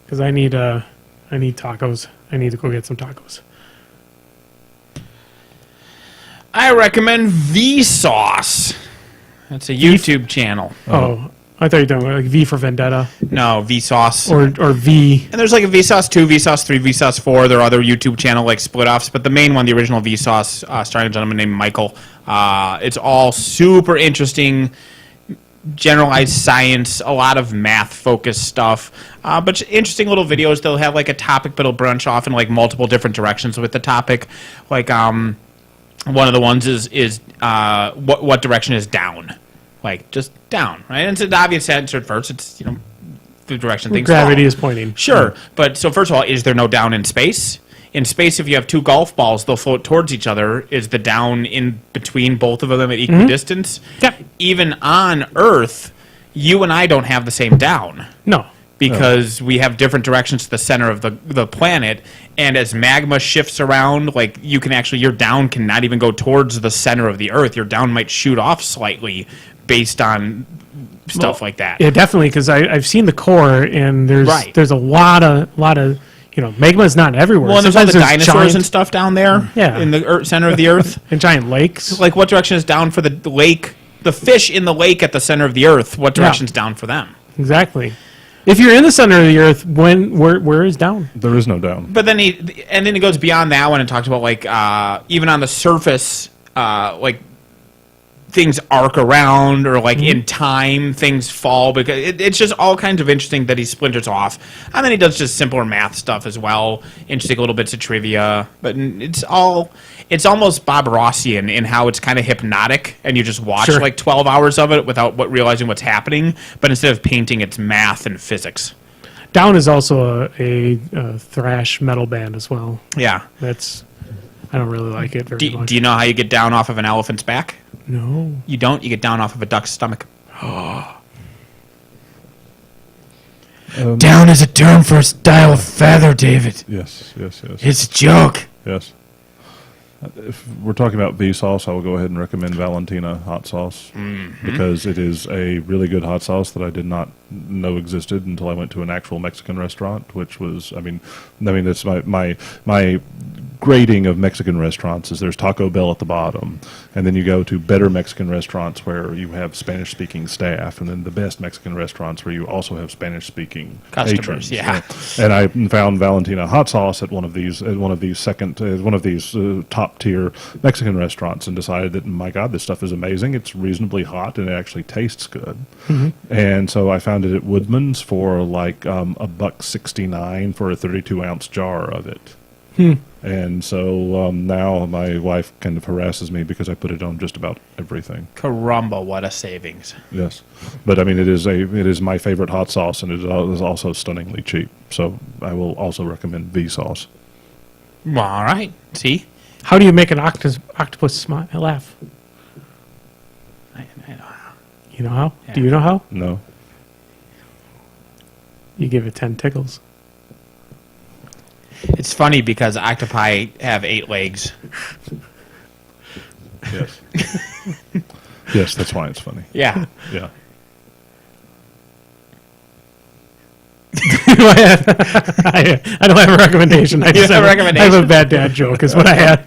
because I need tacos. I need to go get some tacos. I recommend Vsauce. That's a YouTube channel. Oh, I thought you were talking about like V for Vendetta. No, Vsauce. Or V. And there's like a Vsauce 2, Vsauce 3, Vsauce 4. There are other YouTube channel like split-offs, but the main one, the original Vsauce, starring a gentleman named Michael. It's all super interesting, generalized science, a lot of math-focused stuff. But interesting little videos. They'll have like a topic, but it'll branch off in like multiple different directions with the topic. Like one of the ones is what direction is down? Like just down, right? And it's an obvious answer at first. It's the direction things gravity fall. is pointing. Sure, but so first of all, is there no down in space? In space, if you have two golf balls, they'll float towards each other. Is the down in between both of them at equal distance? Yeah. Even on Earth, you and I don't have the same down. No. Because we have different directions to the center of the planet, and as magma shifts around, like you can actually, your down cannot even go towards the center of the Earth. Your down might shoot off slightly based on stuff like that. Yeah, definitely, because I've seen the core, and there's a lot of magma is not everywhere. Well, and there's all Sometimes the dinosaurs giant, and stuff down there in the center of the Earth. and giant lakes. Like, what direction is down for the lake? The fish in the lake at the center of the Earth, what direction's down for them? Exactly. If you're in the center of the Earth, where is down? There is no down. But then he goes beyond that one and talks about like even on the surface, like things arc around or like in time things fall because it's just all kinds of interesting that he splinters off. And then he does just simpler math stuff as well, interesting little bits of trivia. But it's almost Bob Rossian in how it's kind of hypnotic and you just watch like 12 hours of it without realizing what's happening. But instead of painting, it's math and physics. Down is also a thrash metal band as well. Yeah. I don't really like it very much. Do you know how you get down off of an elephant's back? No. You don't? You get down off of a duck's stomach. Down is a term for a style of feather, David. Yes. It's a joke. Yes. If we're talking about V sauce, I will go ahead and recommend Valentina hot sauce because it is a really good hot sauce that I did not know existed until I went to an actual Mexican restaurant, which was, I mean, that's my grading of Mexican restaurants is there's Taco Bell at the bottom, and then you go to better Mexican restaurants where you have Spanish-speaking staff, and then the best Mexican restaurants where you also have Spanish-speaking customers. patrons. Yeah. And I found Valentina hot sauce at one of these top-tier Mexican restaurants, and decided that, my God, this stuff is amazing. It's reasonably hot, and it actually tastes good. And so I found it at Woodman's for like $1.69 for a 32-ounce jar of it. And so now my wife kind of harasses me because I put it on just about everything. Caramba, what a savings. Yes. But I mean, it is my favorite hot sauce, and it is also stunningly cheap. So I will also recommend V sauce. Well, all right. See? How do you make an octopus smile, laugh? I know how. You know how? Yeah. Do you know how? No. You give it 10 tickles. It's funny because octopi have 8 legs. Yes. Yes, that's why it's funny. Yeah. Yeah. I don't have a recommendation. I just have a recommendation. I have a bad dad joke is what I had.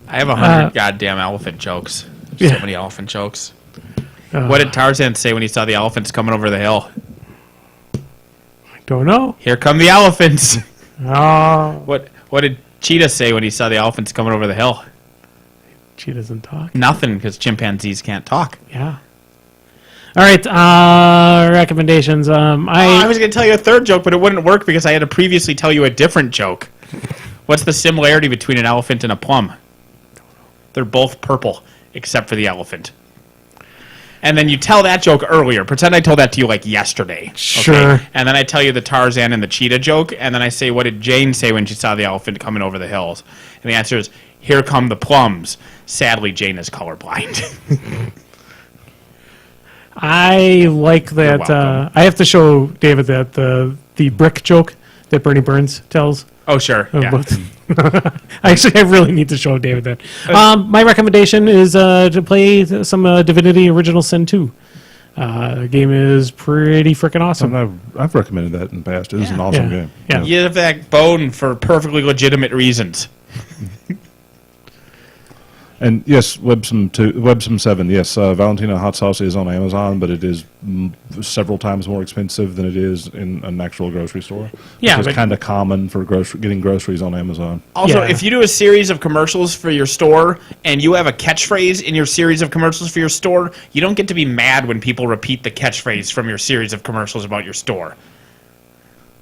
I have 100 goddamn elephant jokes. So many elephant jokes. What did Tarzan say when he saw the elephants coming over the hill? Don't know. Here come the elephants. Oh. What did Cheetah say when he saw the elephants coming over the hill? She doesn't talk. Nothing, because chimpanzees can't talk. Yeah. All right. Recommendations. I was going to tell you a third joke, but it wouldn't work because I had to previously tell you a different joke. What's the similarity between an elephant and a plum? They're both purple, except for the elephant. And then you tell that joke earlier. Pretend I told that to you like yesterday. Okay? Sure. And then I tell you the Tarzan and the cheetah joke, and then I say, what did Jane say when she saw the elephant coming over the hills? And the answer is, here come the plums. Sadly, Jane is colorblind. I like that. I have to show David that the brick joke that Bernie Burns tells. Oh, sure. Yeah. I really need to show David that. My recommendation is to play some Divinity Original Sin 2. The game is pretty freaking awesome. I've recommended that in the past. It is an awesome game. Yeah. You have that bone for perfectly legitimate reasons. And yes, Websum 7. Yes, Valentina hot sauce is on Amazon, but it is several times more expensive than it is in an actual grocery store. Yeah, it's kind of common for getting groceries on Amazon. Also, if you do a series of commercials for your store and you have a catchphrase in your series of commercials for your store, you don't get to be mad when people repeat the catchphrase from your series of commercials about your store.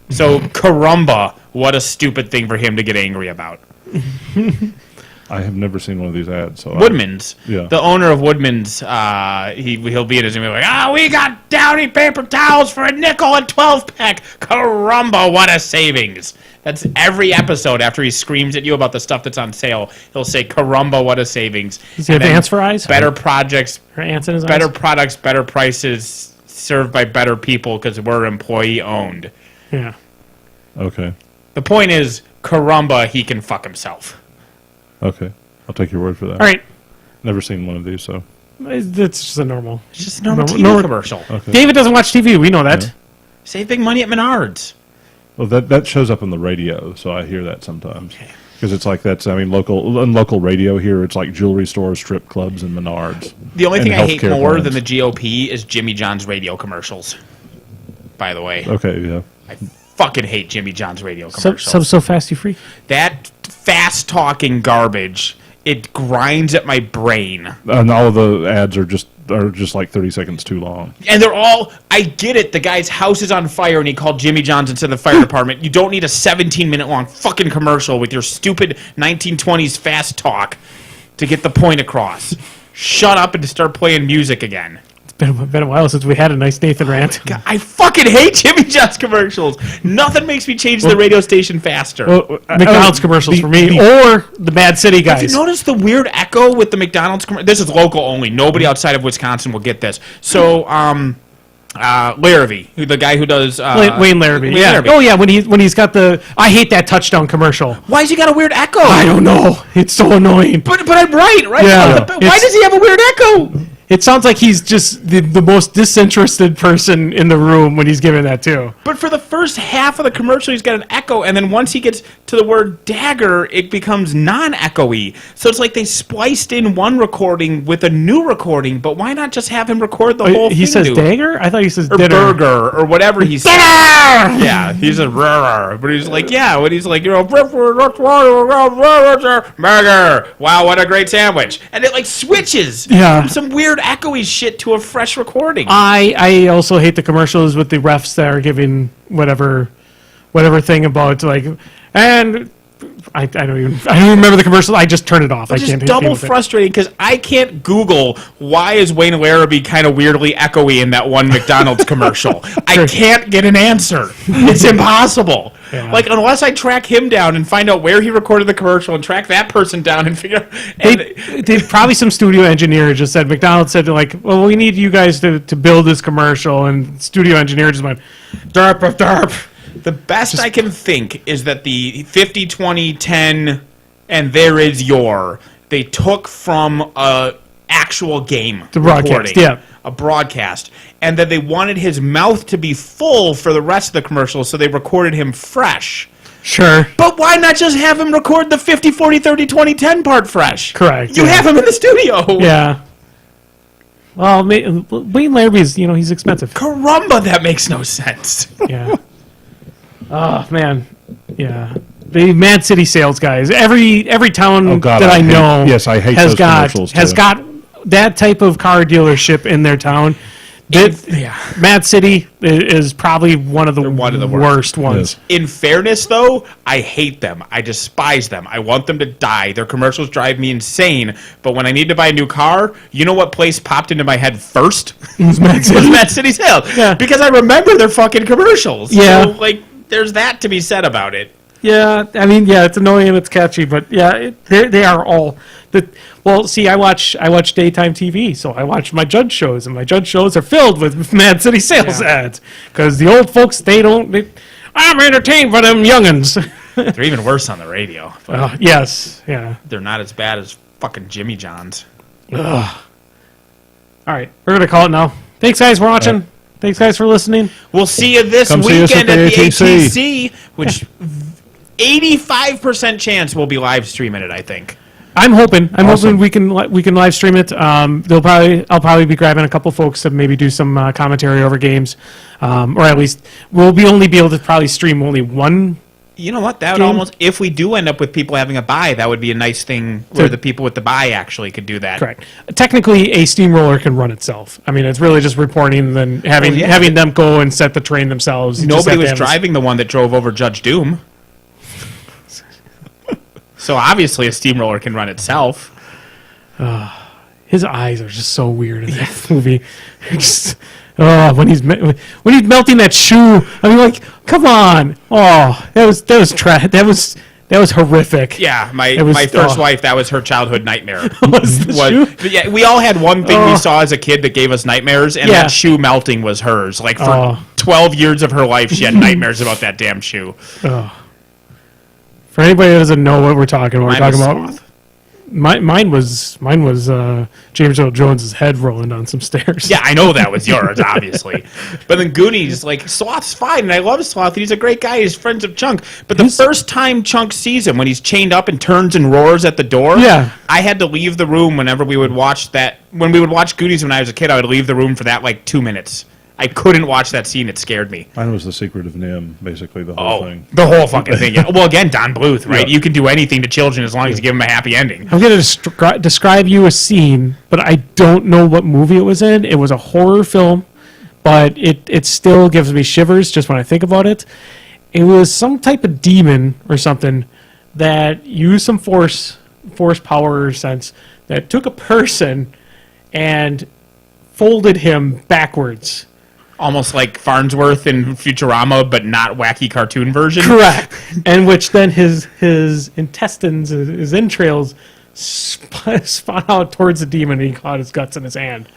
So, caramba, what a stupid thing for him to get angry about. I have never seen one of these ads. So Woodman's. Yeah. The owner of Woodman's, he'll be in his and be like, we got Downy paper towels for a nickel and 12-pack. Caramba, what a savings. That's every episode after he screams at you about the stuff that's on sale. He'll say, caramba, what a savings. Does he have ants for eyes? Better projects. Or ants in his better eyes? products, better prices, served by better people because we're employee-owned. Yeah. Okay. The point is, caramba, he can fuck himself. Okay. I'll take your word for that. All right. Never seen one of these, so. It's just a normal. It's just a normal TV commercial. Okay. David doesn't watch TV. We know that. Yeah. Save big money at Menards. Well, that shows up on the radio, so I hear that sometimes. Because it's like local radio here, it's like jewelry stores, strip clubs, and Menards. The only thing I hate more plans. than the GOP is Jimmy John's radio commercials. By the way. Okay, yeah. I fucking hate Jimmy John's radio commercials. So fast you free? That fast-talking garbage, it grinds at my brain. And all of the ads are just like 30 seconds too long. And they're all, I get it, the guy's house is on fire and he called Jimmy John's instead of the fire department. You don't need a 17-minute long fucking commercial with your stupid 1920s fast talk to get the point across. Shut up and start playing music again. It's been a while since we had a nice Nathan rant. God, I fucking hate Jimmy John's commercials. Nothing makes me change the radio station faster. McDonald's commercials for me, or the Mad City guys. Have you noticed the weird echo with the McDonald's commercial? This is local only. Nobody outside of Wisconsin will get this. So, Larrabee, the guy who does Wayne Larrabee. Larrabee. Oh yeah, when he's got the I hate that touchdown commercial. Why's he got a weird echo? I don't know. It's so annoying. But I'm right? Yeah. Why does he have a weird echo? It sounds like he's just the most disinterested person in the room when he's giving that too. But for the first half of the commercial, he's got an echo, and then once he gets to the word dagger, it becomes non-echoey. So it's like they spliced in one recording with a new recording, but why not just have him record the whole thing? He says dude? dagger? I thought he says or dinner. burger, or whatever he says. Yeah, he says burger, but he's like, yeah, when he's like, burger, wow, what a great sandwich. And it like switches from some weird echoey shit to a fresh recording. I also hate the commercials with the refs that are giving whatever thing about like, and I don't even remember the commercial. I just turn it off. It's I just can't double frustrating because I can't Google why is Wayne Larrabee kind of weirdly echoey in that one McDonald's commercial. I can't get an answer. It's impossible. Yeah. Like unless I track him down and find out where he recorded the commercial and track that person down and figure. They probably some studio engineer just said McDonald's said like, well, we need you guys to build this commercial, and studio engineer just went, derp. The best I can think is that the 50, 20, 10, and there is your, they took from a actual game broadcast, a broadcast, and that they wanted his mouth to be full for the rest of the commercial, so they recorded him fresh. Sure. But why not just have him record the 50, 40, 30, 20, 10 part fresh? Correct. You have him in the studio. Yeah. Well, Wayne Larrabee's, he's expensive. Caramba, that makes no sense. Yeah. Oh man, yeah. The Mad City sales guys. Every town that I know, I hate has those got commercials, has too. got that type of car dealership in their town. Mad City is probably one of the worst ones. Yes. In fairness, though, I hate them. I despise them. I want them to die. Their commercials drive me insane. But when I need to buy a new car, you know what place popped into my head first? It was Mad City. Mad City Sales. Yeah. Because I remember their fucking commercials. Yeah. So, there's that to be said about it. Yeah, I mean, it's annoying and it's catchy, but they are all. Well, see, I watch daytime TV, so I watch my judge shows, and my judge shows are filled with Mad City sales ads because the old folks I'm entertained by them youngins. They're even worse on the radio. Yes, yeah. They're not as bad as fucking Jimmy John's. Ugh. All right, we're gonna call it now. Thanks, guys, for watching. Thanks, guys, for listening. We'll see you this Come see us weekend at at the the ATC. which 85% chance we'll be live streaming it, I think. I'm hoping Awesome. we can live stream it. I'll probably be grabbing a couple folks to maybe do some commentary over games, or at least we'll only be able to probably stream only one. You know what? That would almost, if we do end up with people having a buy, that would be a nice thing where the people with the buy actually could do that. Correct. Technically, a steamroller can run itself. I mean, it's really just reporting and then having them go and set the train themselves. You just Nobody have to was have driving the one that drove over Judge Doom. So obviously a steamroller can run itself. His eyes are just so weird in that movie. Just, when he's melting that shoe, I mean, like, come on! Oh, that was horrific. Yeah, my first wife, that was her childhood nightmare. Shoe? Yeah, we all had one thing we saw as a kid that gave us nightmares, and that shoe melting was hers. Like for 12 years of her life, she had nightmares about that damn shoe. For anybody that doesn't know what we're talking about, Mine was Sloth. Mine was James Earl Jones's head rolling down some stairs. Yeah, I know that was yours, obviously. But then Goonies, like, Sloth's fine, and I love Sloth, and he's a great guy, he's friends of Chunk. But the first time Chunk sees him, when he's chained up and turns and roars at the door, I had to leave the room whenever we would watch that. When we would watch Goonies when I was a kid, I would leave the room for that, like, 2 minutes. I couldn't watch that scene. It scared me. Mine was The Secret of Nim, basically, the whole thing. The whole fucking thing. Yeah. Well, again, Don Bluth, right? Yeah. You can do anything to children as long as you give them a happy ending. I'm going to describe you a scene, but I don't know what movie it was in. It was a horror film, but it still gives me shivers just when I think about it. It was some type of demon or something that used some force power or sense that took a person and folded him backwards. Almost like Farnsworth in Futurama, but not wacky cartoon version. Correct. And which then his intestines, his entrails, spun out towards the demon, and he caught his guts in his hand.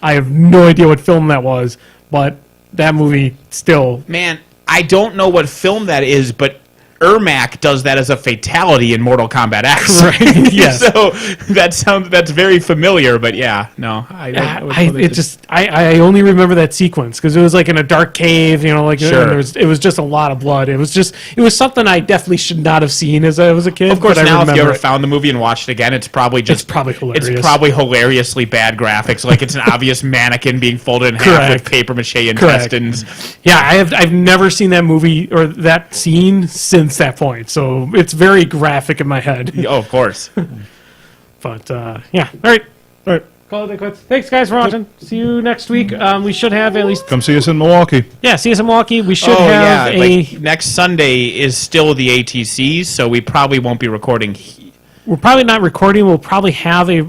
I have no idea what film that was, but that movie still... Man, I don't know what film that is, but Ermac does that as a fatality in Mortal Kombat X. Right. Yes. So that's very familiar, but yeah, no. I only remember that sequence because it was like in a dark cave, like it was just a lot of blood. It was something I definitely should not have seen as I was a kid. Of course, now if you ever found the movie and watched it again, it's probably hilarious. It's probably hilariously bad graphics. Like it's an obvious mannequin being folded in half with paper mache intestines. Correct. Yeah, I've never seen that movie or that scene since that point, so it's very graphic in my head. Oh, of course. But yeah, all right. Call it quits. Thanks, guys, for watching. See you next week. We should have at least... Come see us in Milwaukee. Yeah, see us in Milwaukee. We should have next Sunday is still the ATCs, so we probably won't be recording. We're probably not recording. We'll probably have we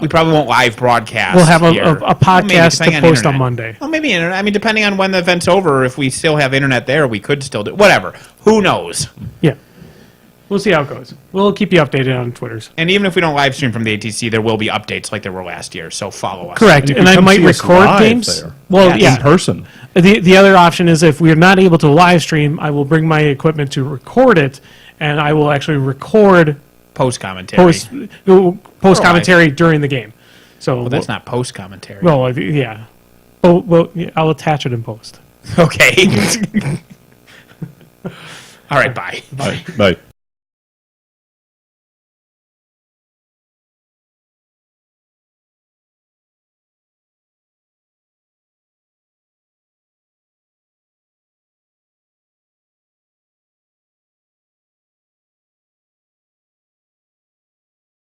probably won't live broadcast. We'll have a podcast to post on Monday. Well, maybe internet. I mean, depending on when the event's over, if we still have internet there, we could still do whatever. Who knows? Yeah. We'll see how it goes. We'll keep you updated on Twitters. And even if we don't live stream from the ATC, there will be updates like there were last year, so follow us. Correct. And I might record games. There. Well, in person. The other option is if we're not able to live stream, I will bring my equipment to record it, and I will actually record post commentary during the game. So that's not post commentary. Well, yeah. I'll attach it in post. Okay. All right. Bye. Bye.